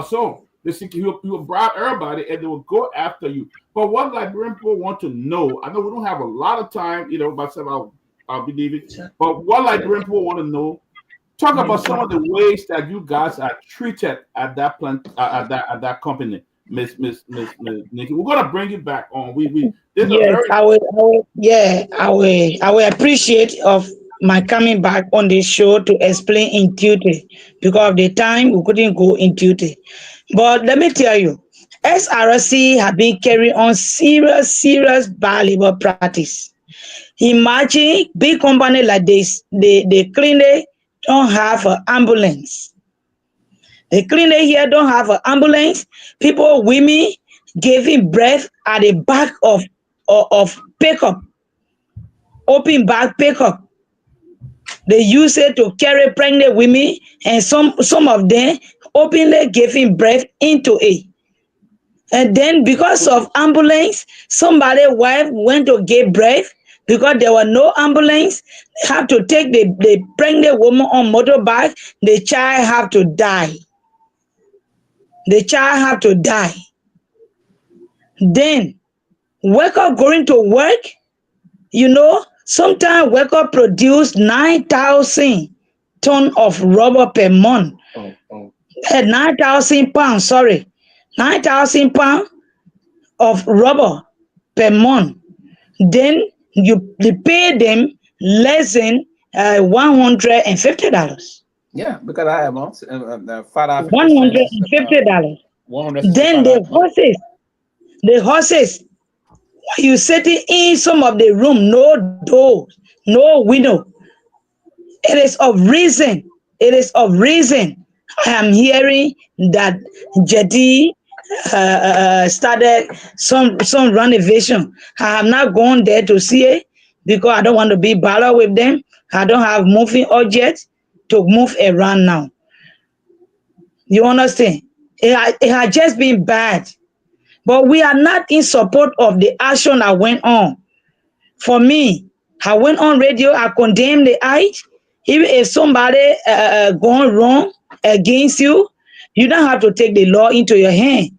So he will bribe everybody and they will go after you. But what Liberian people want to know, I know we don't have a lot of time, myself, I'll be leaving. But what Liberian people want to know, talk about some of the ways that you guys are treated at that plant, at that company. Miss Nikki, we're gonna bring you back on. Yes, I will appreciate of my coming back on the show to explain in duty because of the time we couldn't go in duty. But let me tell you, SRC have been carrying on serious bad labor practice. Imagine big company like this, the clinic don't have an ambulance. The clinic here don't have an ambulance. People, women giving breath at the back of pickup, open back pickup. They use it to carry pregnant women, and some of them openly giving breath into it. And then because of ambulance, somebody's wife went to give breath. Because there were no ambulance, they have to take the pregnant woman on motorbike. The child have to die. The child have to die. Then worker going to work, sometimes worker produce 9,000 tons of rubber per month. 9,000 pounds, 9,000 pounds of rubber per month. Then you pay them less than $150. Yeah, because I have $150. Then the horses, you sitting in some of the room, no doors, no window. It is of reason. I am hearing that Jetty started some renovation. I have not gone there to see it because I don't want to be bothered with them. I don't have moving objects to move around now. You understand? It had just been bad. But we are not in support of the action that went on. For me, I went on radio, I condemned the act. Even if somebody gone wrong against you, you don't have to take the law into your hand.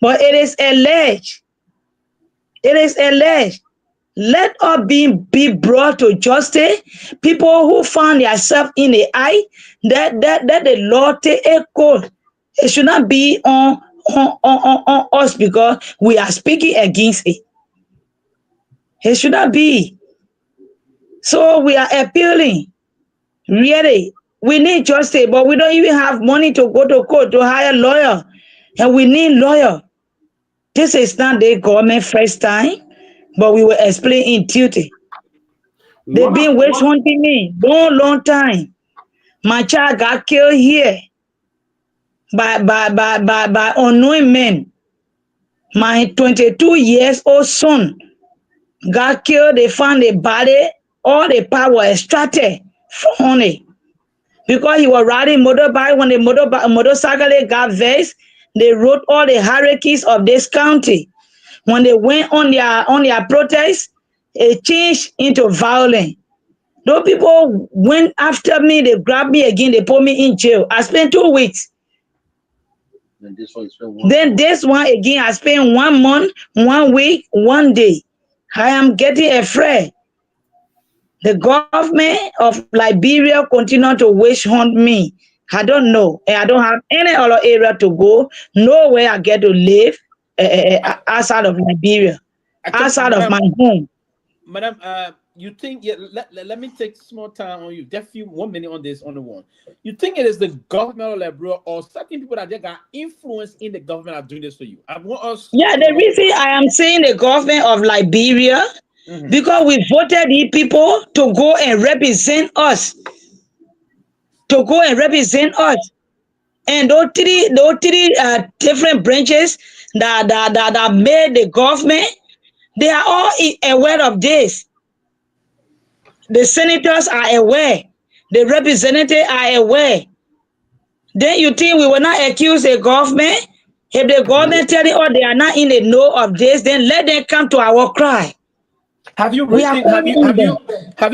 But it is alleged. Let us be brought to justice. People who found themselves in the eye, that the law take a court. It should not be on us because we are speaking against it. It should not be. So we are appealing. Really, we need justice, but we don't even have money to go to court to hire a lawyer. And we need lawyer. This is not the government first time, but we will explain in duty. They've been witch hunting me long time. My child got killed here by unknown men. My 22 years old son got killed. They found the body, all the part was extracted from it. Because he was riding motorbike, when the motorcycle got vexed, they wrote all the hierarchies of this county. When they went on their protest, it changed into violence. Those people went after me, they grabbed me again, they put me in jail. I spent 2 weeks. Then this one again, I spent 1 month, 1 week, 1 day. I am getting afraid. The government of Liberia continue to witch hunt me. I don't know. I don't have any other area to go. Nowhere I get to live outside of Liberia, outside of my home. Madam, you think, let me take small time on you. Definitely 1 minute on this, on the one. You think it is the government of Liberia or certain people that just got influence in the government are doing this to you? I want us. Yeah, the reason I am saying the government of Liberia, because we voted these people to go and represent us. to go and represent us. And those three different branches that made the government, they are all aware of this. The senators are aware. The representatives are aware. Then you think we will not accuse the government? If the government telling us they are not in the know of this, then let them come to our cry. Have you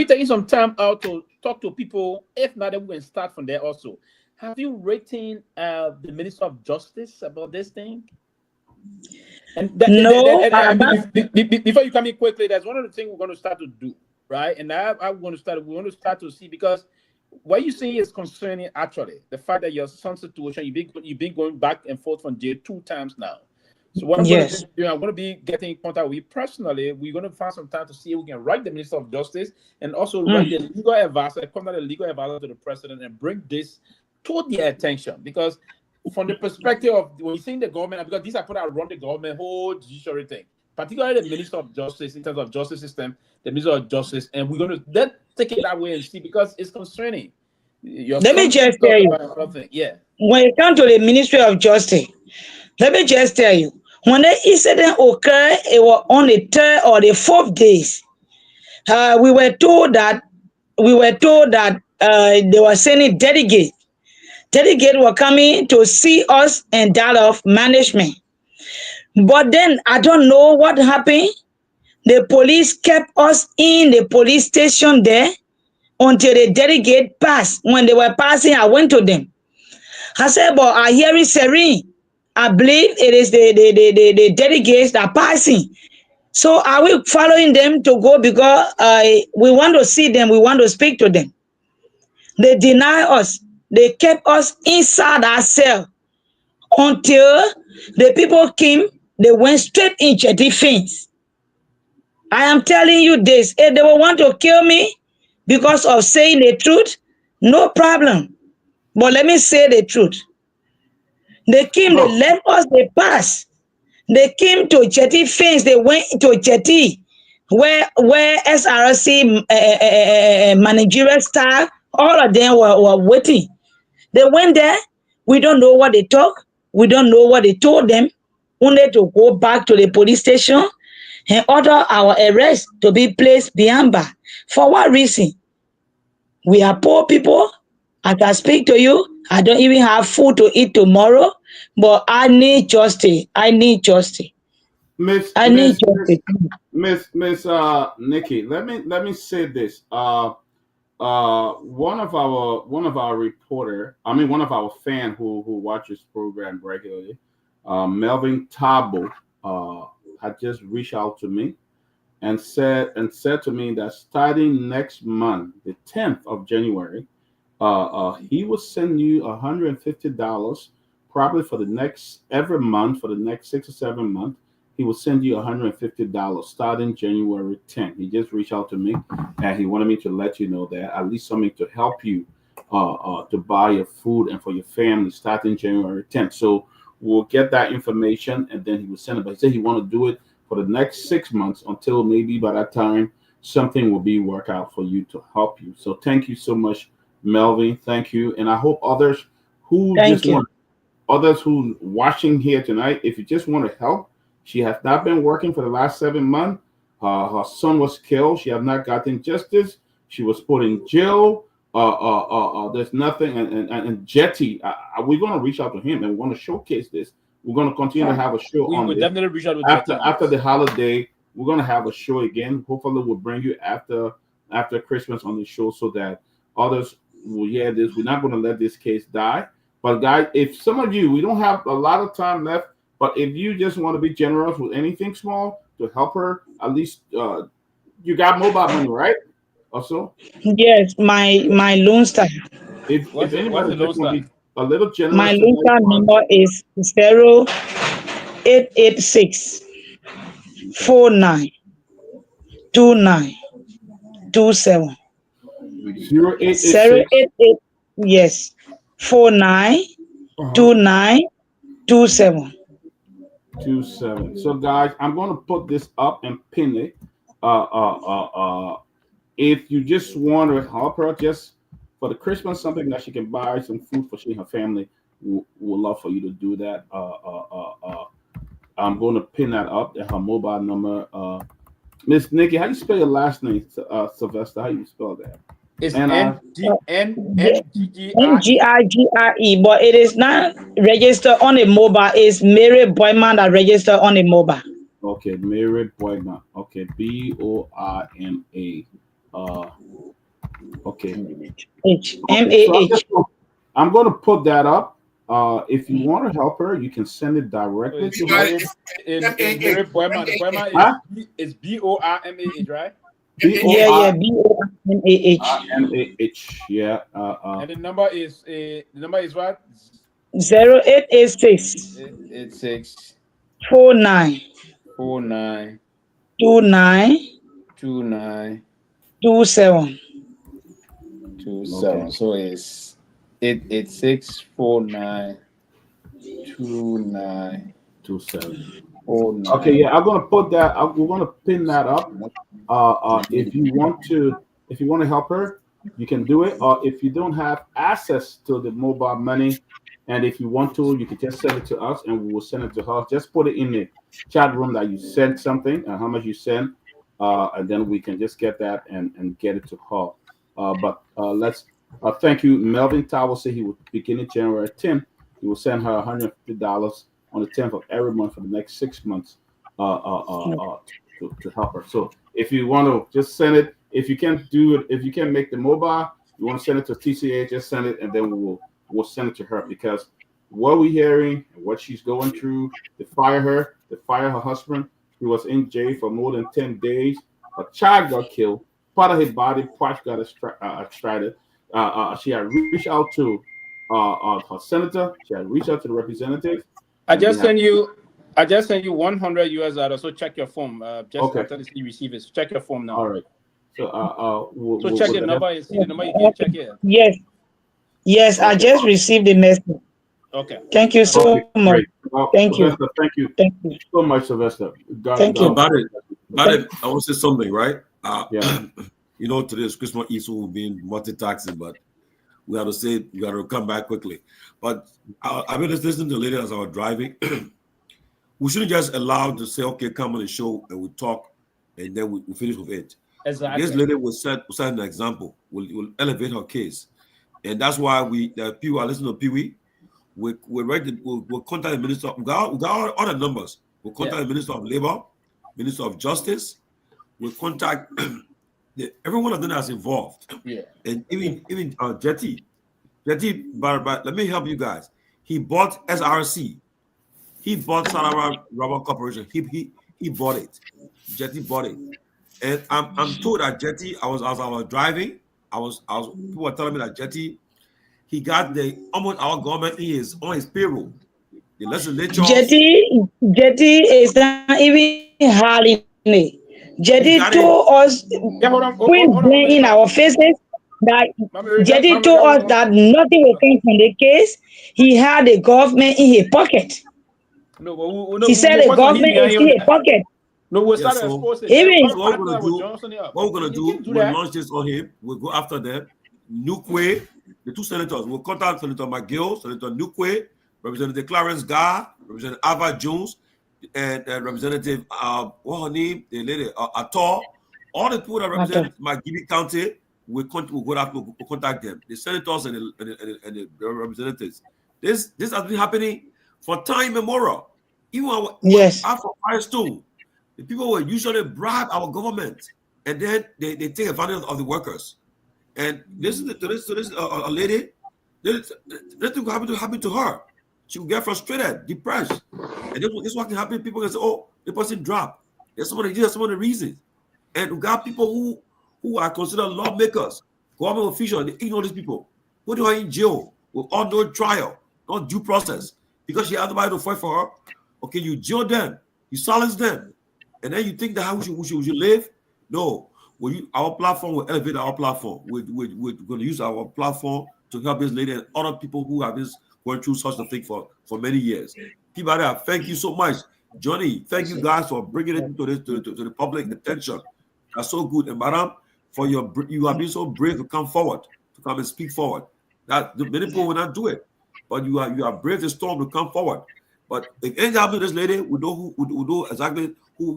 taken some time out to talk to people? If not, then we can start from there also. Have you written the Minister of Justice about this thing? And before you come in quickly, that's one of the things we're going to start to do, right? And we're going to start to see, because what you see is concerning actually the fact that your son's situation, you've been going back and forth from jail 2 times now. So what I'm going to do, I'm going to be getting in contact with you personally. We're going to find some time to see if we can write the Minister of Justice and also write the legal advisor, come out the legal advisor to the president and bring this to their attention. Because from the perspective of when you think the government, because these are people that run the government whole judiciary thing, particularly the Minister of Justice in terms of justice system, the Minister of Justice, and we're going to take it that way and see, because it's concerning. Let me just tell you, when it comes to the Ministry of Justice, let me just tell you, when the incident occurred, it was on the 3rd or the 4th days. We were told that they were sending delegates. Delegates were coming to see us and that of management. But then I don't know what happened. The police kept us in the police station there until the delegate passed. When they were passing, I went to them. I said, but I hear it serene. I believe it is the delegates that are passing. So are we following them to go because we want to see them, we want to speak to them? They deny us. They kept us inside our cell until the people came. They went straight into defense. I am telling you this. If they will want to kill me because of saying the truth, no problem. But let me say the truth. They came, they left us, they passed. They came to Jetty Fence, they went to Jetty, where SRC managerial staff, all of them were waiting. They went there, we don't know what they talk, we don't know what they told them, only to go back to the police station and order our arrest to be placed behind bar. For what reason? We are poor people. I can speak to you. I don't even have food to eat tomorrow, but I need justice. I need justice. Miss Nikki, let me say this. One of our reporter, one of our fan who watches program regularly, Melvin Tabo, had just reached out to me and said to me that starting next month, the 10th of January, he will send you $150 probably for the next every month for the next 6 or 7 months. He will send you $150 starting January 10th. He just reached out to me and he wanted me to let you know that at least something to help you to buy your food and for your family starting January 10th. So we'll get that information and then he will send it. But he said he want to do it for the next 6 months until maybe by that time something will be worked out for you to help you. So thank you so much, Melvin. Thank you. And I hope others who watching here tonight, if you just want to help, she has not been working for the last 7 months. Her son was killed. She has not gotten justice. She was put in jail. There's nothing. And Jetty, we're going to reach out to him and we want to showcase this. We're going to continue to have a show on this. Definitely reach out to after the holiday. We're going to have a show again. Hopefully, we'll bring you after Christmas on the show so that others will hear this. We're not going to let this case die. But guys, if some of you, we don't have a lot of time left, but if you just want to be generous with anything small to help her, at least you got mobile money, right? Also? Yes, my Lone Star. If anybody just want to be a little generous, my Lone Star number is 0886 49 29 27. 088, yes, 49 29 27. 27. So guys, I'm going to put this up and pin it. If you just want to help her, just for the Christmas, something that she can buy some food for she and her family. Would love for you to do that. I'm going to pin that up at her mobile number. Miss Nikki, how do you spell your last name, Sylvester? How do you spell that? It's Ngigre, but it is not registered on a mobile. It's Mary Boyman that registered on a mobile. Okay, Mary Boyman. Okay, Boima. Okay. H. I'm going to put that up. If you want to help her, you can send it directly to her. Mary Boyman. Boyman is Bormah, right? Yeah, Bormah. Yeah. And the number is what? 0886 86 49 29 27. Okay. So it's 886 49 29 27. 09. Okay, yeah, I'm gonna put that. We're gonna pin that up. If you want to help her, you can do it. Or if you don't have access to the mobile money, and if you want to, you can just send it to us, and we will send it to her. Just put it in the chat room that you sent something and how much you sent, and then we can just get that and get it to her. But let's thank you. Melvin Tower said he will begin in January 10th. He will send her $150 on the 10th of every month for the next 6 months to help her. So if you want to just send it, if you can't do it, if you can't make the mobile, you want to send it to TCA, just send it, and then we'll send it to her, because what we're hearing and what she's going through, they fire her husband. He was in jail for more than 10 days. A child got killed. Part of his body parts got extracted. She had reached out to her senator. She had reached out to the representative. I just sent you $100. So check your phone. After this, you receive it. So check your phone now. All right. So check the number. You see the number. You can check it. Yes. I just received the message. Okay. Thank you so much. Thank you. Thank you so much, Sylvester. Thank you. About it, I want to say something, right? Today is Christmas Eve, so we've been multitasking, but we got to come back quickly. But I've been listening to the lady as I was driving. We shouldn't just allow to say, okay, come on the show and we talk, and then we finish with it. Exactly. This lady will set an example, will elevate her case. And that's why the people are listening to Pewee. We'll contact the minister. We got all the numbers. We'll contact the Minister of Labor, Minister of Justice. We'll contact every one of them that's involved. Yeah. And even Jetty, but let me help you guys. He bought SRC. He bought Sarawak Rubber Corporation. He bought it. Jetty bought it. And I'm told that Jetty, as I was driving, people were telling me that Jetty, he got almost our government on his payroll. The legislature. Jetty is not even hardly. Jetty told us point in our faces that Jetty told us that nothing will come from the case. He had the government in his pocket. He said the government is in his pocket. No, we'll start exposing. What we're going to do, we'll launch this on him. We'll go after them. Nukwe, the two senators. We'll contact Senator McGill, Senator Nukwe, Representative Clarence Guar, Representative Ava Jones, and Representative, what's her name? The lady, Ator. All the people that represent McGill County, we'll contact them. The senators and the representatives. This has been happening for time immemorial. Even after Firestone, the people will usually bribe our government, and then they take advantage of the workers. And listen to this lady. This will happen to her. She will get frustrated, depressed, and this what can happen. People can say, "Oh, the person dropped." There's some of the reasons. And we got people who are considered lawmakers, government officials. They ignore these people. Put her in jail with no trial, no due process, because she had nobody to fight for her. Okay, you jail them, you silence them, and then you think that how we should live? No. Our platform will elevate our platform. We're going to use our platform to help this lady and other people who have been going through such a thing for many years. Peabody, thank you so much. Johnny, thank you guys for bringing it to the public attention. That's so good. And madam, you have been so brave to come forward come and speak forward. That the many people will not do it, but you are brave the storm to come forward. But if anything happens to this lady, we know who exactly who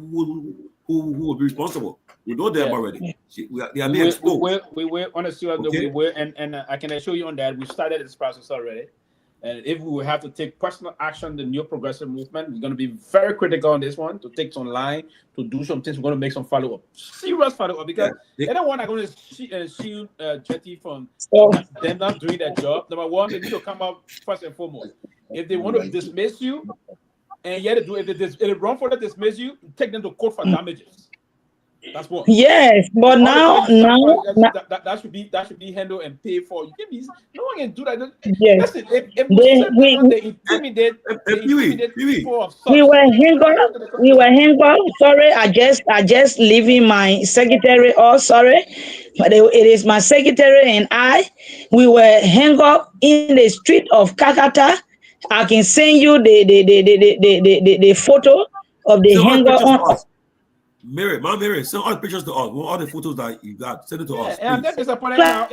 will be responsible. We know them already. They are being exposed. We were honestly, we were, and I can assure you on that we started this process already. And if we will have to take personal action, the new progressive movement is going to be very critical on this one, to take some line, to do some things. We're going to make some follow-up, serious follow-up, because they don't want to go to shield Jetty from them not doing their job. Number one, they need to come out first and foremost. If they want to dismiss you, and yet if they run for to dismiss you, take them to court for damages. That's what. Yes, but now that should be handled and paid for. You can be, no one can do that. Yes. Listen, if they intimidate people of such, we were hanged up. Sorry, I just leaving my secretary. Oh, sorry, but it is my secretary and I. We were hanged up in the street of Kakata. I can send you the photo of the hanger on. Mary, send all the pictures to us. All the photos that you got, send it to us. And I'm disappointed now.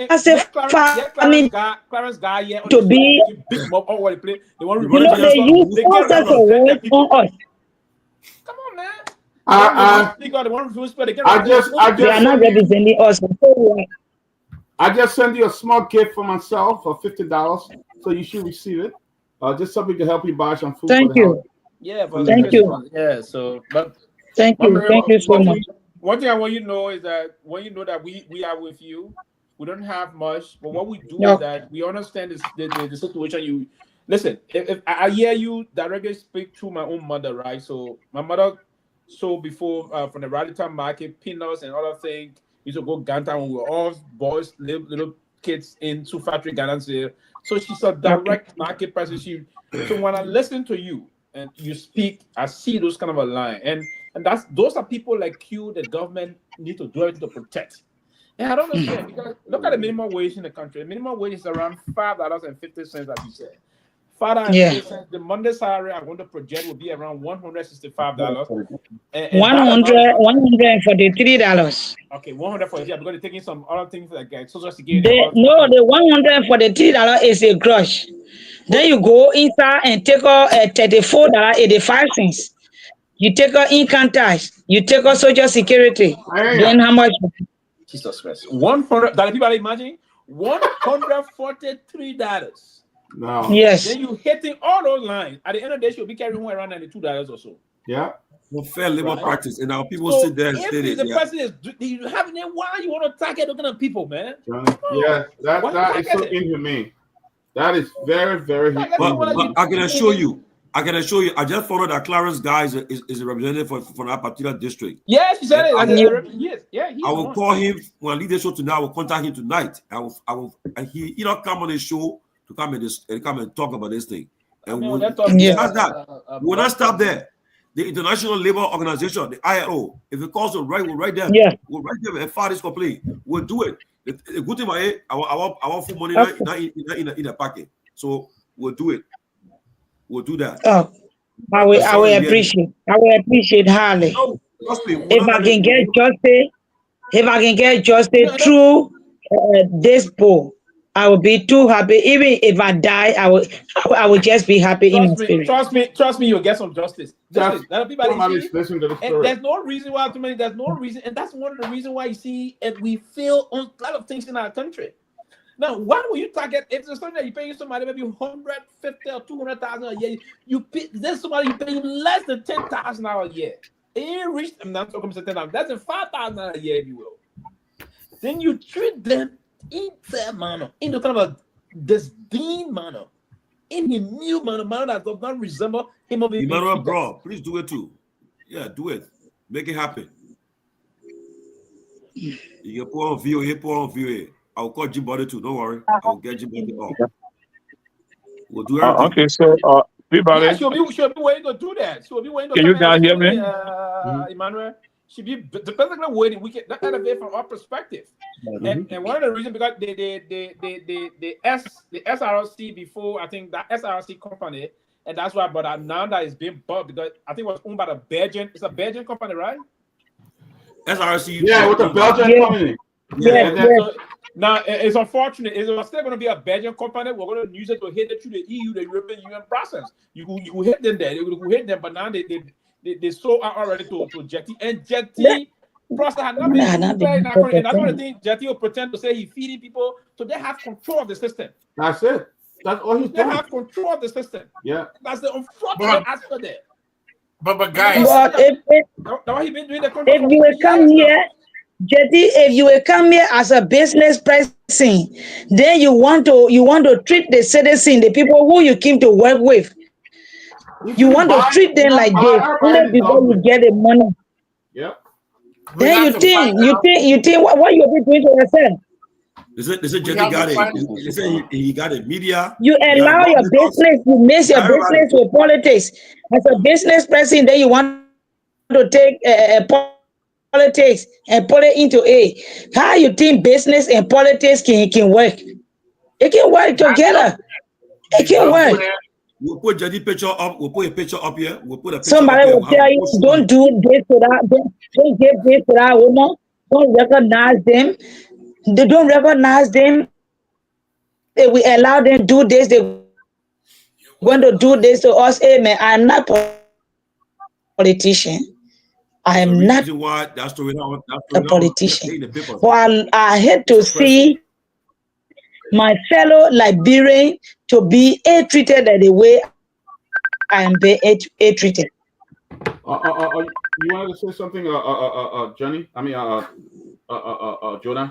Clarence guy here to be big mob all what they play. They want to they use process on us. Come on, man. They are not representing us. I just sent you a small gift for myself for $50, so you should receive it. Just something to help you buy some food. Thank you. Yeah, thank you. Yeah, so but. Thank you so much. One thing I want you to know is that when you know that we are with you, we don't have much, but what we do is that we understand the situation. You listen. If I hear you directly speak to my own mother, right? So my mother sold before from the Radical market peanuts and other things. Used to go Ganta when we were all boys, little kids in two factory gardens there. So she's a direct market person. So when I listen to you and you speak, I see those kind of a line and those are people like you the government need to do everything to protect. And I don't understand because look at the minimum wage in the country. The minimum wage is around $5.50, as you said. $5.50. The Monday salary I'm going to project will be around $165. And $143. Okay, $143 because they're taking some other things like Social Security. The $143 is a grosh. Then you go inside and take out $34.85. You take out income tax. You take out Social Security. Then how much? Jesus Christ. $100. People imagine $143. No. Yes. Then you hitting all those lines. At the end of the day, you'll be carrying around $92 or so. Yeah. No fair labor practice. And now people sit there and say the president is having it, why you want to target those kind of people, man? Yeah, that is so inhumane. That is very, very but I can assure you. I just found out that Clarence guy is a representative for that particular district. Yes, he said it. I will call him when I leave the show tonight. I will contact him tonight. And he come on the show to come and talk about this thing. And we'll not stop there. The International Labour Organization, the ILO, if it calls us right, we'll write them. Yeah. We'll write them and file this complaint. We'll do it. The good thing about it, I want full money in the packet. So we'll do it. We'll do that. Oh, I will appreciate. I will appreciate highly. No, trust me. If I can get justice through this poll, I will be too happy. Even if I die, I will just be happy in my spirit. Trust me, you'll get some justice. There's no reason why there's no reason, and that's one of the reasons why you see and we feel on a lot of things in our country. Now, why will you target if there's something that you pay somebody maybe $150,000 or $200,000 a year? There's somebody you pay less than $10,000 a year. It ain't reached. I'm not talking about $10,000. That's $5,000 a year, if you will. Then you treat them in that manner, in the kind of a disdain manner, in a new manner that does not resemble him of Emmanuel, bro, please do it too. Yeah, do it. Make it happen. You can put on VOA. I'll call Peabody too. Don't worry. I'll get Peabody off. We'll do everything. Okay, so Peabody. Yeah, she'll be waiting to do that. She'll be waiting to. Can you guys hear me? Emmanuel, she'll be depending on waiting. We can look at it from our perspective. And one of the reasons because the SRC before, I think that SRC company, and that's why. But now that it's being bought because I think it was owned by the Belgian. It's a Belgian company, right? SRC. Yeah, with the Belgian company. Yeah. Now, it's unfortunate. It's still going to be a Belgian company. We're going to use it to hit it through the EU, the European Union process. You could hit them there. You could hit them, but now they sold out already to Jetty. And Jetty process has not been very accurate. And that's one of the things Jetty will pretend to say he's feeding people. So they have control of the system. That's it. That's all he's doing. They have control of the system. Yeah. That's the unfortunate aspect there. But guys, if you will come here, Jetty, if you will come here as a business person, then you want to treat the citizen, the people who you came to work with. You want to treat them like this, only before you get the money. Yep. Then you think what you'll be doing to yourself. They said Jetty got it. They said he got it. Media. You allow your business, you mix your business with politics. As a business person, then you want to take politics and put it into a. How you think business and politics can work? It can work together. It can work. We'll put Jetty picture up. We'll put a picture up here. We'll put a picture Somebody up will tell you, don't do this to that. Don't give this to that woman. Don't recognize them. They don't recognize them. We allow them to do this. They want to do this to us. Hey, man, I'm not a politician. I am not a politician. But I hate to see my fellow Liberian to be treated the way I am being treated. You wanted to say something, Johnny? I mean, Jonah?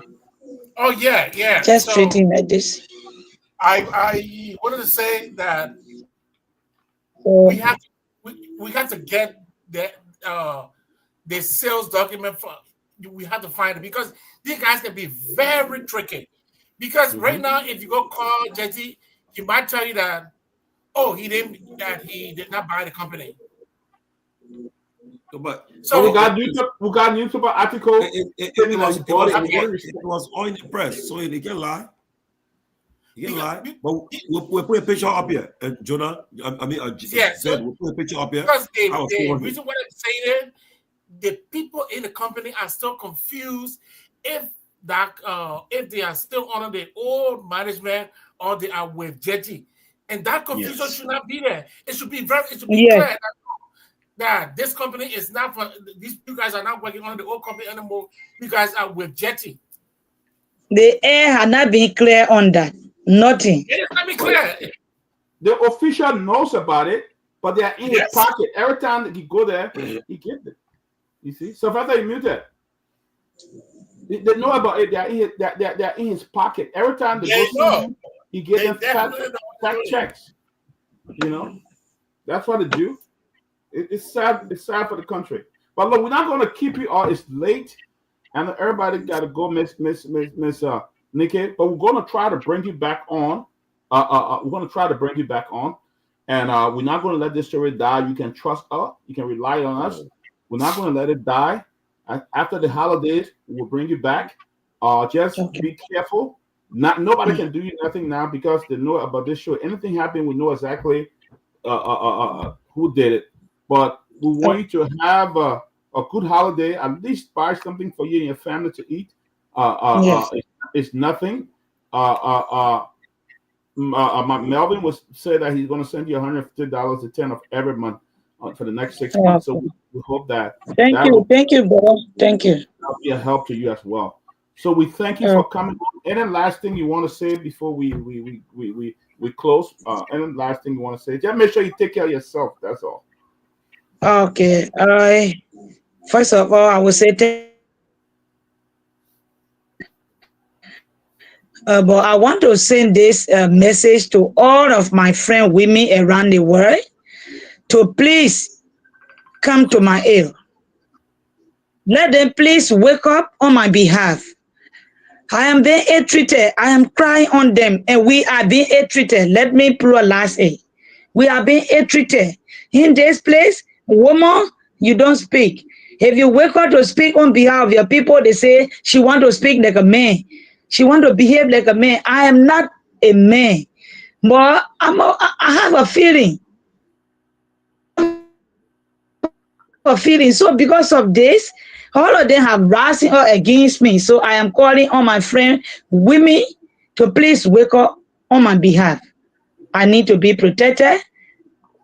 Oh yeah. Just treating like this. I wanted to say that we have to get the sales document we have to find it, because these guys can be very tricky. Because right now, if you go call Jetty, he might tell you that he did not buy the company. But so we got newspaper article. It was on the press, so they can lie. You can lie. But we'll put a picture up here, Jonah. We'll put a picture up here. Because the reason why I'm saying it, the people in the company are still confused if they are still under the old management or they are with Jetty, and that confusion should not be there. It should be clear that this company is not for these. You guys are not working on the old company anymore. You guys are with Jetty. The air had not been clear on that. Nothing. It is not been clear. The official knows about it, but they are in his pocket. Every time he go there, he gets it. You see, so after you mute it, they know about it. They're in his pocket. Every time they go see him, he gets them fat checks. You know, that's what they do. It's sad. It's sad for the country. But look, we're not going to keep you all. It's late, and everybody got to go, Miss Nikki. But we're going to try to bring you back on. We're going to try to bring you back on, and we're not going to let this story die. You can trust us. You can rely on us. We're not going to let it die. After the holidays, we'll bring you back. Just be careful. Nobody can do you nothing now because they know about this show. Anything happen, we know exactly who did it. But we want you to have a good holiday. At least buy something for you and your family to eat. It's nothing. Melvin was said that he's going to send you $150 the 10th of every month for the next 6 months. So we hope that. Thank you, bro. Thank you. That'll be a help to you as well. So we thank you for coming on. Any last thing you want to say before we close? Any last thing you want to say? Just make sure you take care of yourself. That's all. Okay. First of all, I will say but I want to send this message to all of my friend women around the world to please come to my aid. Let them please wake up on my behalf. I am being ill-treated. I am crying on them, and we are being ill-treated. Let me pluralize it. We are being ill-treated. In this place, woman, you don't speak. If you wake up to speak on behalf of your people, they say she want to speak like a man. She want to behave like a man. I am not a man, but I have a feeling. So because of this, All of them have rising up against me. So I am calling on my friend women to please wake up on my behalf. I need to be protected.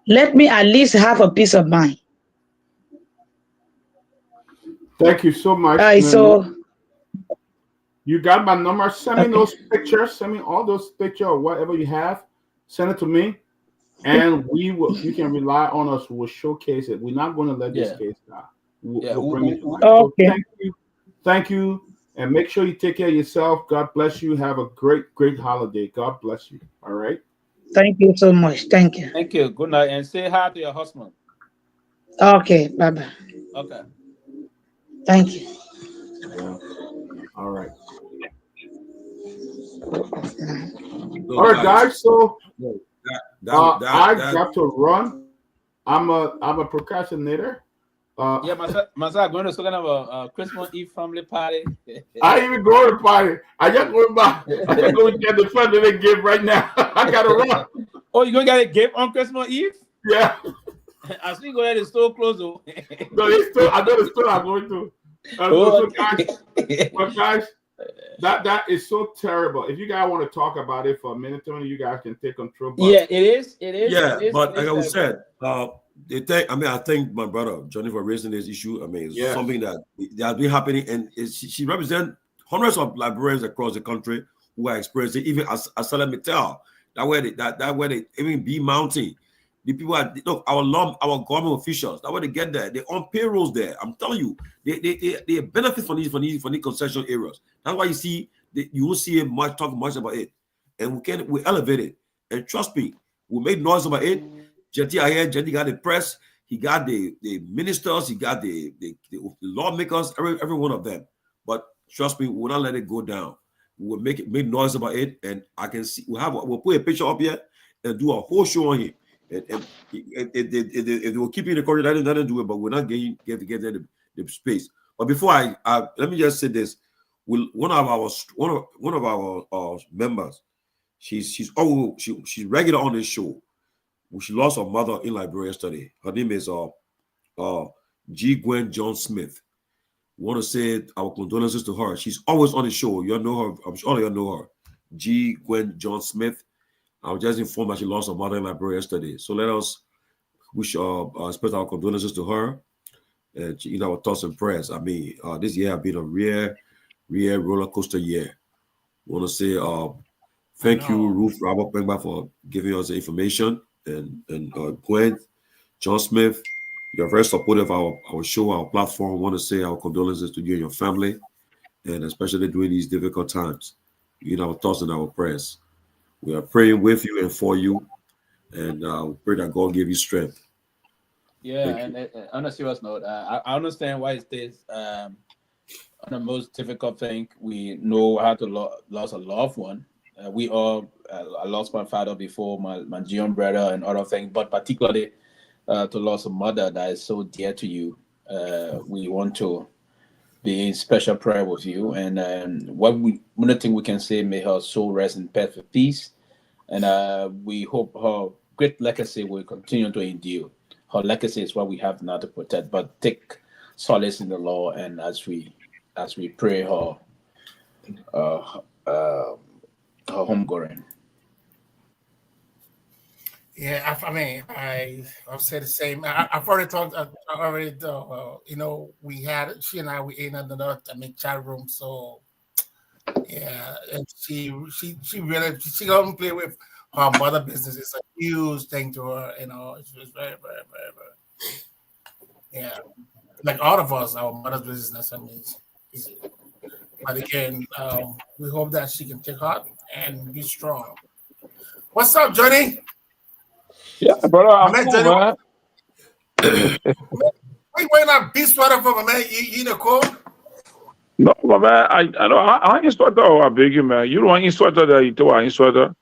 Let me at least have a peace of mind. Thank you so much. So you got my number. Send me those pictures. Send me all those pictures or whatever you have. Send it to me, and you can rely on us. We'll showcase it. We're not going to let this case die. We'll bring it to life. Okay. So thank you, and make sure you take care of yourself. God bless you. Have a great holiday. God bless you. All right. Thank you so much. Thank you. Thank you. Good night, and say hi to your husband. Okay. Bye bye. Okay. Thank you. Yeah. All right. So, all right, guys. So I that- got to run. I'm a procrastinator. Yeah, myself going to some kind of a Christmas Eve family party. I even go to the party. I just went by. I just go get the friend that they give right now. I gotta run. Oh, you gonna get a gift on Christmas Eve? Yeah. I see you go ahead and store clothes. No, it's still. I know the store I'm going to. So guys, that is so terrible. If you guys want to talk about it for a minute, Tony, you guys can take control. Yeah, it is. It is. Yeah, it is, but like I said, I think my brother Johnny for raising this issue. I mean, it's something that has been happening, and she represents hundreds of Liberians across the country who are experiencing even as Mittal. That way they even be mounting. The people are our government officials. That way they get there. They're on payrolls there. I'm telling you, they benefit from these concession areas. That's why you see you won't see much talk much about it, and we elevate it. And trust me, we make noise about it. Jetty got the press. He got the ministers. He got the lawmakers. Every one of them. But trust me, we'll not let it go down. We'll make noise about it, and I can see we'll put a picture up here and do a whole show on him. And if they will keep in the corridor, they didn't do it, but we're not getting the space. But before I let me just say this: one of our members, she's regular on this show. She lost her mother in Liberia yesterday. Her name is G. Gwen John Smith. We want to say our condolences to her. She's always on the show. You all know her. I'm sure you all know her. G. Gwen John Smith. I was just informed that she lost her mother in Liberia yesterday. So let us wish express our condolences to her. And our thoughts and prayers. I mean, this year has been a real roller coaster year. I want to say thank you, Ruth Robert Pengba, for giving us the information. And Gwen John Smith, you're very supportive of our show, our platform. I want to say our condolences to you and your family, and especially during these difficult times. Our thoughts and our prayers. We are praying with you and for you, and we pray that God give you strength. Yeah, and on a serious note, I understand why it stays on the most difficult thing. We know how to lose a loved one. We all I lost my father before, my Myean brother and other things, but particularly to lose a mother that is so dear to you. We want to be in special prayer with you, and one thing we can say, may her soul rest in perfect peace, and we hope her great legacy will continue to endure. Her legacy is what we have now to protect, but take solace in the Lord, and as we pray her homegoing. Yeah, I mean, I've said the same. I've already talked. We had she and I were in another chat room. So yeah, and she really don't play with her mother business. It's a huge thing to her. It's very, very, very, very. Yeah, like all of us, our mother's business. I mean, but again, we hope that she can take heart and be strong. What's up, Johnny? Yeah, brother, I'm cool, man. We wearing a big sweater for my man. You in the cold? No, but man, I ain't sweater. I beg you, man. You don't want sweater that you do. I ain't sweater.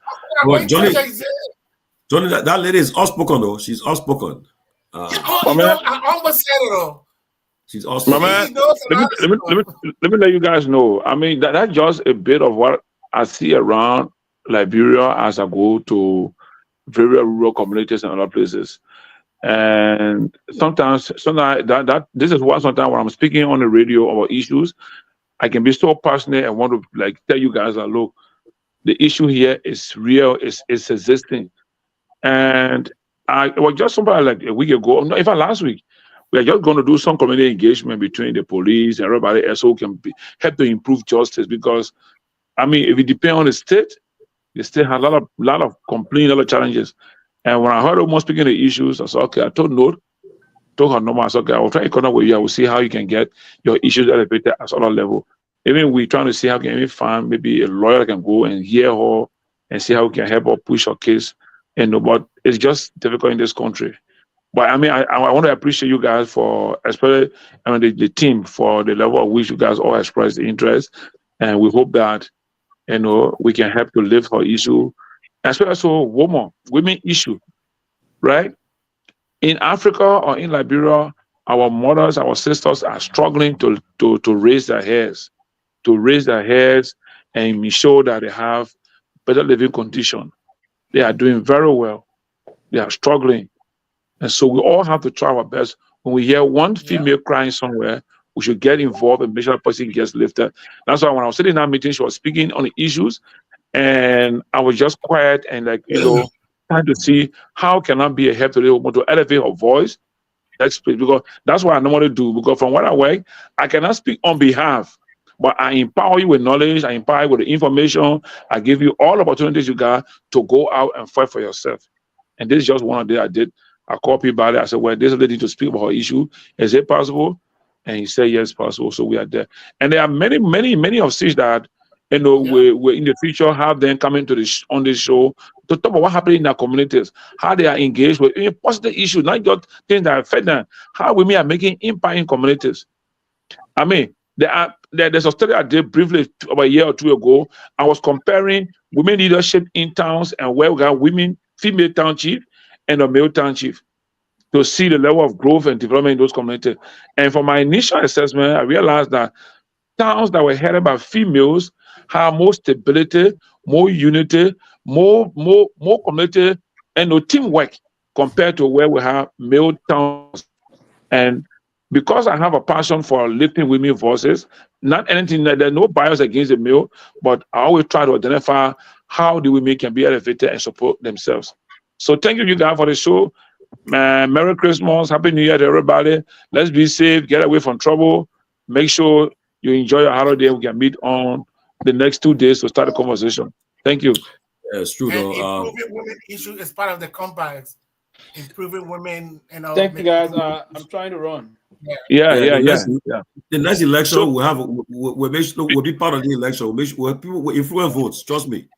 Well, Johnny, that lady is outspoken though. She's outspoken. I almost said it though. She's outspoken. My man, let me let you guys know. I mean, that's just a bit of what I see around Liberia as I go to very rural communities and other places. And sometimes that this is why sometimes when I'm speaking on the radio about issues, I can be so passionate and want to like tell you guys that look, the issue here is real, it's existing. And I was just somebody like a week ago, no, even last week, we are just going to do some community engagement between the police and everybody else who can help to improve justice. Because I mean, if it depends on the state has a lot of complaints, a lot of challenges. And when I heard them speaking the issues, I said, okay, I told her normal. I said, okay, I will try to connect with you. I will see how you can get your issues elevated at other level. Even we're trying to see how can we find maybe a lawyer that can go and hear her and see how we can help her push her case. But it's just difficult in this country. But I mean, I want to appreciate you guys for, especially the team, for the level at which you guys all express the interest. And we hope that, we can help to lift her issue, especially so women issue, right? In Africa or in Liberia, our mothers, our sisters are struggling to raise their heads, and ensure that they have better living condition. They are doing very well. They are struggling. And so we all have to try our best. When we hear one female crying somewhere, we should get involved and make sure that person gets lifted. That's why when I was sitting in that meeting, she was speaking on the issues, and I was just quiet and trying to see how can I be a help to the woman to elevate her voice. Because that's what I normally do. Because from what I work, I cannot speak on behalf, but I empower you with knowledge. I empower you with the information. I give you all opportunities you got to go out and fight for yourself. And this is just one of the I did. I called Peabody. I said, well, this lady to speak about her issue. Is it possible? And he said, yes, possible. So we are there. And there are many, many, many of such that, we in the future have them coming to on this show to talk about what happened in their communities, how they are engaged with positive issues, not just things that affect them, how women are making impact in communities. I mean, there's a study I did briefly about a year or two ago. I was comparing women leadership in towns and where we got women, female town chief and a male town chief, to see the level of growth and development in those communities. And for my initial assessment, I realized that towns that were headed by females have more stability, more unity, more community, and teamwork compared to where we have male towns. And because I have a passion for lifting women's voices, not anything, there's no bias against the male, but I always try to identify how the women can be elevated and support themselves. So thank you guys for the show. Merry Christmas, Happy New Year to everybody. Let's be safe, get away from trouble. Make sure you enjoy your holiday. We can meet on the next 2 days to start a conversation. Thank you. It's true, and though. Improving women issue is part of the compacts. Improving women, Thank you, guys. I'm trying to run. Yeah. The next election, we'll be part of the election. We'll make sure people will influence votes. Trust me.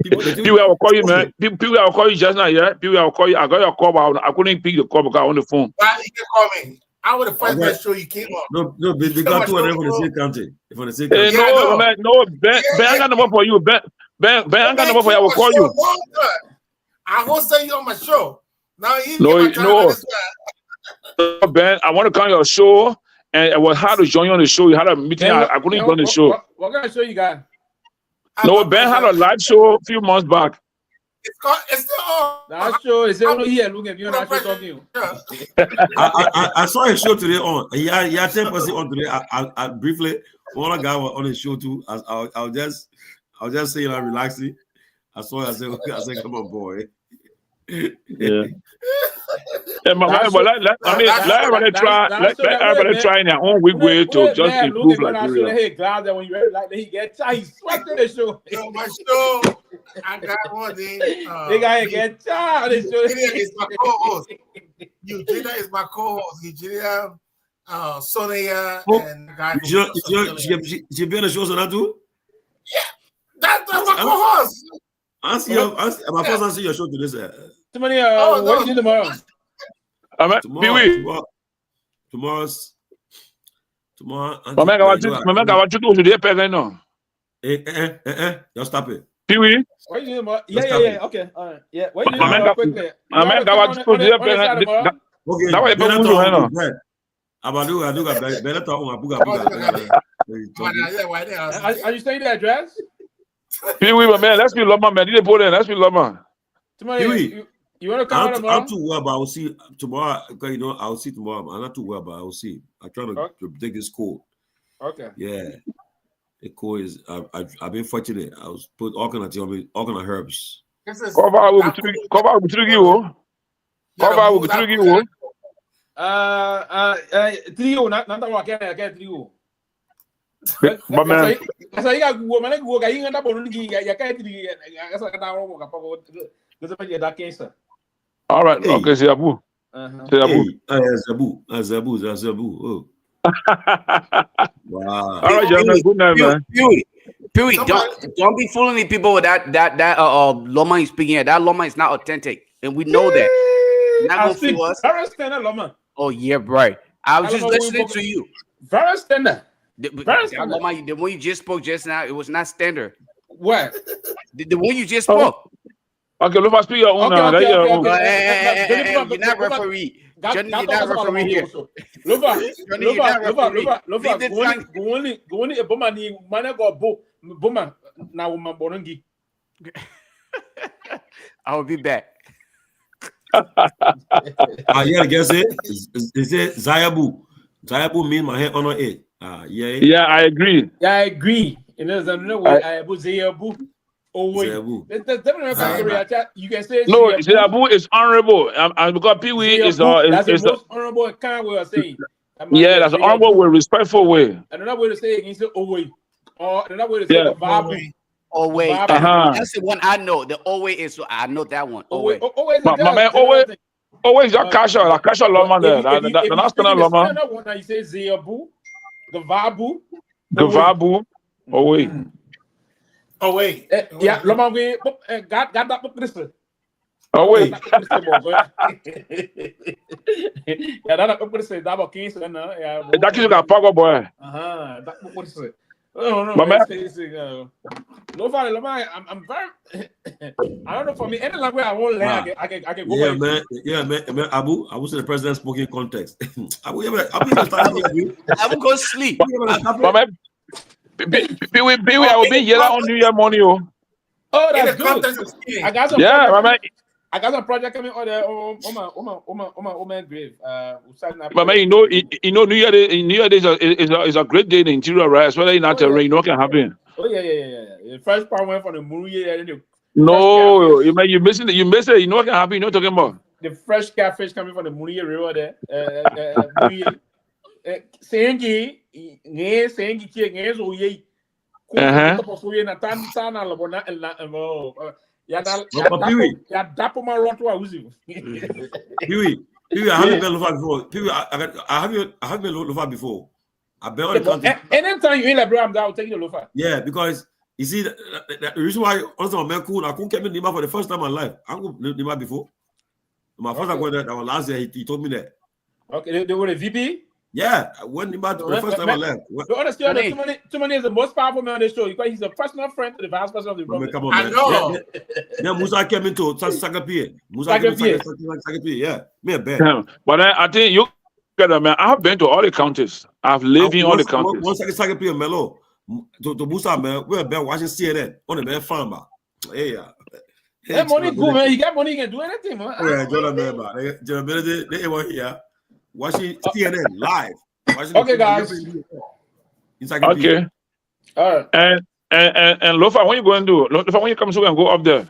People will call you, man. People will call you just now. Yeah, people will call you. I got your call, but I couldn't pick the call because I was on the phone. Well, you can call me. I would have first show you came on. No, they got two of them for the same country. For the same country. No, man, no. Ben, I got number for you. Ben, I got number for you. I will call you. I will say you on my show. Now no. Ben, I want to come on your show, and it was hard to join you on the show. You had a meeting. I couldn't join the show. What kind of show you got? No, Ben had a live show a few months back. It's still on. That show is only here. Look at you and I talking. I saw his show today on. Yeah, 10% on today. I briefly, one guy was on the show too. I'll just say, relaxing. I saw. I said, come on, boy. Yeah. Let everybody try in their own weak way to just improve Liberia. Hey, glad that when you like he gets tired, he swept in the show. My show, I got one day. They gotta get tired. Eugenia is my co-host. Eugenia is my co-host. Eugenia, Sonia, and she be on the show so that too? Yeah, that's my co-host. My first answer your show to this. Somebody, what do you do tomorrow? Tomorrow. My man, I want you to do the pay no. Just stop it. Pewee. What do you do tomorrow? Yeah. Okay. All right. Yeah. What do you do quickly? My man, I want you to do the pay. Okay. That way, people do no. Are you saying the address? Pewee, my man, let's be love, man. Let's be love, man. Somebody, You want to come out tomorrow? I'm too well, but I'll see tomorrow. You know, I'll see tomorrow. I'm not too well, but I'll see. I'm trying to take this cold. Okay. Yeah. The cold is. I've been fortunate. I was put all kind of herbs. Cover with you. Cover with you. Trio, not what I get you. But man, I say, I go, man, I go, I ain't up on the I can't all right. Okay, Zabu. Zabu. Oh. Wow. All right, gentlemen. Good night, man. Pewee, don't be fooling the people with that Loma is speaking here. That Loma is not authentic, and we know that. Not gonna fool us. Very standard Loma. Oh yeah, right. I was just listening to you. Very standard. The one you just spoke just now, it was not standard. What? The one you just spoke. Okay, let us speak your own. You're not referee. Johnny, you're not referee here. Lofa, go on a boma ni mana go boma na woman bonongi. I will be back. Yeah, I guess it. Is it Zayabu? Zayabu mean my head on it. Yeah, I agree. Yeah, I agree. And there's another way. Zayabu. Oh wait, you can say no. Zayabu is honorable, and because Pewee is that's the most honorable kind way of saying. Yeah, that's an honorable way, respectful way. Another way to say it is oh wait, or another way to say the Babu. Oh wait, that's the one I know. The always is I know that one. My man, always that Kasha Loma there. The national Loma. When you say Zayabu, Gavabu. Oh wait. Oh wait. Yeah, Loma we got that book crystal. Oh wait. Yeah, that book crystal double case and that is got power boy. That book crystal. Oh no, no funny, Loma. I'm very. I don't know for me. Any language I won't learn, I can go. Yeah, man. Abu said the president spoke in context. Abu go sleep. Pewee, I will be yellow on New Year morning. Oh, that's good. I got some. Yeah, my man. I got some project coming on the my grave. But man, you know, New Year is a great day in the interior, right? Especially in that terrain, you know what can happen. Oh yeah. The first part went from the Myean. No, you missing it. You miss it. You know what can happen. You know what I'm talking about. The fresh catfish coming from the Myean River there. Sengi so ye. Yeah, that my run to a Uzi. Pewee, I haven't been Lofa before. Pewee, I haven't been Lofa before. I've been on the country. Anytime you in Liberia, I'll take you to Lofa. Yeah, because you see, the reason why also my man cool, I couldn't get me Nima for the first time in my life. I couldn't Nima before. My first time going there, that was last year. He told me that. Okay, they were the VP. Yeah, I went Nima the first time I left. The honestly, too many is the most powerful man on the show because he's a personal friend to the vice president of the government. Come on, man. I know. Yeah, Musa came into Sakapie. Yeah, me a bad. But I think you, man. I have been to all the counties. I've lived in all the counties. Once Sakapie Melo to Musa, man, we're been watching CNN on the man farmer. Hey, Hey, money good, man. You got money, you can do anything, man. Yeah, Jonathan, man. Jonathan, they were here. Watching CNN live. Okay, guys. Okay. All right. And Lofa, when you going to do? Lofa, when you come so and go up there?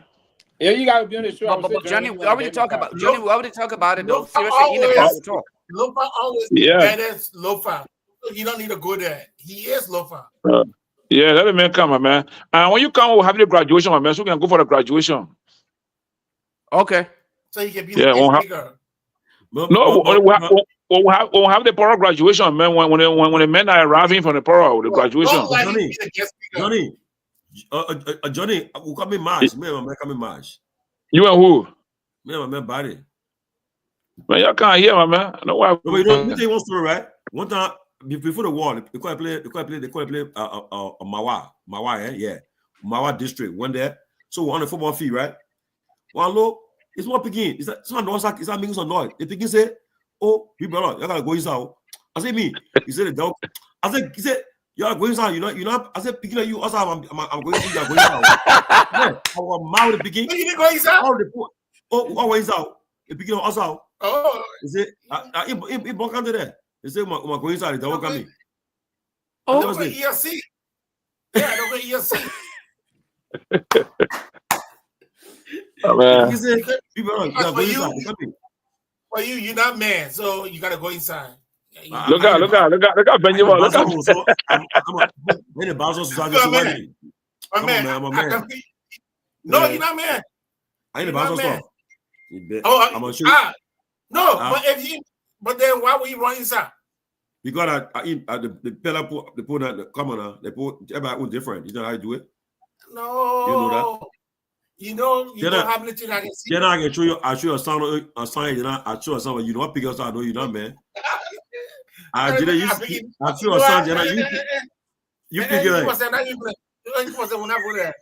Yeah, you gotta be on the show. But Johnny, we already talk about it though. Seriously, in the past talk. Lofa always badass Lofa. You don't need to go there. He is Lofa. Yeah, let the man come, man. And when you come, we'll have the graduation, my man. So we can go for the graduation. Okay. So you can be the speaker. No, we'll have the Poro graduation, man. When the men are arriving from the Poro, the graduation. Johnny, who come in March? Me and my come in March. You and who? Me and my man body. Man, you can't hear, my man. No, why? No, you know, tell you one story, right? One time before the war, they call it play Mawa, yeah, Mawa district. Went there, so we're on the football field, right? One look. It's what picking. It's not noise. It's not making some noise. The picking say, "Oh, you brother, you gotta go inside." I say, "Me." He said, "The dog." I said, "He said, you are going inside. You know." I said, "Picking at you. Also, I'm going inside." Yeah, I was mad with the picking. You didn't go inside. always out. If you us out. Oh. Is it? I bunker there. Is it my going inside? Don't come in. Oh, don't go ELC. Yeah, don't go ELC. For you, you're not man, so you gotta go inside. Look out, Benjamin. Look out. I'm in the Basel Society. I'm a man. No, you're not man. I ain't the Basel stuff. I'm gonna shoot. But then why would you run inside? Because the pillar put the commoner, they put everybody different. You know how you do it? No. You know that? You don't have anything I can see. Then I can show you. I show you a sign. I show you something. You know what? Because I know you're not man. I did it. I show you a sign. You pick it up. We're not going there.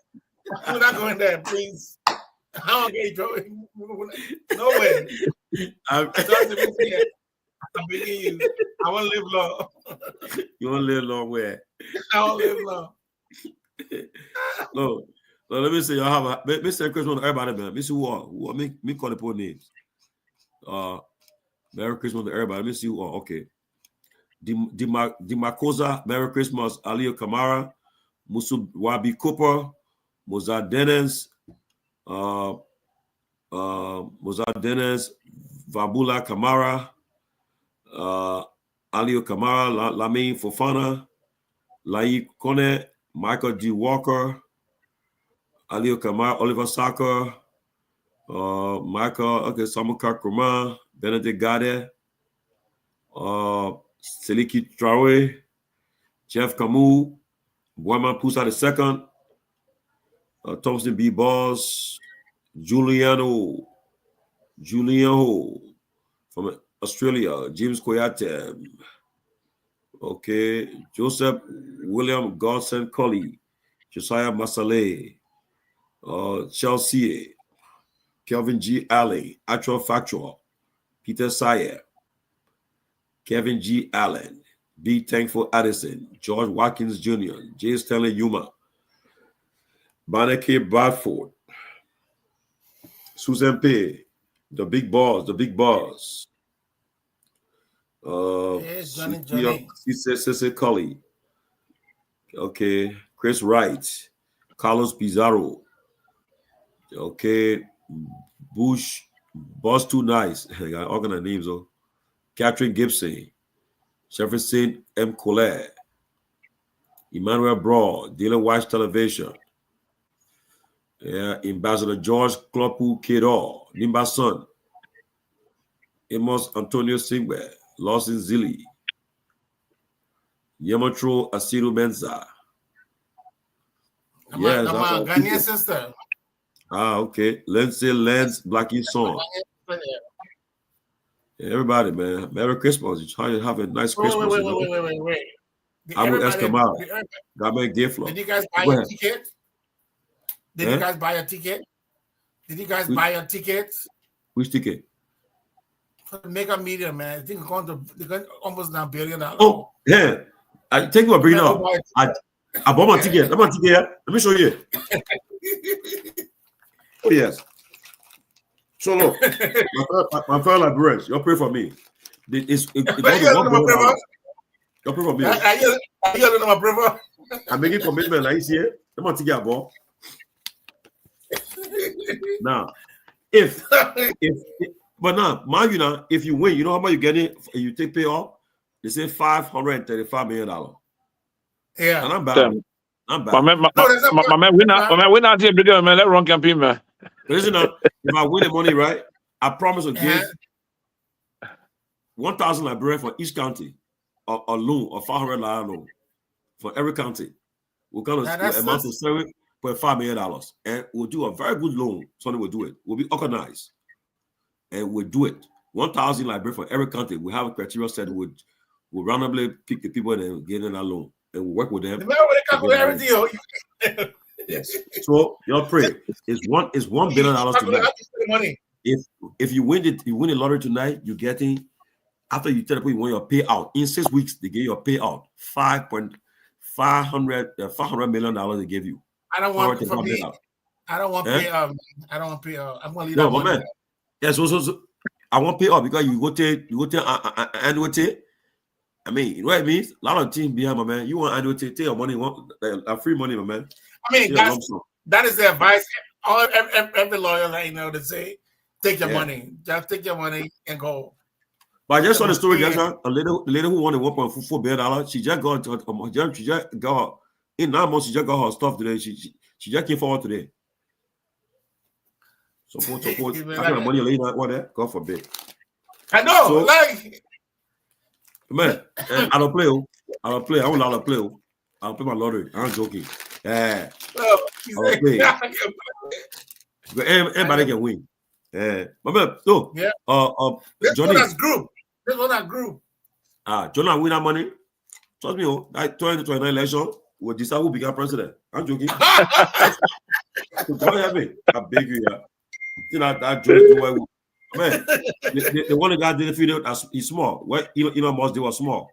We're not going there, please. I don't get you. No way. I'm begging you. I want to live long. You want to live long where? I want to live long. No, let me say, y'all have a Mr. Christmas to everybody, man. Mr. Who me call the poor names. Merry Christmas to everybody. Let me see who are okay. Dimakosa, Merry Christmas, Alio Kamara, Musu Wabi Cooper, Mozart Dennis, Vabula Kamara, Alio Kamara, Lamin Fofana, Lai Kone, Michael D. Walker, Alio Kamara, Oliver Saka, Michael, Samuka Kurma, Benedict Gade, Seliki Traore, Jeff Camus, Boyman Pusa II, Thompson B. Balls, Juliano from Australia, James Koyate, Joseph William Godson Colley, Josiah Masale, Chelsea, Kelvin G. Alley, Actual Factual, Peter Sayer, Kevin G. Allen, B. Thankful Addison, George Watkins Jr., J. Stanley Yuma, Baneke Bradford, Susan P., the big boss. Yes, Johnny. Cecil Cully. Chris Wright, Carlos Pizarro. Bush, Boss Too Nice. I got all kind of names though. Catherine Gibson, Jefferson M. Colette, Emmanuel Broad, Dylan Watch Television. Ambassador George Klopu Kedor, Nimba Son, Amos Antonio Singbe, Lawson Zilli, Yamatro Asiru Menza. Yes, I'm a Ghanaian sister. Lindsay Lance Blackie Song. Everybody, man. Merry Christmas. You try to have a nice Christmas. Wait. I will ask him out. Did you guys buy a ticket? Did you guys buy a ticket? Which ticket? For the mega media, man. I think they're going almost $1 billion. Oh, yeah. I think we'll bring it up. I bought my ticket. Let me show you. Oh, yes. So look, my fellow librarians, y'all pray for me. Y'all pray for me. I'm making commitment like here. I'm going to get a ball. Now, but now, mind you now, if you win, you know how much you get it? You take pay off. They say $535 million. Yeah, and I'm bad. My man, win out here, man. Let run campaign, man. Listen up. If I win the money, right, I promise to give 1,000 librarians for each county, a loan, a $500 loan for every county. We're going to amount to $7.5 million, and we'll do a very good loan. Somebody will do it. We'll be organized, and we'll do it. 1,000 librarians for every county. We have a criteria set. We'll randomly pick the people and get in that loan, and we'll work with them. Yes. So y'all pray. It's $1 billion tonight. If you win the lottery tonight, you're getting, after you tell people you want your payout in 6 weeks, they give you a payout $500 million they give you. I don't want payout. I'm gonna leave that money. Man. Yeah, so I won't pay off because you go to annuity. I mean, you know what it means? A lot of teams behind, my man. You want annuity, take your money, want free money, my man. I mean, that is the advice every lawyer that you know to say, take your money. Just take your money and go. But I just saw the story, just a lady who wanted $1.4 billion. She just got in 9 months, she just got her stuff today. She just came forward today. Support. I got money laying out there. God forbid. I know, so, like man, I don't play. I don't play. I won't allow to play. I don't play my lottery. I'm joking. Yeah. I don't play. But everybody can win. Yeah. But man, so Johnny. This one that group. Johnny win that money. Trust me, that 2029 election will decide who become president. I'm joking. So don't help me. I beg you, yeah. You know that Johnny, man. The one guy did the video as he's small. What Elon Musk did was small.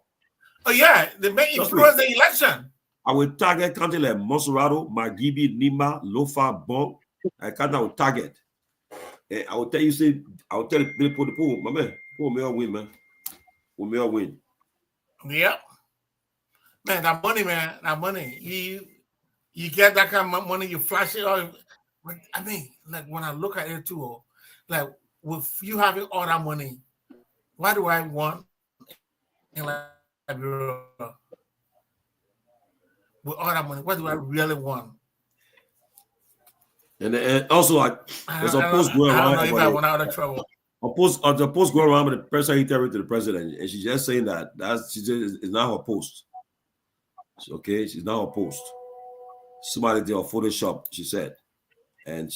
Oh yeah, they may influence the election. I will target county like Monserrato, Margibi, Nima, Lofa, Bon. I can't now target. And I will tell you, I will tell people the pool, my man, who may win, man. Who may win. Yep. Man, that money, man, that money. You get that kind of money, you flash it all. I mean, like when I look at it too, like with you having all that money, why do I want in Liberia? With all that money, what do I really want? And also, like, there's a post going around. I don't know if I went out of trouble. The post going around with the person interviewed to the president, and she's just saying that it's not her post. Okay, she's not her post. Somebody did a Photoshop, she said, and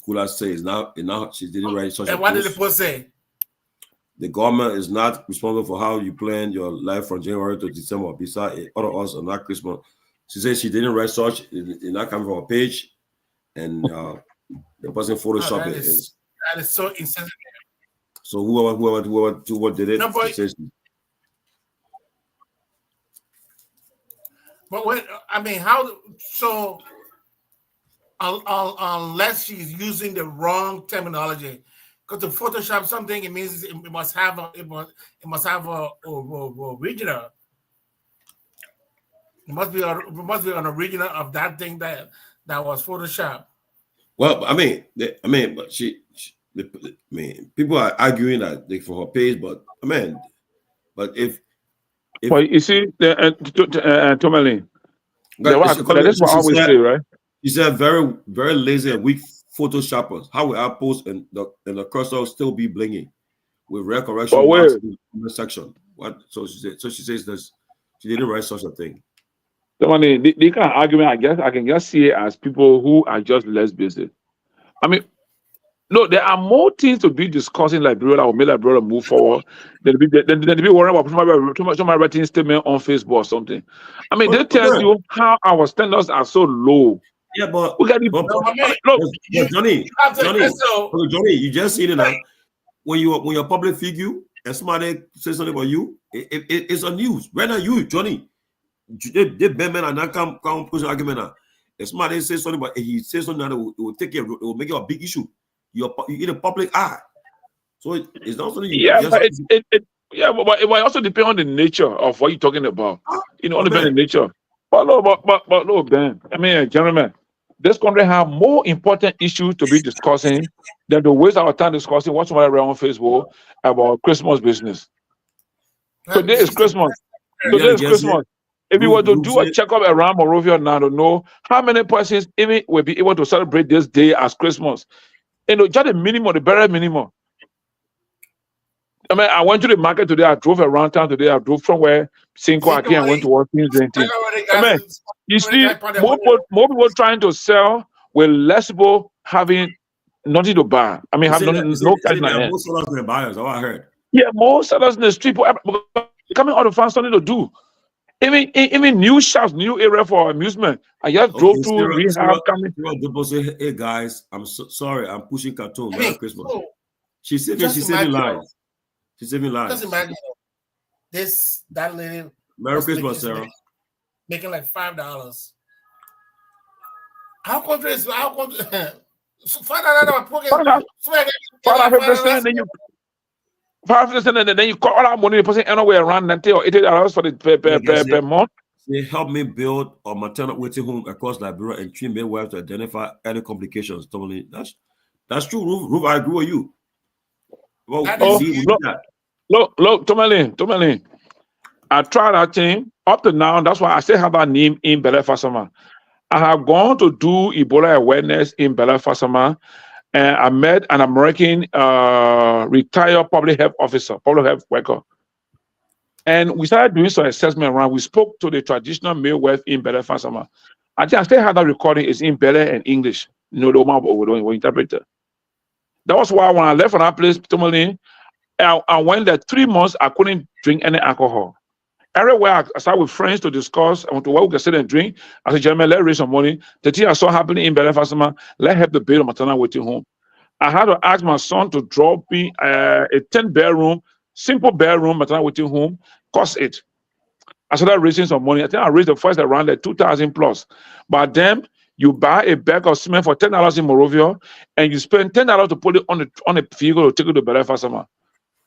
Kula says now she didn't write such. And what did the post say? The government is not responsible for how you plan your life from January to December. Besides, other us are not Christmas. She says she didn't write such. It's not coming from a page, and the person Photoshop it. That is so insensitive. So whoever did it, no, but, says, but when I mean, how so? Unless she's using the wrong terminology, because to Photoshop something, it means it must have a original. It must be an original of that thing that was Photoshop. Well, but people are arguing that for her page, but if well, you see, Tomalin, that's what I always say, right? You said very, very lazy and weak photoshoppers. How will our post and the cursor still be blinging with rare correction in the section? What? So she says this. She didn't write such a thing. Tomalin, the kind of argument, I guess I can just see it as people who are just less busy. I mean, no, there are more things to be discussing like Liberia or make Liberia move forward than to be worried about somebody writing statement on Facebook or something. I mean, they tell you how our standards are so low. Yeah, but Johnny, you just seen it now. When you're a public figure and somebody says something about you, it's a news. Right now, you, Johnny, they Ben and not come push an argument now. If somebody says something, but he says something that it will take it, it will make it a big issue. You're in the public eye, so it's not something. But it might also depend on the nature of what you're talking about. Only depend on the nature. But no, Ben. I mean, gentlemen, this country have more important issues to be discussing than to waste our time discussing what somebody read on Facebook about Christmas business. Today is Christmas. If you were to do a checkup around Monrovia now to know how many persons even will be able to celebrate this day as Christmas. Just the minimum, the bare minimum. I mean, I went to the market today. I drove around town today. I drove from where Cinco Aki and went to work. I mean, you see, more people trying to sell with less people having nothing to buy. I mean, have no cash in hand. Most sellers than buyers. I heard. Yeah, more sellers in the street coming out to find something to do. Even new shops, new area for amusement. I just drove through rehab. People say, "Hey guys, I'm sorry, I'm pushing cartoon. Merry Christmas." She's saving lives. She's saving lives. Just imagine that lady. Merry Christmas, Sarah. Making like $5. How country is $5 pocket? $500, then you 500, and then you call all that money, the person anywhere around $90 or $80 for the per month. They help me build a maternal waiting home across Liberia and train midwives to identify early complications. Totally, that's true. Roof, I agree with you. Well, look, Tomalin. I tried that thing up to now. That's why I still have that name in Bele Fasama. I have gone to do Ebola awareness in Bele Fasama, and I met an American retired public health officer, public health worker. And we started doing some assessment around. We spoke to the traditional midwife in Bele Fasama. I think I still have that recording. It's in Bele and English. You know, the interpreter. That was why when I left from that place, Tomalin, I went there 3 months. I couldn't drink any alcohol. Everywhere I started with friends to discuss, I want to what we can sit and drink. I said, gentlemen, let's raise some money. The thing I saw happening in Bele Fasama, let's help the build a maternal waiting home. I had to ask my son to drop me a 10-bedroom, simple bedroom maternal waiting home, cost it. I started raising some money. I think I raised the first around like 2,000 plus. But then you buy a bag of cement for $10 in Morovia, and you spend $10 to put it on a vehicle to take it to Bele Fasama.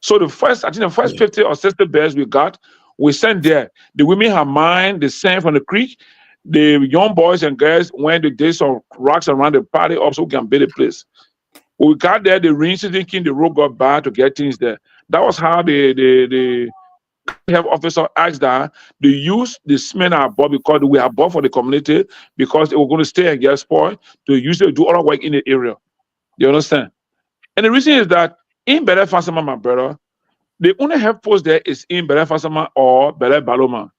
So the first 50 or 60 beds we got, we sent there. The women have mine, they sent from the creek. The young boys and girls went to dig some rocks around the party up so we can build a place. When we got there, the rain season came, the road got bad to get things there. That was how the health officer asked that they use the cement I bought because we have bought for the community because they were going to stay and get spoiled to use it to do other work in the area. You understand? And the reason is that in Bele Fasama, my brother, the only health post there is in Bele Fasama or Bele Baloma.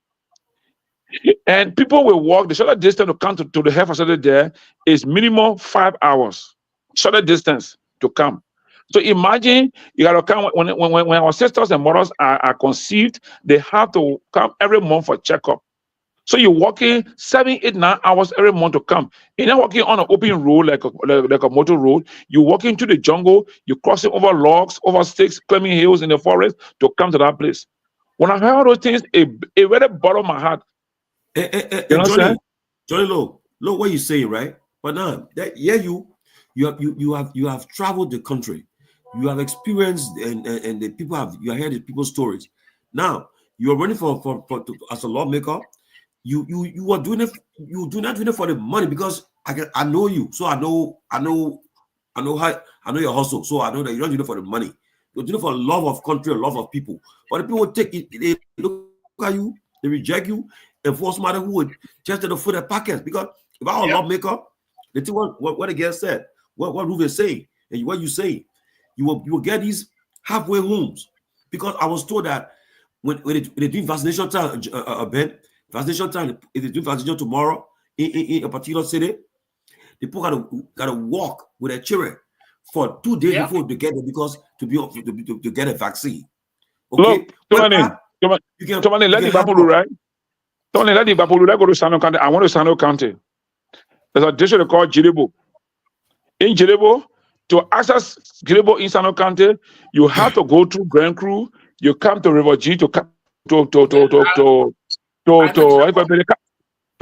And people will walk the shorter distance to come to the health facility there is minimum 5 hours. Shorter distance to come. So imagine you gotta come when our sisters and mothers are conceived, they have to come every month for checkup. So you're walking 7, 8, 9 hours every month to come. You're not walking on an open road like a motor road. You're walking through the jungle. You're crossing over logs, over sticks, climbing hills in the forest to come to that place. When I heard all those things, it really bothered my heart. You know what I'm saying? Johnny, look what you say, right? But now that you have traveled the country, you have experienced and the people you have heard the people's stories. Now you are running for as a lawmaker. You are doing it. You do not doing it for the money because I know you, so I know your hustle, so I know that you're not doing it for the money. You're doing it for love of country, love of people. But the people take it, they look at you, they reject you, and for somebody who would just to the foot of pockets. Because if I were a lawmaker, the thing what the guest said, what Ruth is saying, and what you say, you will get these halfway homes. Because I was told that when they do vaccination time, Ben. Vaccination time, if they do vaccination tomorrow in a particular city, the people gotta walk with their children for 2 days before they get there because to get a vaccine. Okay, Tomalin, let the people right. Tomalin, let the people go to Sano County. I want to Sano County. There's a district called Kehleboe. In Kehleboe, to access Kehleboe in Sano County, you have to go through Grand Cru. You come to River G to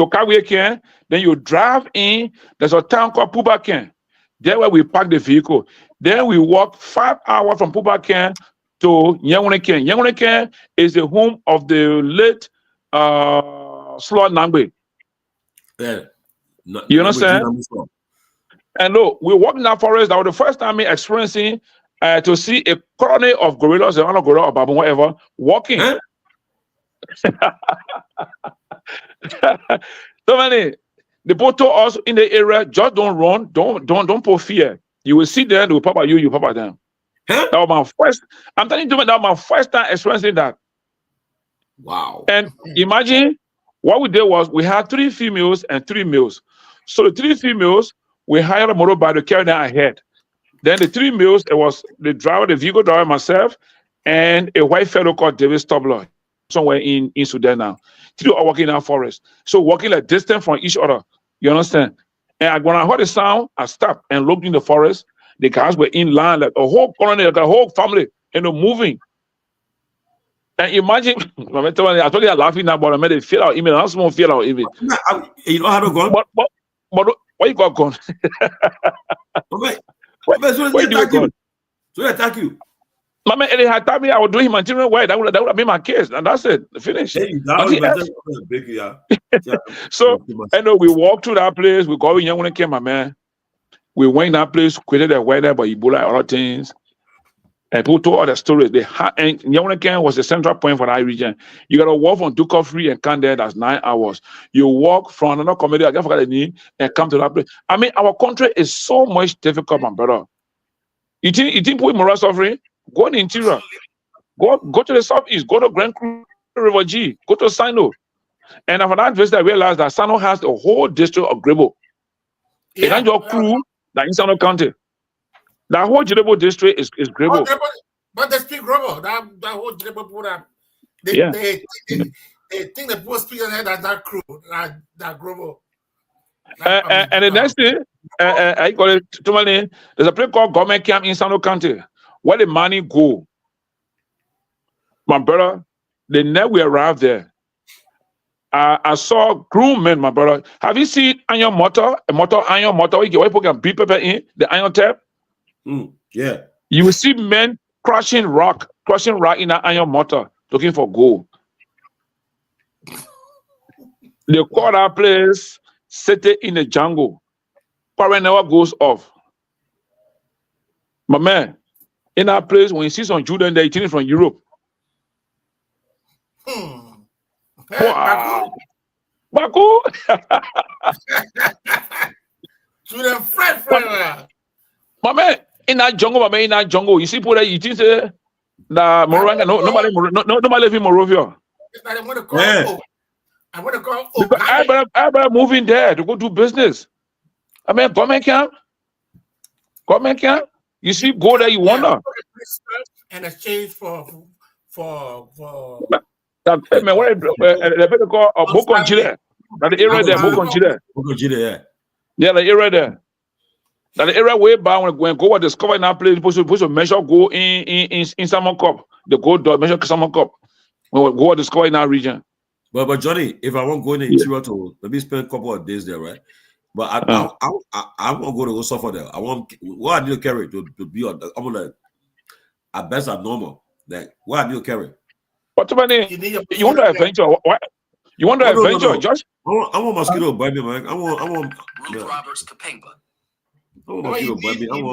Garguah, then you drive in. There's a town called Peabody. There where we park the vehicle. Then we walk 5 hours from Peabody to Nyenwolo. Nyenwolo is the home of the late Slow Nangbe. Yeah. You understand? And look, we walk in that forest. That was the first time me experiencing to see a colony of gorillas, a gorilla or baboon, whatever, walking. Huh? So many the people told us in the area, just don't run, don't put fear. You will see them, they will pop at you, you pop at them. Huh? That was my first. I'm telling you, that was my first time experiencing that. Wow. And imagine what we did was we had 3 females and 3 males. So the 3 females, we hired a motorbike to carry them ahead. Then the 3 males, it was the driver, the vehicle driver, myself, and a white fellow called David Stobler, somewhere in Sudan now. 3 are walking in our forest. So walking like distant from each other. You understand? And when I heard the sound, I stopped and looked in the forest. The guys were in line, like a whole colony, like a whole family, and they're moving. And imagine, I told you they're laughing now, but I made it feel out even. I'm small feel out even. You know how to go? But why you got gun? Where you got gun? So they attack you. My man, they had told me I would do humanitarian work. That would have been my case, and that's it. Finish. Hey, So I know we walked through that place. We go in young when it came, my man. We went in that place, created a weather, but Ebola and other things. And people told all the stories. And Nyenwolo was the central point for that region. You got to walk from Duke Free and come there. That's 9 hours. You walk from another community, I can't forget the name, and come to that place. I mean, our country is so much difficult, my brother. You think people in moral suffering? Go in the interior. Go to the southeast. Go to Grand Cru River G. Go to Sino. And after that visit, I realized that Sino has the whole district of Grebo. It's not your crew that in Sino County. That whole Kehleboe district is Grebo. But they speak Grebo. That whole Kehleboe people they think the people speak that that crew, that Grebo. And the next thing, I call it Tomalin. There's a place called Government Camp in Sano County where the money go. My brother, the night we arrived there, I saw groommen, my brother. Have you seen iron mortar? A iron mortar where people can beat pepper in the iron tap? Yeah. You will see men crushing rock in an iron mortar looking for gold. They call that place City in the Jungle. Power never goes off. My man, in that place, when you see some children, they're eating from Europe. Wow. Baku. Children, friend. My man, in that jungle, you see people that eating say that Morovia, nobody live in Morovia. I want to call. Everybody moving there to go do business. I mean, government camp. You see, go there, you wonder. And exchange for. Man, what they better call a Bokonchile. That the area there, Bokonchile, yeah. Yeah, the area there. That the area way back when Guar discovered in that place, supposed to measure go in Salmon Cup. The gold dot measure Salmon Cup. When Guar discovered in that region. But Johnny, if I want to go in the interior to maybe spend a couple of days there, right? But I want to go suffer there. I want what I need to carry to be on. I'm like, at best I'm normal. Like what I need to carry. What you want to adventure? What? You want to adventure, no. Josh? I want mosquito bite me, man. I want Roberts Kapemba. You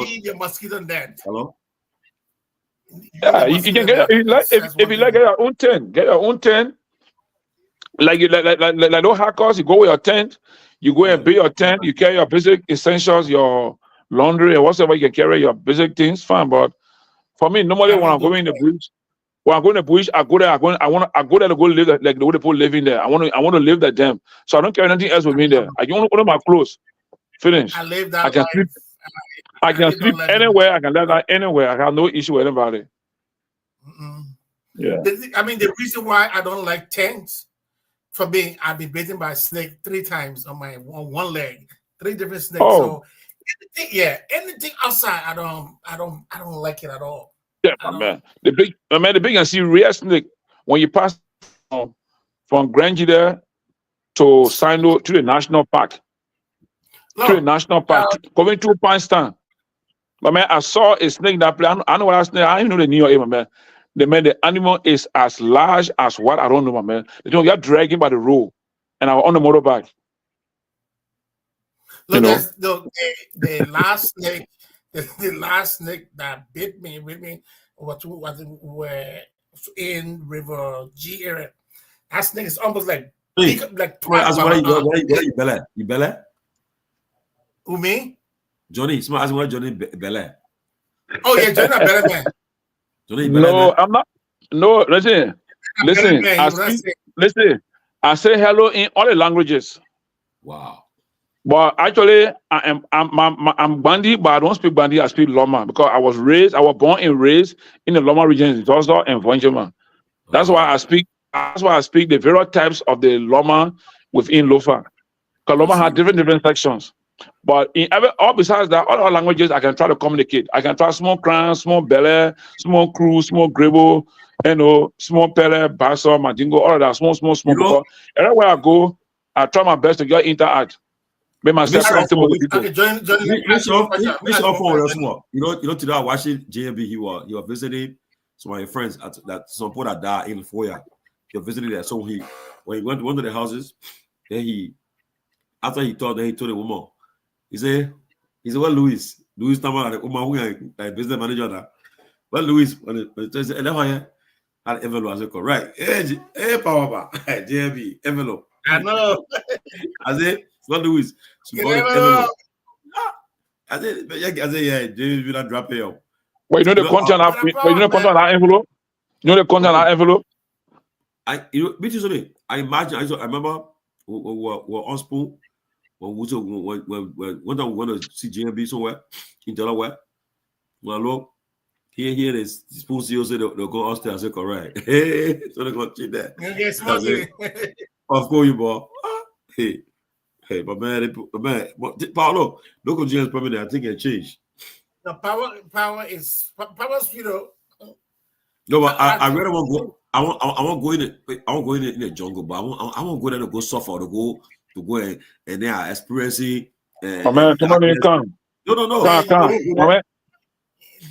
need your mosquito net. Hello? Yeah, you can get if you like get your own tent. Get your own tent. Like those hackers, you go with your tent, you go and build your tent, you carry your basic essentials, your laundry or whatever you can carry, your basic things, fine. But for me, normally when I'm going in the bush, I go there. I go there to go live like the way people living there. I want to live that them. So I don't carry anything else with me there. I don't put on my clothes. Finish. I can sleep. I can sleep anywhere. I can live that anywhere. I have no issue with anybody. Yeah. I mean, the reason why I don't like tents, for me, I've been bitten by a snake 3 times on one leg, 3 different snakes. Oh. So anything outside, I don't like it at all. Yeah, my man. The big and serious snake when you pass from Grange there to Sino to the national park. Going to Pakistan. But man, I saw a snake that play. I know what I snake. I don't even know the name of it, my man. The animal is as large as what I don't know, my man. They don't get dragging by the road, and I was on the motorbike. Look, the last snake. The last snake that bit me was in River G area. That snake is almost like you Bella? Who, me? Johnny, smart as well, Johnny Bella. Oh yeah, Johnny Bella, man. Johnny Bella. No, I'm not. No, listen. I say hello in all the languages. Wow. But actually, I'm Bandi, but I don't speak Bandi. I speak Loma because I was born and raised in the Loma region, in Togar and Vonjema. That's why I speak. That's why I speak the various types of the Loma within Lofa. Because Loma has different sections. But all besides that, all our languages I can try to communicate. I can try small Kran, small Bele, small Crew, small Grebo, small Pele, Basso, Mandingo, all of that, small. Everywhere I go, I try my best to get interact. Make myself comfortable with people. You know, today I watched JMB. He was visiting some of my friends that some people that died in Foya. He was visiting there. So when he went to one of the houses, then after he told the woman, he said, well, Louis Tamal, the woman who is business manager now. Well, Louis, when it says envelope, I said, correct. Hey, power, JMB, envelope. I know. I said, well, Louis, envelope. I said, yeah, James will not drop it. Well, you know the content of that envelope? You know the content of that envelope? I imagine, I remember we were on spoon when we went to see JMB somewhere in Delaware. Well, look, here is spoon CEO say they'll go upstairs. I said, correct. Hey, so they're going to cheat that. Of course, you boy. Hey, but man, Paulo, local James probably I think it changed. The power is, you know. No, but I really want to go. I want go in the jungle, but I want go there to go suffer, to go and they are experiencing. Man, Tomalin come. No. Come.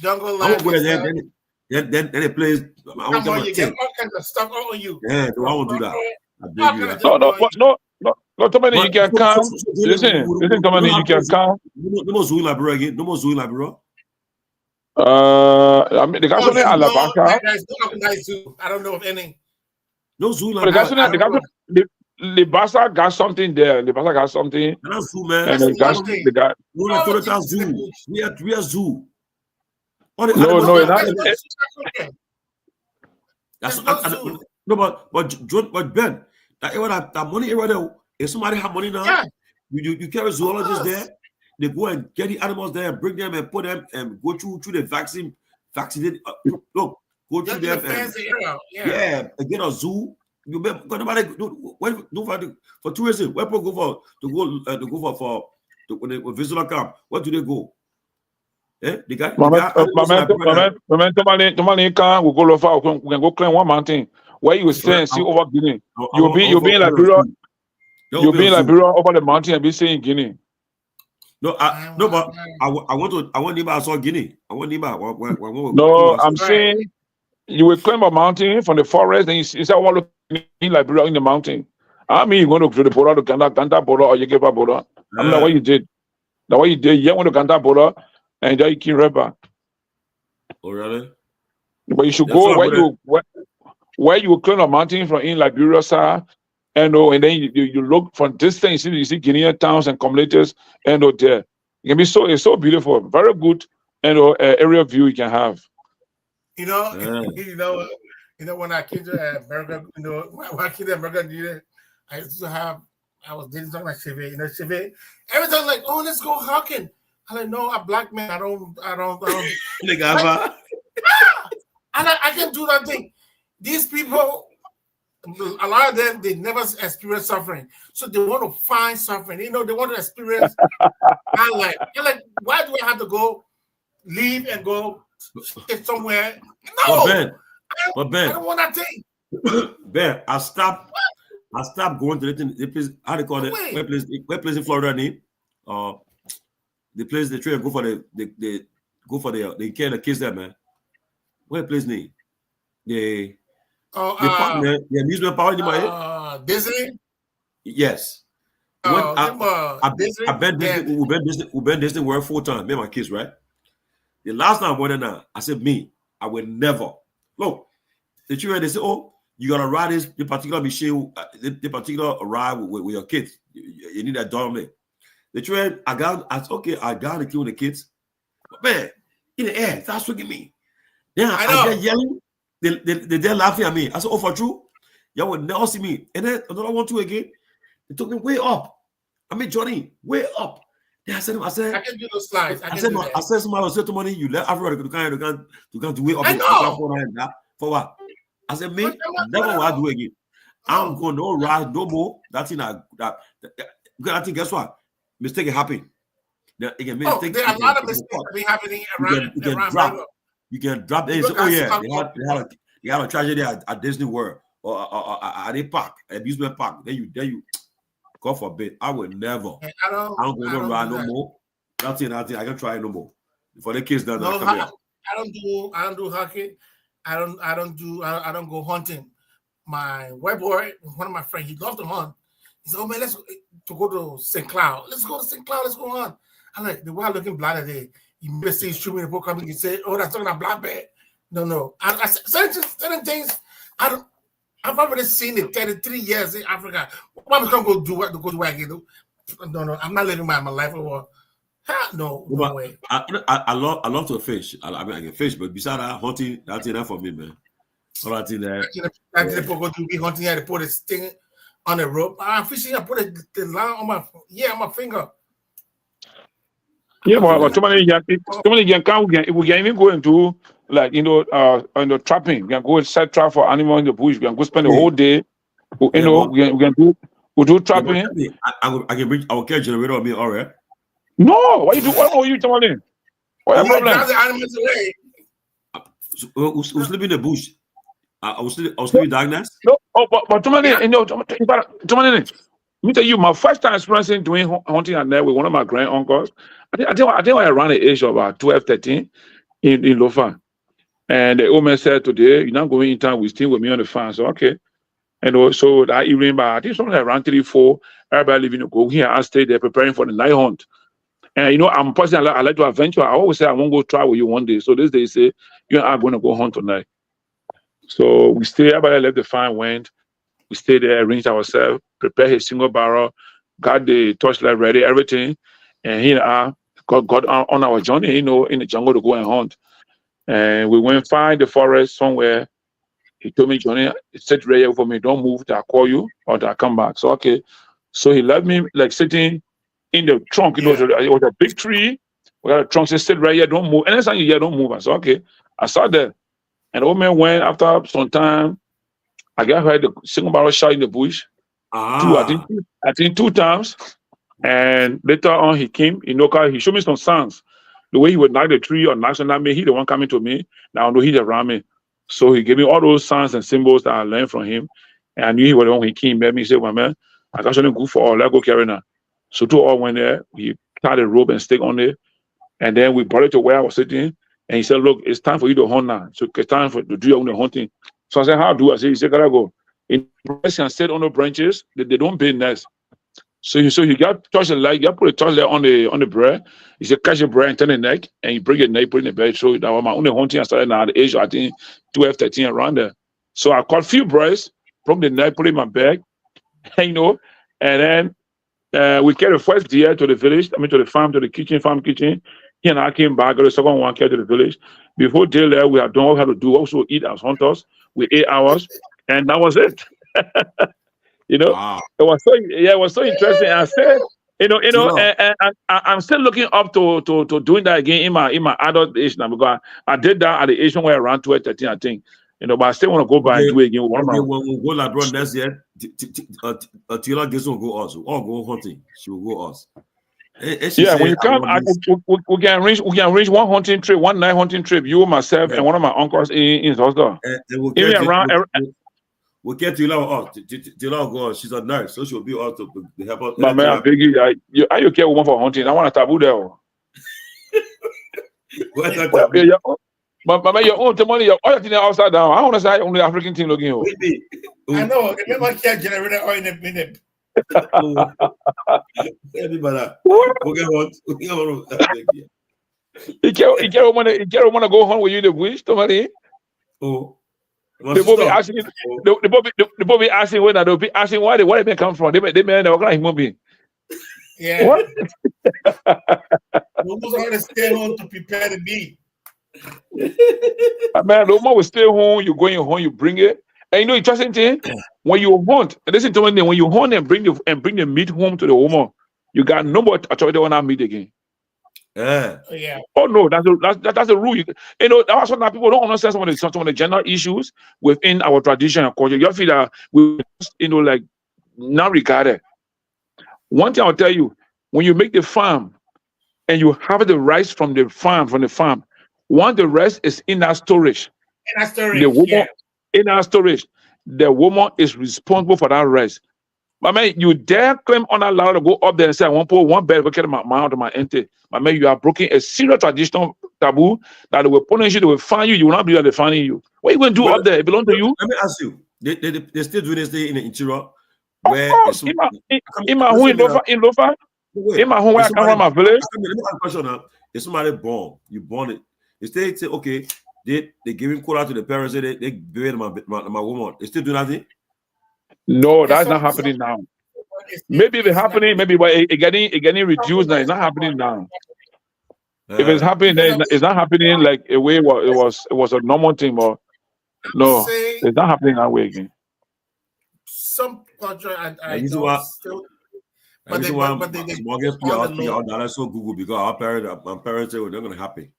Jungle life. Then they play. Come on, you get all kinds of stuff on you. Yeah, no, I won't do that. No, Tomalin, you can come. Listen, Tomalin, you can come. No more Zoo Liberia again. No more Zoo Liberia. I mean, the guys on Alabama. There's no organized zoo. I don't know of any. No zoo. The Basa got something there. The Basa got something. That's zoo, man. And the guy. No, zoo. We are zoo. No, but Ben, that money area there. If somebody have money now, you carry zoologists there. They go and get the animals there and bring them and put them and go through the vaccinate. Look, go through them and get a zoo. You for tourism. Where people go for when they visitor camp? Where do they go? The guy. Tomalin can we go Lofa. We can go climb one mountain where you stay and see over Guinea. You'll be in Liberia. You'll be in Liberia over the mountain and be seeing Guinea. No, but I want Nima. I saw Guinea. I want Nima. No, I'm saying you will climb a mountain from the forest, and you say, "I want to in Liberia in the mountain." I mean, you're going to the border to Kanta border or you give a border. I mean, that's what you did. That's what you did. You went to Kanta border and then you came right back. Oh, really? But you should go where you climb a mountain from in Liberia, sir. And then you look from distance, you see Guinean towns and communities, and there. It can be it's so beautiful, very good, area view you can have. You know, when I came to America, when I came to America, I used to have, I was dating something like Chevy, Chevy. Every time like, oh, let's go hawking. I'm like, no, I'm black man. I don't. I can do that thing. These people. A lot of them, they never experience suffering. So they want to find suffering. They want to experience my life. You're like, why do I have to go, leave and go somewhere? No! But Ben, I don't want that thing. Ben, I stopped going to the place, how they call it? What place in Florida name? The place they try to go for they care the kids there, man. What place name? The amusement park in my head. Disney? Yes. I've been Disney World 4 times, me and my kids, right? The last time I went in there, I said, I would never. Look, the children, they say, oh, you gotta ride the particular machine, the particular ride with your kids. You need that dog there. The children, I got the kid with the kids. But man, in the air, that's freaking me. Then I get yelling. They're laughing at me. I said, oh, for true? Y'all would never see me. And then another one too again. They took me way up. I mean, Johnny, way up. Then I said, I can do those slides. I said, somebody said to money, you left Africa to do way up. I know. For what? I said, me, never will I do again. I'm going no ride no more. That's in that. Because I think, guess what? Mistake happen. There are a lot of mistakes be happening around. You can drop it. Say, oh yeah, they had a tragedy at Disney World or at a park, amusement park. Then you God forbid, I will never. I don't go ride do no that. more. Nothing. I can try no more. For the kids that No, come here. I don't do hockey. I don't go hunting. My white boy, one of my friends, he loves to hunt. He said, "Oh man, let's go to St. Cloud. Let's go to St. Cloud. Let's go hunt." I'm like, the wild looking blind today. You may see shooting the book coming. You say, "Oh, that's talking about black bear." No. I certain things. I've already seen it 33 years in Africa. Why am I gonna go do what? Go to where I get? No. I'm not living my life over. No way. I love to fish. I mean, I can fish, but besides that, hunting, that's enough for me, man. All right, there. That's go to be hunting. I put this thing on the rope. I'm fishing. I put the line on my finger. Yeah, but too many we can even go into trapping. We can go and set trap for animals in the bush. We can go spend the whole day. We can do trapping. I can bring our care generator on me, all right. No, what are you Tomalin? What's the problem? The animals away. Who's living in the bush? I was living darkness. No, but Tomalin, Tomalin, let me tell you, my first time experiencing doing hunting at night with one of my grand uncles. I think I around the age of about 12, 13 in Lofa. And the old man said today, you're not going in town, we stay with me on the farm. So okay. And so that evening, I think something like around 3, 4, everybody leaving to go here. I stayed there preparing for the night hunt. And I'm a person I like to adventure. I always say I won't go try with you one day. So this day say you and I are going to go hunt tonight. So we stay. Everybody left the farm, went. We stayed there, arranged ourselves, prepared a single barrel, got the torchlight ready, everything, and he and I got on our journey, in the jungle to go and hunt. And we went find the forest somewhere. He told me, Johnny, sit right here for me. Don't move. I'll call you or I'll come back. So okay. So he left me like sitting in the trunk. It was a big tree. We got a trunk. Said, sit right here. Don't move. Anytime you hear, don't move. I said, okay. I sat there. And the old man went after some time. I got heard the single barrel shot in the bush. I think 2 times. And later on, he came. He showed me some signs. The way he would knock the tree or knock something at me, he the one coming to me. Now I know he's around me. So he gave me all those signs and symbols that I learned from him. And I knew he was the one. He came, met me. He said, well, man, I got something good for all. Let's go carry now. So 2 all went there. We tied a rope and stick on it. And then we brought it to where I was sitting. And he said, look, it's time for you to hunt now. So it's time to do your own hunting. So I said, how do I? He said, gotta go. In can sit on the branches. They don't build nests. So you got to touch the leg. You got to put a touch there on the bread. He said, catch your bread and turn the neck. And you bring your neck, put it in the bed. So that was my only hunting. I started now at the age of, I think, 12, 13, around there. So I caught a few breads, broke the neck, put it in my bag, and then we carried the first deer to the village, to the farm, to the farm kitchen. He and I came back, got the second one, carried to the village. Before daylight, we had done what we had to do, also eat as hunters. We 8 hours, and that was it. Wow. It was so interesting. I said, and I'm still looking up to doing that again in my adult age now, because I did that at the age somewhere around 12, 13, I think. But I still want to go back and do it again. When we go like bro next year, Tila gets will go us. All go hunting. She will go us. When you come, we can arrange one hunting trip, one night hunting trip. You, myself, and one of my uncles in Togar. We'll get Tila. Tila go. She's a nurse, so she'll be out to help us. My man, I beg you, I you care woman for hunting. I want a taboo there. What's that taboo? But your own money, all your thing upside down. I want to say only African thing looking. I know. Remember, can't generate oil in a minute. You can't want to go home with you the bush, somebody. Oh, the boy be asking when they'll be asking where they come from. They may know like human being. Yeah. What? We almost had to stay home to prepare the meat. Man, the woman will stay home. You go in home, you bring it. And interesting thing, when you hunt, listen to me, when you hunt and bring the meat home to the woman, you got no more authority on that meat again. Yeah. Oh no, that's the rule. That's what people don't understand some of the gender issues within our tradition and culture. You feel that we, like not regarded. One thing I'll tell you, when you make the farm and you have the rice from the farm, once the rest is in our storage, the woman in our storage, the woman is responsible for that rice. My man, you dare claim honor allowed to go up there and say, I want to put one bed, get my out of my entity. My man, you are breaking a serious traditional taboo that they will punish you, they will fine you, you will not be able to fine you. What are you going to do up there? It belongs to you. Let me ask you. They still doing this thing in the interior where in my home in Lofa, in my home where I come from, my village. Let me ask a question now. If somebody born, you born it. If they say, okay, they give him quota to the parents, they bury my woman. They still do nothing? No, that's not happening now. Maybe it's happening, maybe but it getting reduced now. It's not happening now. If it's happening, then it's not happening like a way it was a normal thing, but no, it's not happening that way again. Some culture I still, but they so Google because our parents say, well, they're gonna happy.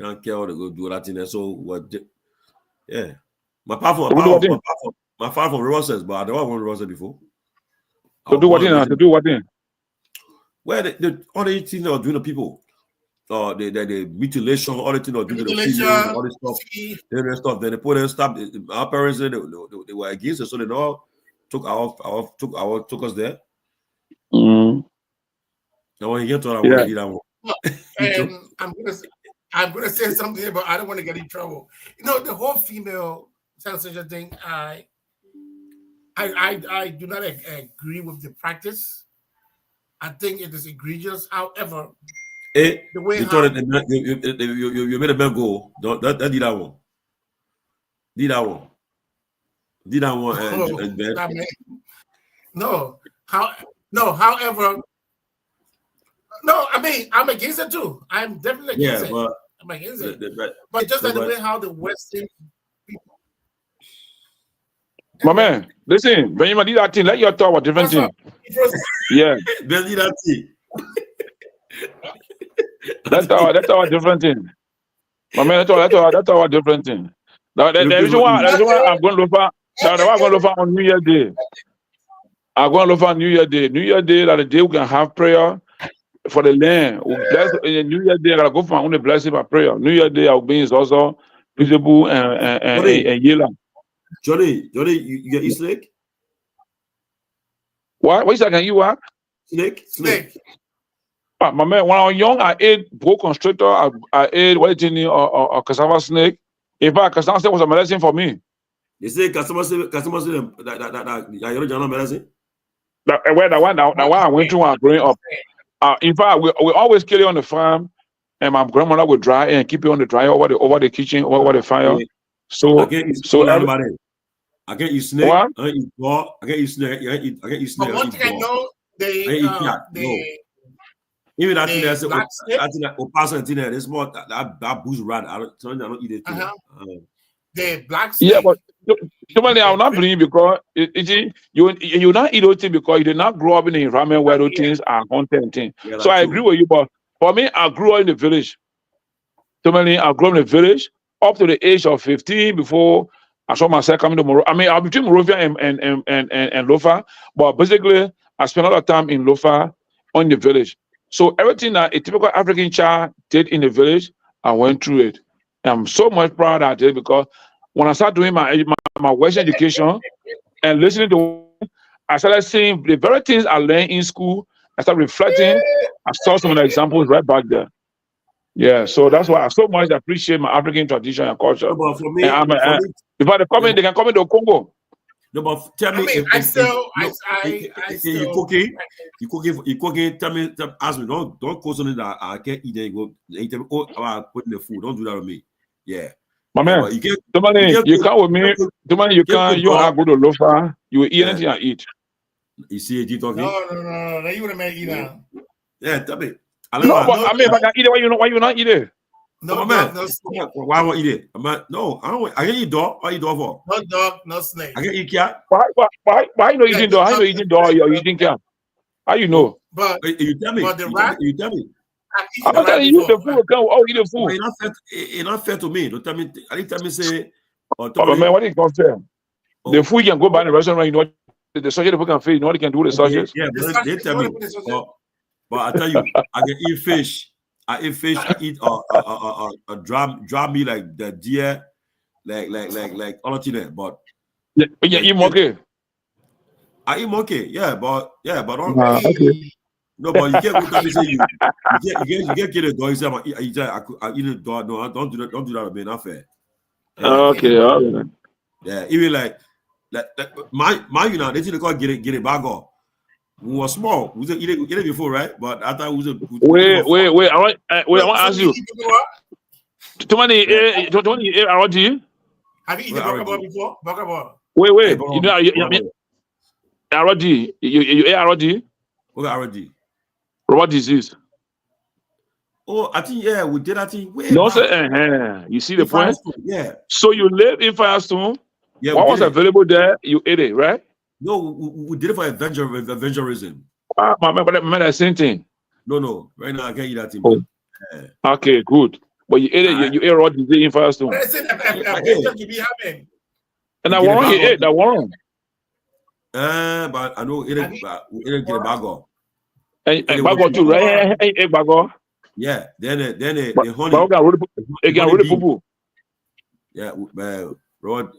Can't care what they go do that thing. So what? Yeah, my father from Roses, but I don't want Roses before. To do what in? To do what in? Well, the other things they are doing to people, the mutilation, all the things they are doing to the females, all this stuff. Then they put them stop. Our parents said they were against it, so they all took us there. Mm. Now when you get to that, I want to eat that one. And I'm gonna say something, but I don't want to get in trouble. You know, the whole female censorship thing. I do not agree with the practice. I think it is egregious. However, the way you made a man go. Don't do that one. Do that one. Do that one and Ben. However, I mean, I'm against it too. I'm definitely against it. But I'm against it. But just like the way how the Western people. My man, listen, when you do that thing, let your talk about different thing. Yeah. Ben, do that thing. That's our different thing. My man, that's our different thing. Now, the reason why I'm going to Lofa. That's why I'm going to Lofa on New Year's Day. I'm going to Lofa on New Year's Day. New Year's Day, that the day we can have prayer for the land. We bless New Year's Day. I gotta go for my own blessing by prayer. New Year's Day, I'll be also Peabody and Jallah. Johnny, you get East Lake? What? What is that? Can you what? Snake. My man, when I was young, I ate boa constrictor. I ate a cassava snake. In fact, cassava snake was a medicine for me. You say cassava snake that you don't medicine? That one I went through when I was growing up. In fact, we always kill it on the farm, and my grandmother would dry it and keep it on the dryer over the kitchen, over the fire. So I get you snake. What? I get you Guar. I get you snake. I get you snake. But one thing I know, even that thing that's Opasa thing there, there's more that bush rat. I don't eat it. The black snake. Yeah, but normally I will not believe because you not eat those things because you did not grow up in an environment where those things are content things. Yeah, so I agree with you, but for me, I grew up in the village. Normally, I grew up in the village up to the age of 15 before I saw myself coming to Monrovia. I mean, I'm between Monrovia and Lofa, but basically, I spent a lot of time in Lofa on the village. So everything that a typical African child did in the village, I went through it. I'm so much proud I did because when I started doing my Western education and listening to, I started seeing the very things I learned in school. I started reflecting. I saw some of the examples right back there. Yeah, so that's why I so much appreciate my African tradition and culture. No, but for me, if they can come into Congo. No, but tell me, you cooking. Tell me, ask me. Don't cook something that I can't eat. Then go eat them. Oh, I put in the food. Don't do that with me. Yeah, my man. You can't with me. You can't. You are go to Lofa. You will eat anything I eat. You see, you talking? No. You would have made it now. Yeah, tell me. I mean, if I can eat it, why you not eat it? No, man. Why won't eat it? No, I don't. I can eat dog. What eat dog for? No dog, no snake. I can eat cat. Why you not eating dog? How you eating dog? You're eating cat. How you know? But you tell me. But the rat. You tell me. I'm not telling you the food. Oh, eat the food. It's not fair to me. Don't tell me. I didn't tell me say. Man, what is not fair? The food you can go buy in the restaurant. You know the sausage people can feed. You know what they can do with the sausages. Yeah, they tell me. But I tell you, I can eat fish. I eat fish. I eat a dry meat like the deer, like all of that. But yeah, eat monkey. I eat monkey. Yeah, but Okay. no, but you can't go tell me say you can't kill a dog. You say I eat a dog. No, don't do that. Don't do that. Man, not fair. Yeah. Okay. All right. Yeah, even like my you know they think they call get it back off. We were small. We eat it before, right? But I thought we was wait. I want to ask you. Too many ROD? Have you eaten Bokabor before? Bokabor. Wait. You know, ROD. You ate ROD? What ROD? What disease? Oh, I think we did. I think no, sir. You see the point? Yeah. So you live in Firestone. Yeah. What was available there? You ate it, right? No, we did it for evangelism. My man, the same thing. No. Right now I can't eat that thing. Oh. Yeah. Okay, good. But you ate it. You ate raw disease in Firestone. And I warn you ate that warn. But I know it didn't get a bag off. And bago too, right? Hey, bago. Yeah. Then the honey. Again, really poo. Yeah, Rod.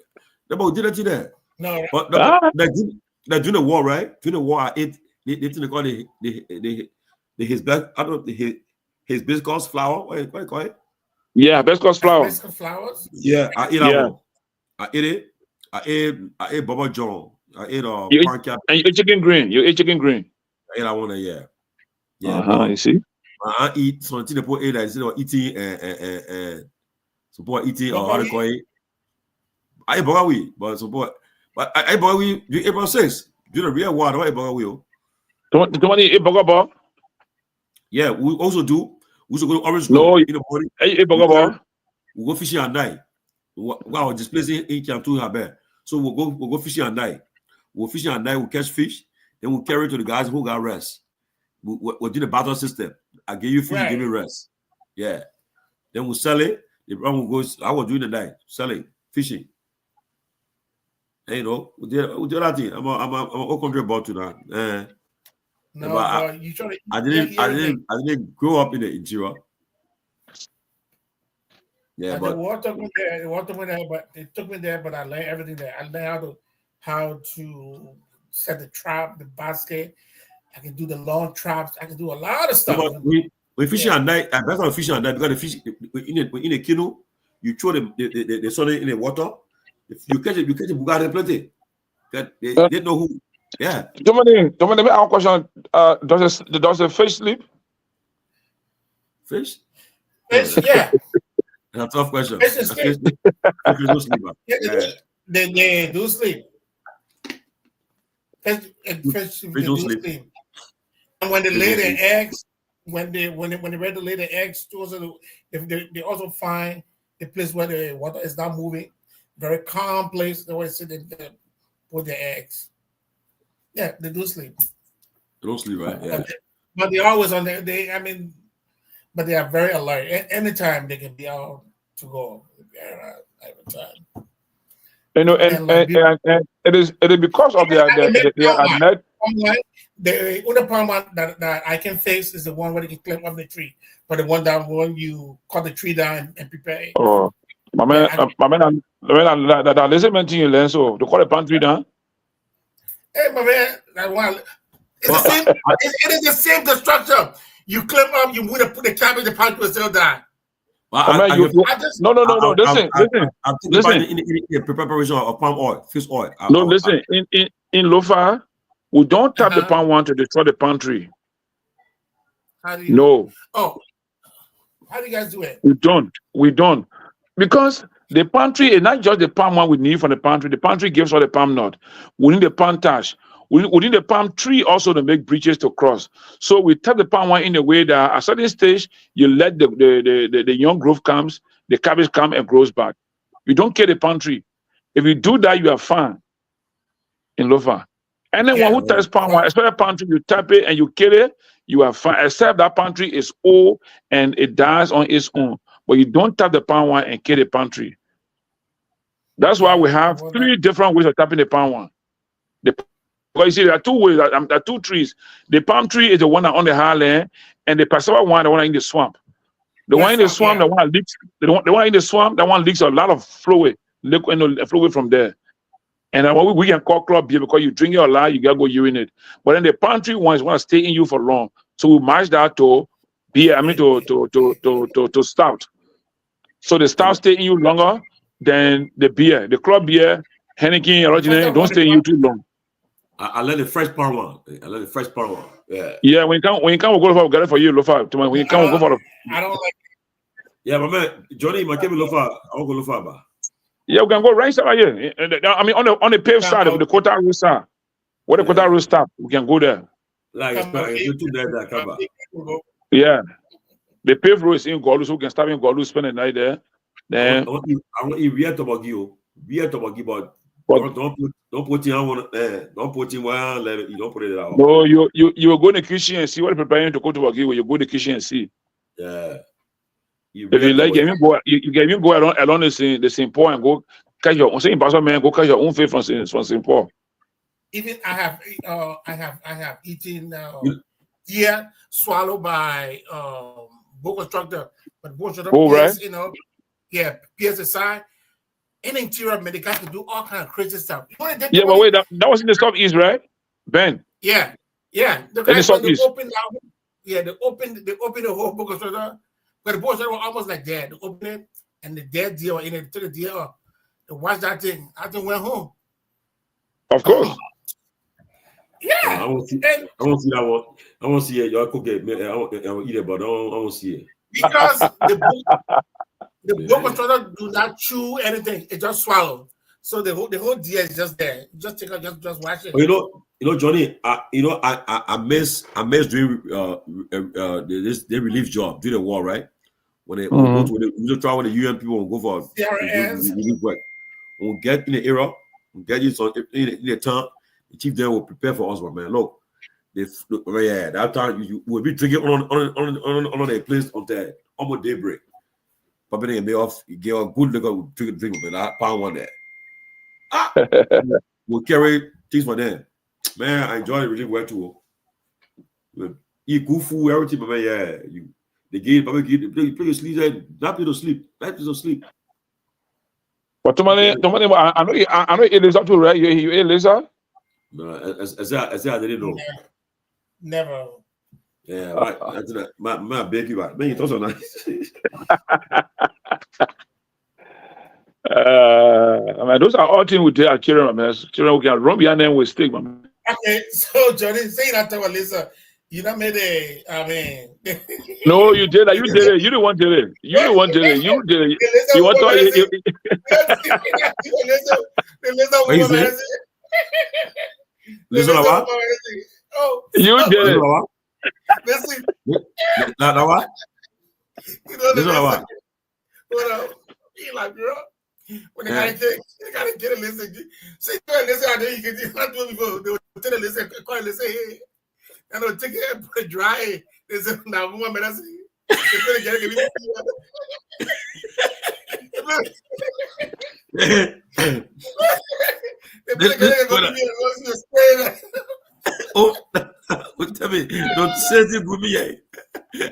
No, did it there? No. But during the war, right? During the war, I ate. They call the his best. I don't know his hibiscus flower. What do you call it? Yeah, hibiscus flower. Hibiscus flowers. Yeah, I ate that one. I ate it. I ate Baba John. I ate and you ate chicken green. You ate chicken green. I ate that one. Yeah. You see. I eat something they put instead of eating support eating or how to call it. I ate Bogawi, but support. But I ate Bogawi April 6th. Do the real water. I ate Bogawi. The one you ate Bogawi? Yeah, we also do. We also go to Orange Grove in the morning. Hey, Bogawi. We go fishing at night. Wow, displacing in camp to her bear. So we'll go fishing at night. We'll fishing at night. We'll catch fish. Then we'll carry it to the guys who got rest. We'll do the battle system. I give you fish, you give me rest. Yeah. Then we'll sell it. The run will go. I will do it the night. Selling, fishing. And, you know, we do that thing. I'm a country about to that. No, but you try to. I didn't grow up in the interior. Yeah, but the war took me there. But it took me there. But I learned everything there. I learned how to set the trap, the basket. I can do the long traps. I can do a lot of stuff. We fishing at night. That's not fishing at night because the fish in a canoe. You throw the sun in the water. If you catch it, Bugatti plenty. They know who. Yeah. Dominic, I have a question. Does the fish sleep? Fish? Fish, yeah. That's a tough question. Fish is sleep. They do sleep. Fish do sleep. And when they lay their eggs, when they ready to lay their eggs, they also find a place where the water is not moving, very calm place. They always sit there, put their eggs. Yeah, they do sleep. They don't sleep, right? Yeah. But they're always on there. But they are very alert. Anytime they can be out to go. Every time. You know, and it is because of their net. The other problem that I can face is the one where you can climb up the tree, but the one that when you cut the tree down and prepare it. Oh, my man, that listen to you, learn so to call a palm tree down. Hey, my man, that one. It's the same. It is the same construction. You climb up, you move put the cabbage, the palm tree will still die. No. Listen. In the preparation of palm oil, fish oil. Listen. In Lofa, we don't tap the palm one to destroy the palm tree. How do you? No. Oh, how do you guys do it? We don't, because the palm tree is not just the palm one we need from the palm tree. The palm tree gives us the palm nut. We need the palm tash. We need the palm tree also to make bridges to cross. So we tap the palm one in a way that at a certain stage, you let the young growth comes, the cabbage come and grows back. You don't kill the palm tree. If you do that, you are fine in Lofa. Anyone who taps palm one, especially palm tree, you tap it and you kill it, you are fine. Except that palm tree is old and it dies on its own. But you don't tap the palm one and kill the palm tree. That's why we have 3 different ways of tapping the palm one. Because you see, there are 2 ways. There are 2 trees. The palm tree is the one on the highland, and the cassava one, the one in the swamp. The one in the swamp, the one leaks. The one in the swamp, that one leaks a lot of fluid from there. And we can call club beer because you drink it a lot, you gotta go urinate. But then the pantry ones want to stay in you for long. So we match that to beer, to stout. So the stout stay in you longer than the beer. The club beer, Henneken, original, don't stay in you too long. I let the fresh part one. Yeah. Yeah, when you come, we'll go for get it for you, Lofa. When you come, we'll go for I don't like. Yeah, but man, Johnny, my give me Lofa. I'll go Lofa, ba. Yeah, we can go right side here. I mean, on the paved side of the Kota Road side, where the Kota Road stop, we can go there. Yeah, the paved road is in Guar, so we can stop in Guar, spend the night there. Then I want to eat Togar, but don't put it on. Don't put it on. You don't put it out. No, you will go in the kitchen and see what they're preparing to go to Wagyu. You go in the kitchen and see. Yeah. If you like, you can even go along the St. Paul and go catch your own. Say in Pastor man, go catch your own faith from St. Paul. Even I have eaten deer swallowed by boa constructor, but boa constructor, right? You know, yeah, pierce aside. In interior, man, the guys can do all kind of crazy stuff. Yeah, but wait, that was in the southeast, right, Ben? Yeah. The guys when they open they open the whole boa constructor. But the boys were almost like that. They opened it, and the dead deer were in it. Took the deer up. They watched that thing. I just went home. Of course. Yeah. I want to see that one. I want to see it. Y'all cook it. I want eat it, but I want to see it. Because the boa constructor do not chew anything. It just swallow. So the whole deer is just there. Just take out, just watch it. You know, Johnny. I miss doing this relief job during the war, right? When they go to try with the UN people and go for relief work. We'll get in the era, we'll get you in the town. The chief there will prepare for us, but man, look, that time you will be drinking on the place on the almost daybreak. Probably they may off, you get a good look drink, man. I found one there. We'll carry things for them. Man, I enjoy it really well too. Eat good food, everything, but man, yeah, they play your sleep, not play to sleep. But Tomalin, I know it is up to right. You ate lizard? No, as I didn't know. Never. Yeah, right. My baby, man, you talk so nice. I mean, those are all things we do at children, man. Children, we can run behind them with stick, man. Okay, so Johnny, say that to Lisa. You not made No, you did that. You did it. You didn't want to do it. You didn't want to do it. You did it. You want to Listen, oh, you did it. Listen. Now what? You know, listen, what? Hold on. He like, girl, when they gotta get a listen. See, listen, I know you can not do it before. They will tell a listen, call a listen, hey. And they'll take it and put it dry. They say, now, one minute, they're going to get it. Oh, tell me, don't say it with me.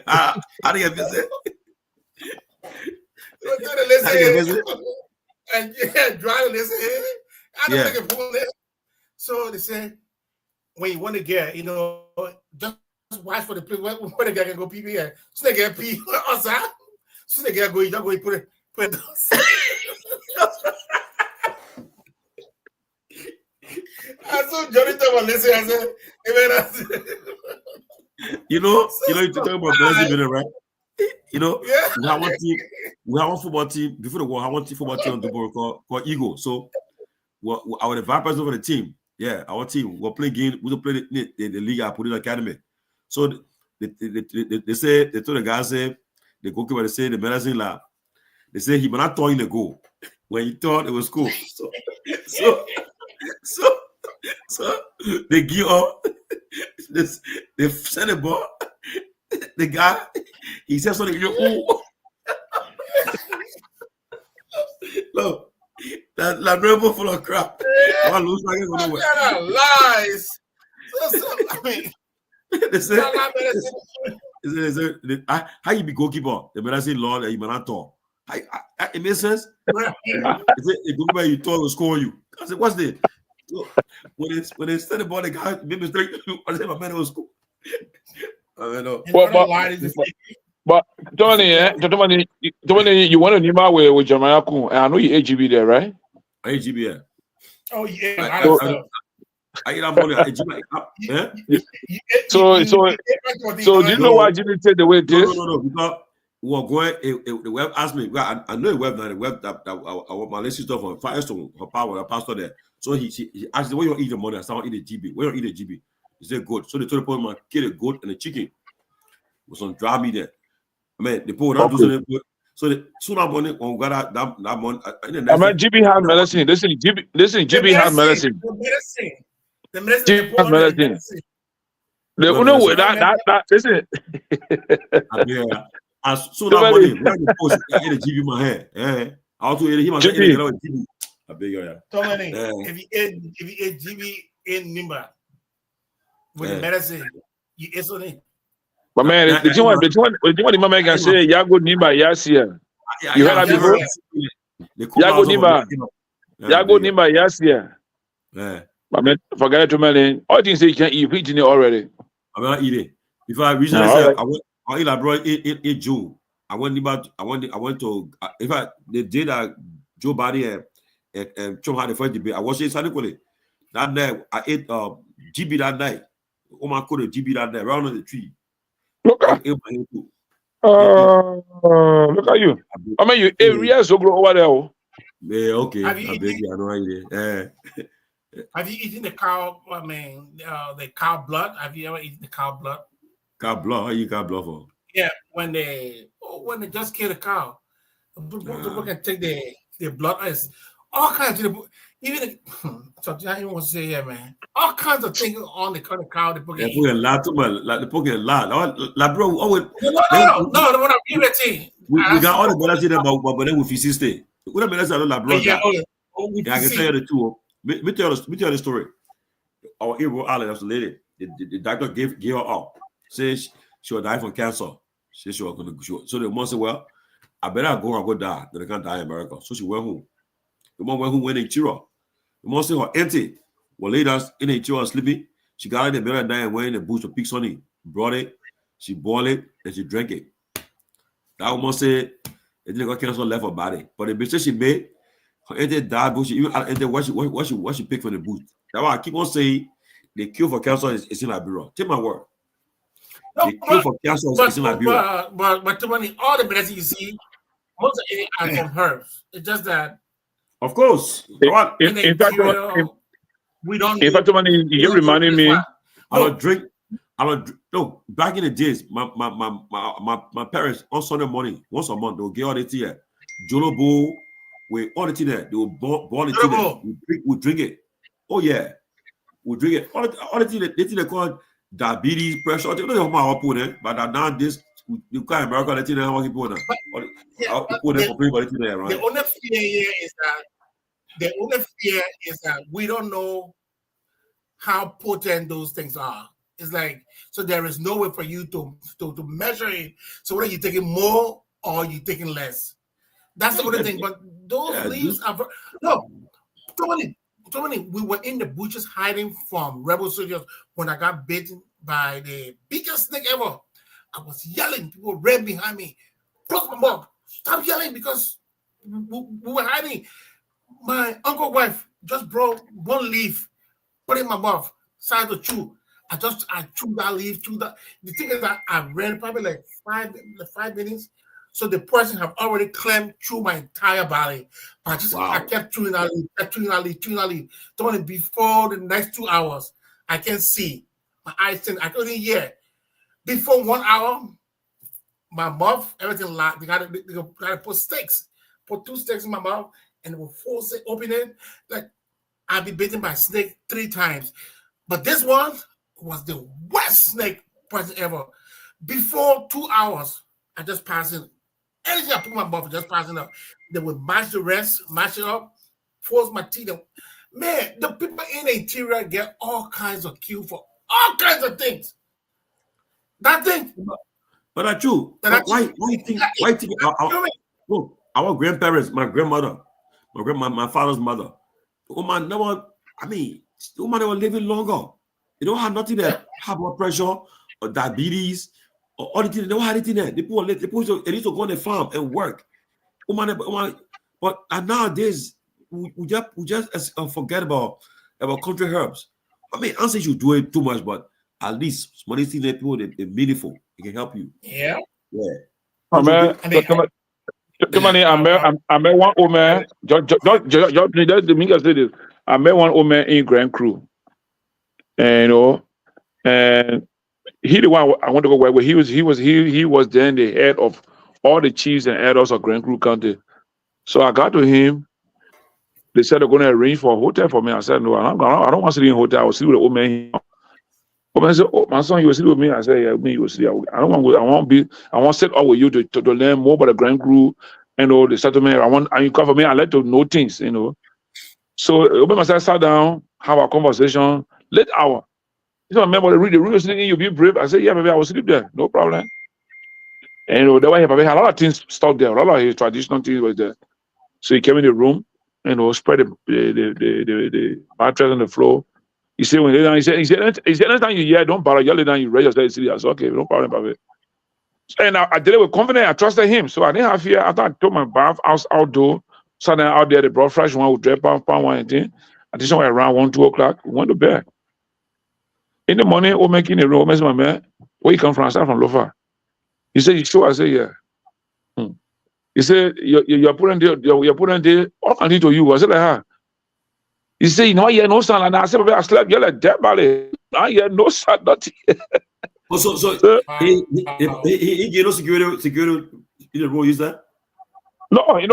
How do you visit? And yeah, dry listen. I don't think it pull it. So they say, when you want to get, you know, just watch for the place where the guy can go pee here. So they get pee outside. So they get go, you just go put it I saw Johnny talk listen. I said, you talk about Brazil, right? You know, yeah. we have one football team before the war. I want football team on the board called Eagle. So, I was the vice president for the team. Yeah, our team will play game. We will play the league. I put in the academy. So they say they told the guys say the goalkeeper they say the medicine lab. They say he might not throw in the goal when he thought it was cool. So they give up. They send the ball. The guy he said something. Look. That Liberia full of crap. I lose my lies. I mean, how you be goalkeeper? The medicine law that you might not talk. It makes sense. You thought it was scoring you. I said, what's this? When they said about the guy, maybe straight, I said, my man was cool. I know. But Tony, you want to name with Jeremiah Kun, and I know you AGB there, right? AGB, yeah. Oh yeah. I get that money. So do you know why Jimmy said the way it is? No, because we were going. The web asked me. I know the web now. The web that I want my list stuff on Firestone. Her power, her pastor there. So he asked, "Where you eat the money?" I said, "I eat a GB." Where you eat a GB? He said, "Good." So they told the poor man, "Kill a goat and a chicken with some dry meat there." I mean, the poor don't do something. So the soon I money on got that money. I mean, GB had medicine. Listen, GB had medicine. The medicine. The only way that listen. Yeah. As soon as money, when the post, I eat a GB in my hand. I also eat him as GB. I beg you, Tomalin, if you eat GB in Nimba with the medicine, you eat something. But man, the one the man can say, Yago Nimba, yes, here. You heard that before? Yago Nimba, yes, here. Yeah. But man, forget to Melin. All things you can eat, eating it already. I'm not eating. If I recently said I eat abroad in June. I went to the day that Joe Biden and Trump had the first debate. I was in San Nicolas. That night I ate GB that night. Oh my god, GB that night, right under the tree. Look at you. I mean, you area so grow over there. Yeah, okay. I beg you, I know idea. Have you eaten the cow? I mean, the cow blood. Have you ever eaten the cow blood? Cow blood? How you cow blood for? Yeah, when they just kill the cow, people can take the blood ice, all kinds of even so I even want to say man, all kinds of things on the cow. They put a lot too much, like they put a lot. Like bro, no, the one I'm eating. We got all the medicine about then with his sister. What the medicine like bro? Yeah, I can tell you the two. Me tell the story. Our Igbo Island, that's the lady. The doctor gave her up. Says she will die from cancer. She was going to. So the mom said, "Well, I better go die. Then I can't die in America." So she went home. The mom went home when in Chira. The mom said her auntie was laid down in a chair sleeping. She got in the bed and died and went in the bush to pick honey. Brought it. She boiled it and she drank it. That woman said it didn't got cancer left her body, but the mistake she made, her auntie died. But she even what she picked from the bush. That's why I keep on saying the cure for cancer is in Liberia. Take my word. The cure for cancer is in Liberia. But all the medicine you see, most of it are from herbs. It's just that. Of course. In fact, we don't. In fact, you reminding me. No, back in the days, my parents on Sunday morning, once a month, they'll get all the tea here. Jolobo, with all the tea there. They will boil the tea there. We drink it. Oh, yeah. We drink it. All the tea they call diabetes, pressure. They don't know how to put it, but now this, you can't America, they tell how people now. The only fear here is that we don't know how potent those things are. It's like, so there is no way for you to measure it. So whether you're taking more or you're taking less. That's the only thing. But those leaves are no. Tomalin, we were in the bushes hiding from rebel soldiers when I got bitten by the biggest snake ever. I was yelling. People ran behind me. Close my mouth. Stop yelling because we were hiding. My uncle's wife just brought one leaf, put it in my mouth, started to chew. I chewed that leaf, The thing is that I ran probably like 5 minutes. So the person have already clamped through my entire body. But I kept chewing that leaf. Only before the next 2 hours, I can see. My eyes, I couldn't hear. Before 1 hour, my mouth, everything locked. They got to put sticks. Put 2 sticks in my mouth and it will force it open it. Like I've been bitten by a snake 3 times. But this one was the worst snake person ever. Before 2 hours, I just passed it. Anything I put in my mouth, just passing up. They would mash it up, force my teeth. Man, the people in the interior get all kinds of kill for all kinds of things. That thing. But that's true. Why think? our grandparents, my grandmother, my father's mother, woman never, woman they were living longer. They don't have nothing there, high blood pressure or diabetes or all the things. They don't have anything there. They need to go on the farm and work. But nowadays we just forget about country herbs. I'm saying you do it too much, but at least some of these things that people they're meaningful. It can help you. Yeah. I met one woman. I met one woman in Grand Crew, and and he the one I want to go work with. He was then the head of all the chiefs and elders of Grand Crew County. So I got to him. They said they're going to arrange for a hotel for me. I said no, I don't want to sleep in a hotel. I will sleep with the old man. I said, "Oh, my son, you will sleep with me." I said, "Yeah, me, you will sleep. I don't want to go. I want to sit up with you to learn more about the Grand Crew and all the settlement. And you come for me. I like to know things, So Obama said, "Sat down, have a conversation. Late hour. You know, remember the room was sleeping. You be brave." I said, "Yeah, maybe I will sleep there. No problem." And that way, he had a lot of things stored there. A lot of his traditional things was there. So he came in the room and spread the mattress on the floor. He said, when he said, anytime you hear, don't bother, you lay down, you raise yourself, sleep. I said, okay, no problem about it. And I did it with confidence. I trusted him. So I didn't have fear. After I took my bath outdoor, sat down out there, they brought fresh one with drip pound one and thing. I did somewhere around 1, 2 o'clock. We went to bed. In the morning, we making a room. I said, my man, where you come from? I said, from Lofa. He said, you sure? I said, yeah. He said, you're putting the all continue to you. I said, like, huh? He said, I hear no sound. And I said, I slept, you're like dead body. I hear no sound, nothing. So he gave no security in the room, is that? No, he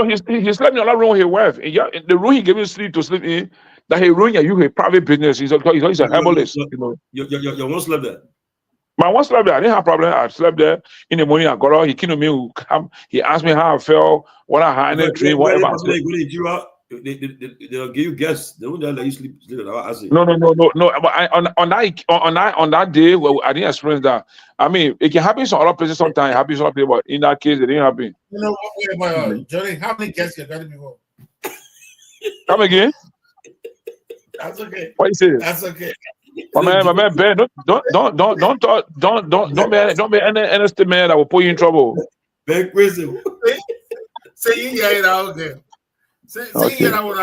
slept in another room with his wife. In the room he gave him sleep to sleep in, that he ruined your private business. He's a herbalist. Your one slept there? My one slept there. I didn't have problem. I slept there. In the morning, I got up. He came to me. He asked me how I felt, what I had in the dream, whatever. They'll give you guests. They won't let you sleep. No. But on that day, well, I didn't experience that. I mean, it can happen in some other places sometimes. It happens in other places, but in that case, it didn't happen. You know what, Johnny? How many guests you got before? Come again? That's okay. What you say? That's okay. My man, Ben, don't be any statement that will put you in trouble. Ben crazy. Say you get it out there. Say you get out what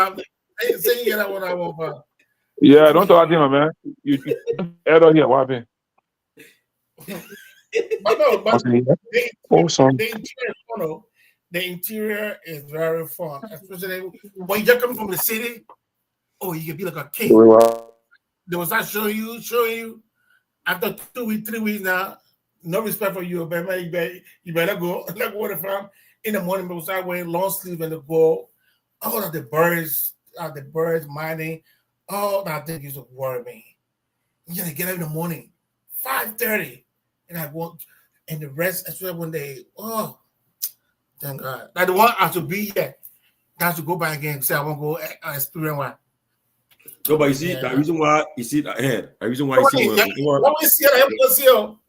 I want. Yeah, don't talk to him, man. You head on here, what happened? The interior is very fun, especially when you're coming from the city. Oh, you can be like a king. They will start showing you. After 2 weeks, 3 weeks now, no respect for you, but you better go. Like go to the farm in the morning, but start wearing long sleeve and the go. All of the birds mining. All that thing used to worry me. You gotta get up in the morning, 5:30, and I walk, and the rest, especially when they, thank God. Like the one I should be here, I have to go back again and say I want to go experience one. No, but you see, the reason why you see that ahead, the reason why you see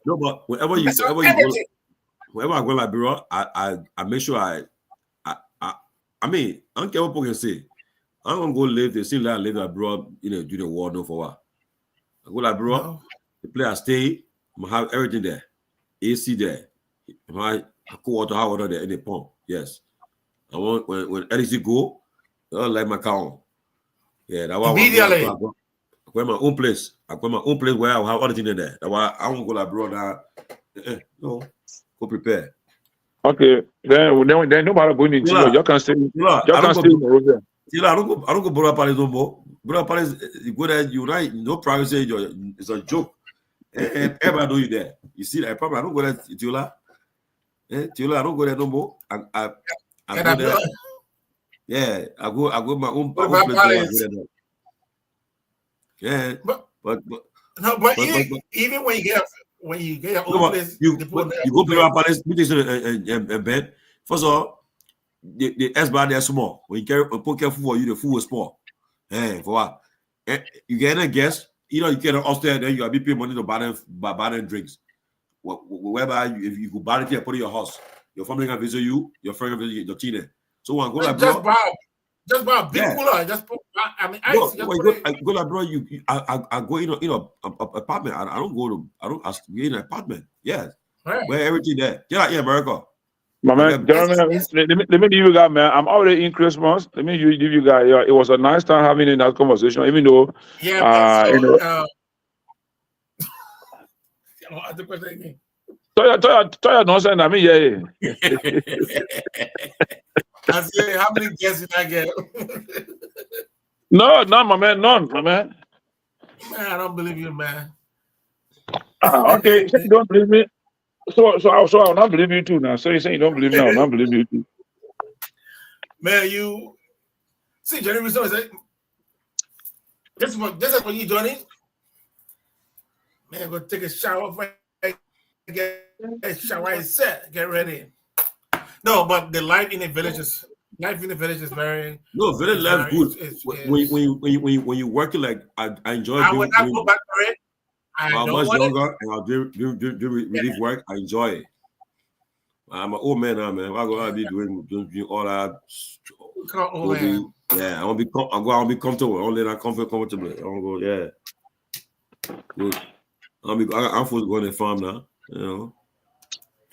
no, but whenever I go like bro, I make sure I mean, I don't care what people can say. I'm gonna go live the same life I live abroad, do the war no for what. I go like bro, the place I stay, I'm gonna have everything there. AC there. My cool water, hot water there in the pump. Yes. I want when LC go, I like my car on. Yeah, that's why I got my own place. I got my own place where I will have all the things in there. That's why I won't go like bro now. No, go prepare. Okay, then nobody going into you. You can stay. You can stay in the road there. I don't go Brother Palace no more. Brother Palace, you go there, you no privacy. It's a joke. And everybody know you there. You see that problem? I don't go there, Tiola. Tiola, I don't go there no more. I go there. Yeah, I go my own place. Yeah, but even when you get your own place, you go to Brother Palace, and bed. First of all, the S-bar there small. When you put careful for you, the food was small. For what? You get a guest, you get upstairs, then you gotta be paying money to buy them drinks. Whereby if you go buy it here, put it in your house, your family can visit you, your friend can visit your teenager. So I go Just like bro. Just buy a big cooler. Just put. I mean, ice. I go like bro. I go apartment. I don't ask to be in an apartment. Yeah. Right. Where everything there. Yeah, America. My man, gentlemen, let me give you guys, man. I'm already in Christmas. Let me give you guys. It was a nice time having in that conversation, even though, you know. Tell your nonsense. I mean, yeah. I say, how many guests did I get? None, my man. None, my man. Man, I don't believe you, man. Okay, you don't believe me. So I'll not believe you too now. So you say you don't believe me, I'll not believe you too. Man, you see Johnny Rizzo is like this is when you Johnny. Man, go take a shower, get a shower and set, get ready. No, but the life in the village is very village life good. When you working like I enjoy I would not go back for it. I'm much younger and I'll do relief work. I enjoy it. I'm an old man now, man. I'm gonna be doing all that. Yeah, I want to be comfortable. I want to let that comfortable. I want to go. Good. I'm supposed to go on the farm now. You know.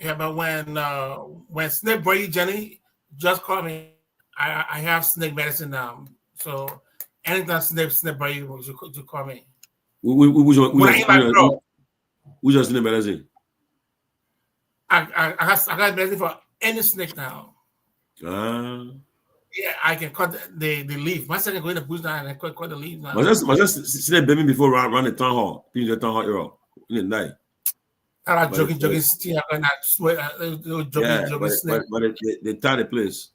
Yeah, but when Snake Brady Jenny just called me, I have snake medicine now. So anytime Snake Brady you call me. We just snake medicine. I got medicine for any snake now. Yeah, I can cut the leaf. My second go in the bush now and I cut the leaf now. But just snake baby before run the town hall. Being the town hall era in the night. I was jogging, still I not sweat. Jogging snake. But they tie the place.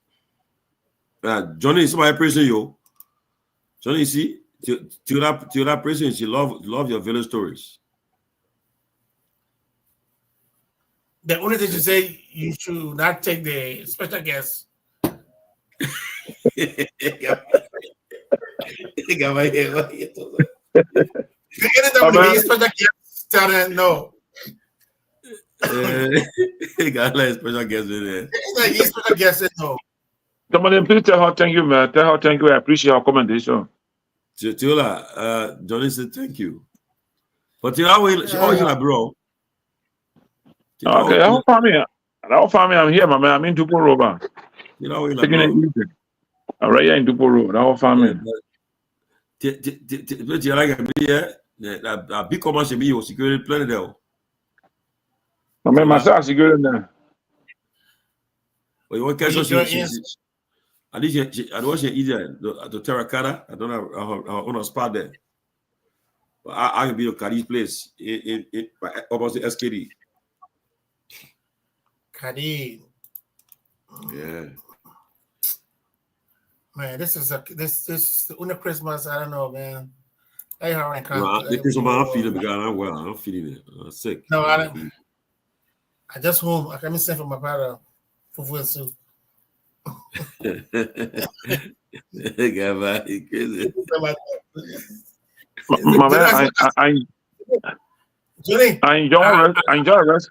Johnny, somebody praising you. Johnny, see, to that person, she love your village stories. The only thing you say, you should not take the special guest. Special guest, tell them no. He got like special guest in there. He's special guest no. Somebody please tell her thank you, man. Tell her thank you. I appreciate her commendation. Tiola, Johnny said thank you. But she always like bro. Okay, I'll find me. I'm here, my man. I'm in Dupo Road. Taking it easy. I'm right here in Dupo Road. I'll find me. Big commercial be security plan there. I mean, myself security there. But you want to I don't want to either to Terracotta. I don't have on a spot there. But I can be at Kadi's place in opposite SKD. Kadi. Yeah. Man, this under Christmas. I don't know, man. The Christmas I'm feeling because I'm well. I'm feeling it. I'm sick. No, I don't. I just home. I can't send for my brother fufu and soup. Crazy. My man, I enjoy rest.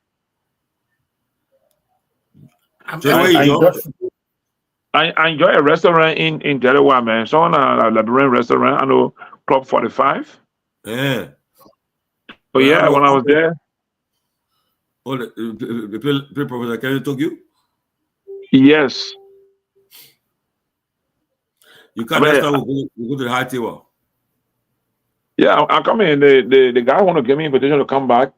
I enjoy a restaurant in Delaware, man. It's on a Liberian restaurant. I know Club 45. Yeah. But yeah, when I was there. Oh, the Professor Kenny took you? Yes. You can't we go to the high table. Yeah, I come in. The guy want to give me invitation to come back.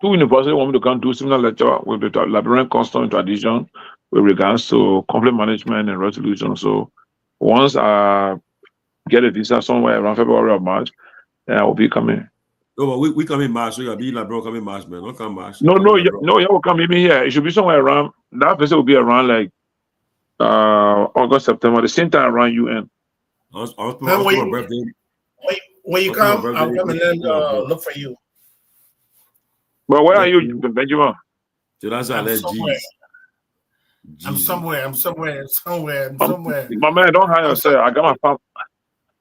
2 universities want me to come do similar lecture with the Liberian custom and tradition with regards to conflict management and resolution. So once I get a visa somewhere around February or March, I will be coming. No, but we come in March, so you'll be like, bro, come in March, man. Don't come March. No, you will come meet me here. It should be somewhere around, that visit will be around like August, September, the same time around UN. When you come, I'll come and then look for you. But where are you, Benjamin? I'm somewhere. My man, don't hide yourself.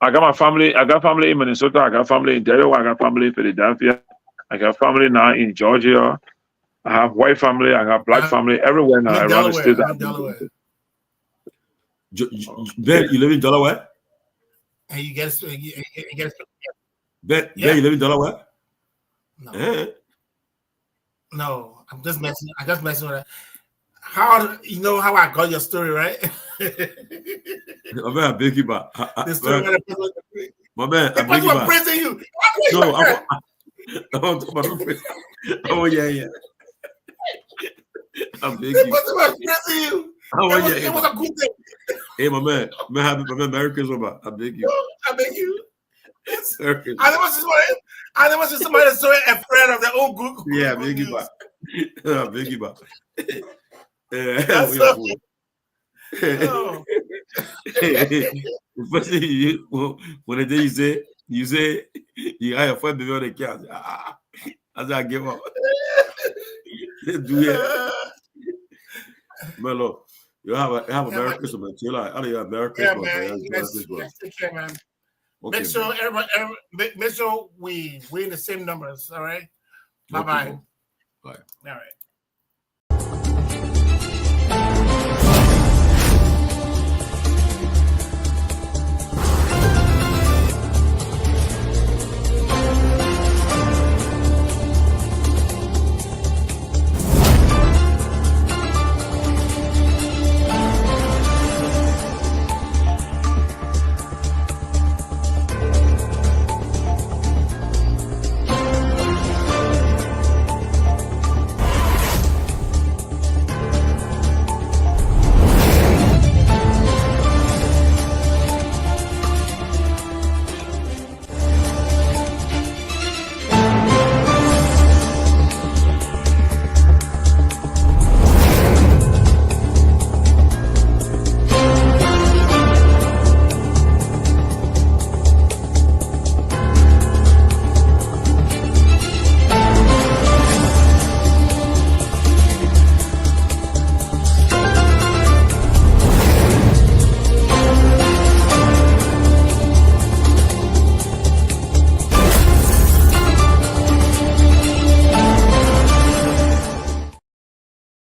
I got my family in Minnesota. I got family in Delaware. I got family in Philadelphia. I got family now in Georgia. I have white family. I got black family everywhere now around the state. Ben, you live in Delaware? And you get Ben, you live in Delaware? No. No, I'm just messing. I just messing with it. How you know how I got your story, right? My man, I beg you back. The story my man, I beg you back. Praising you. No, I want to talk about the oh yeah. I beg you. Praising you. It was a good thing. Hey, my man, Merry Christmas, man. I beg you. I beg you. I never see somebody that's so afraid of their own group. Yeah, I beg you back. I beg you back. That's so oh. When the day you say you have a friend baby on the couch. As I give up. Do it. Melo, you have a Merry Christmas. You like, I don't have Merry Christmas. Yes, take care, man. Okay, make sure everybody, make sure we in the same numbers. All right. Bye. Bye. All right.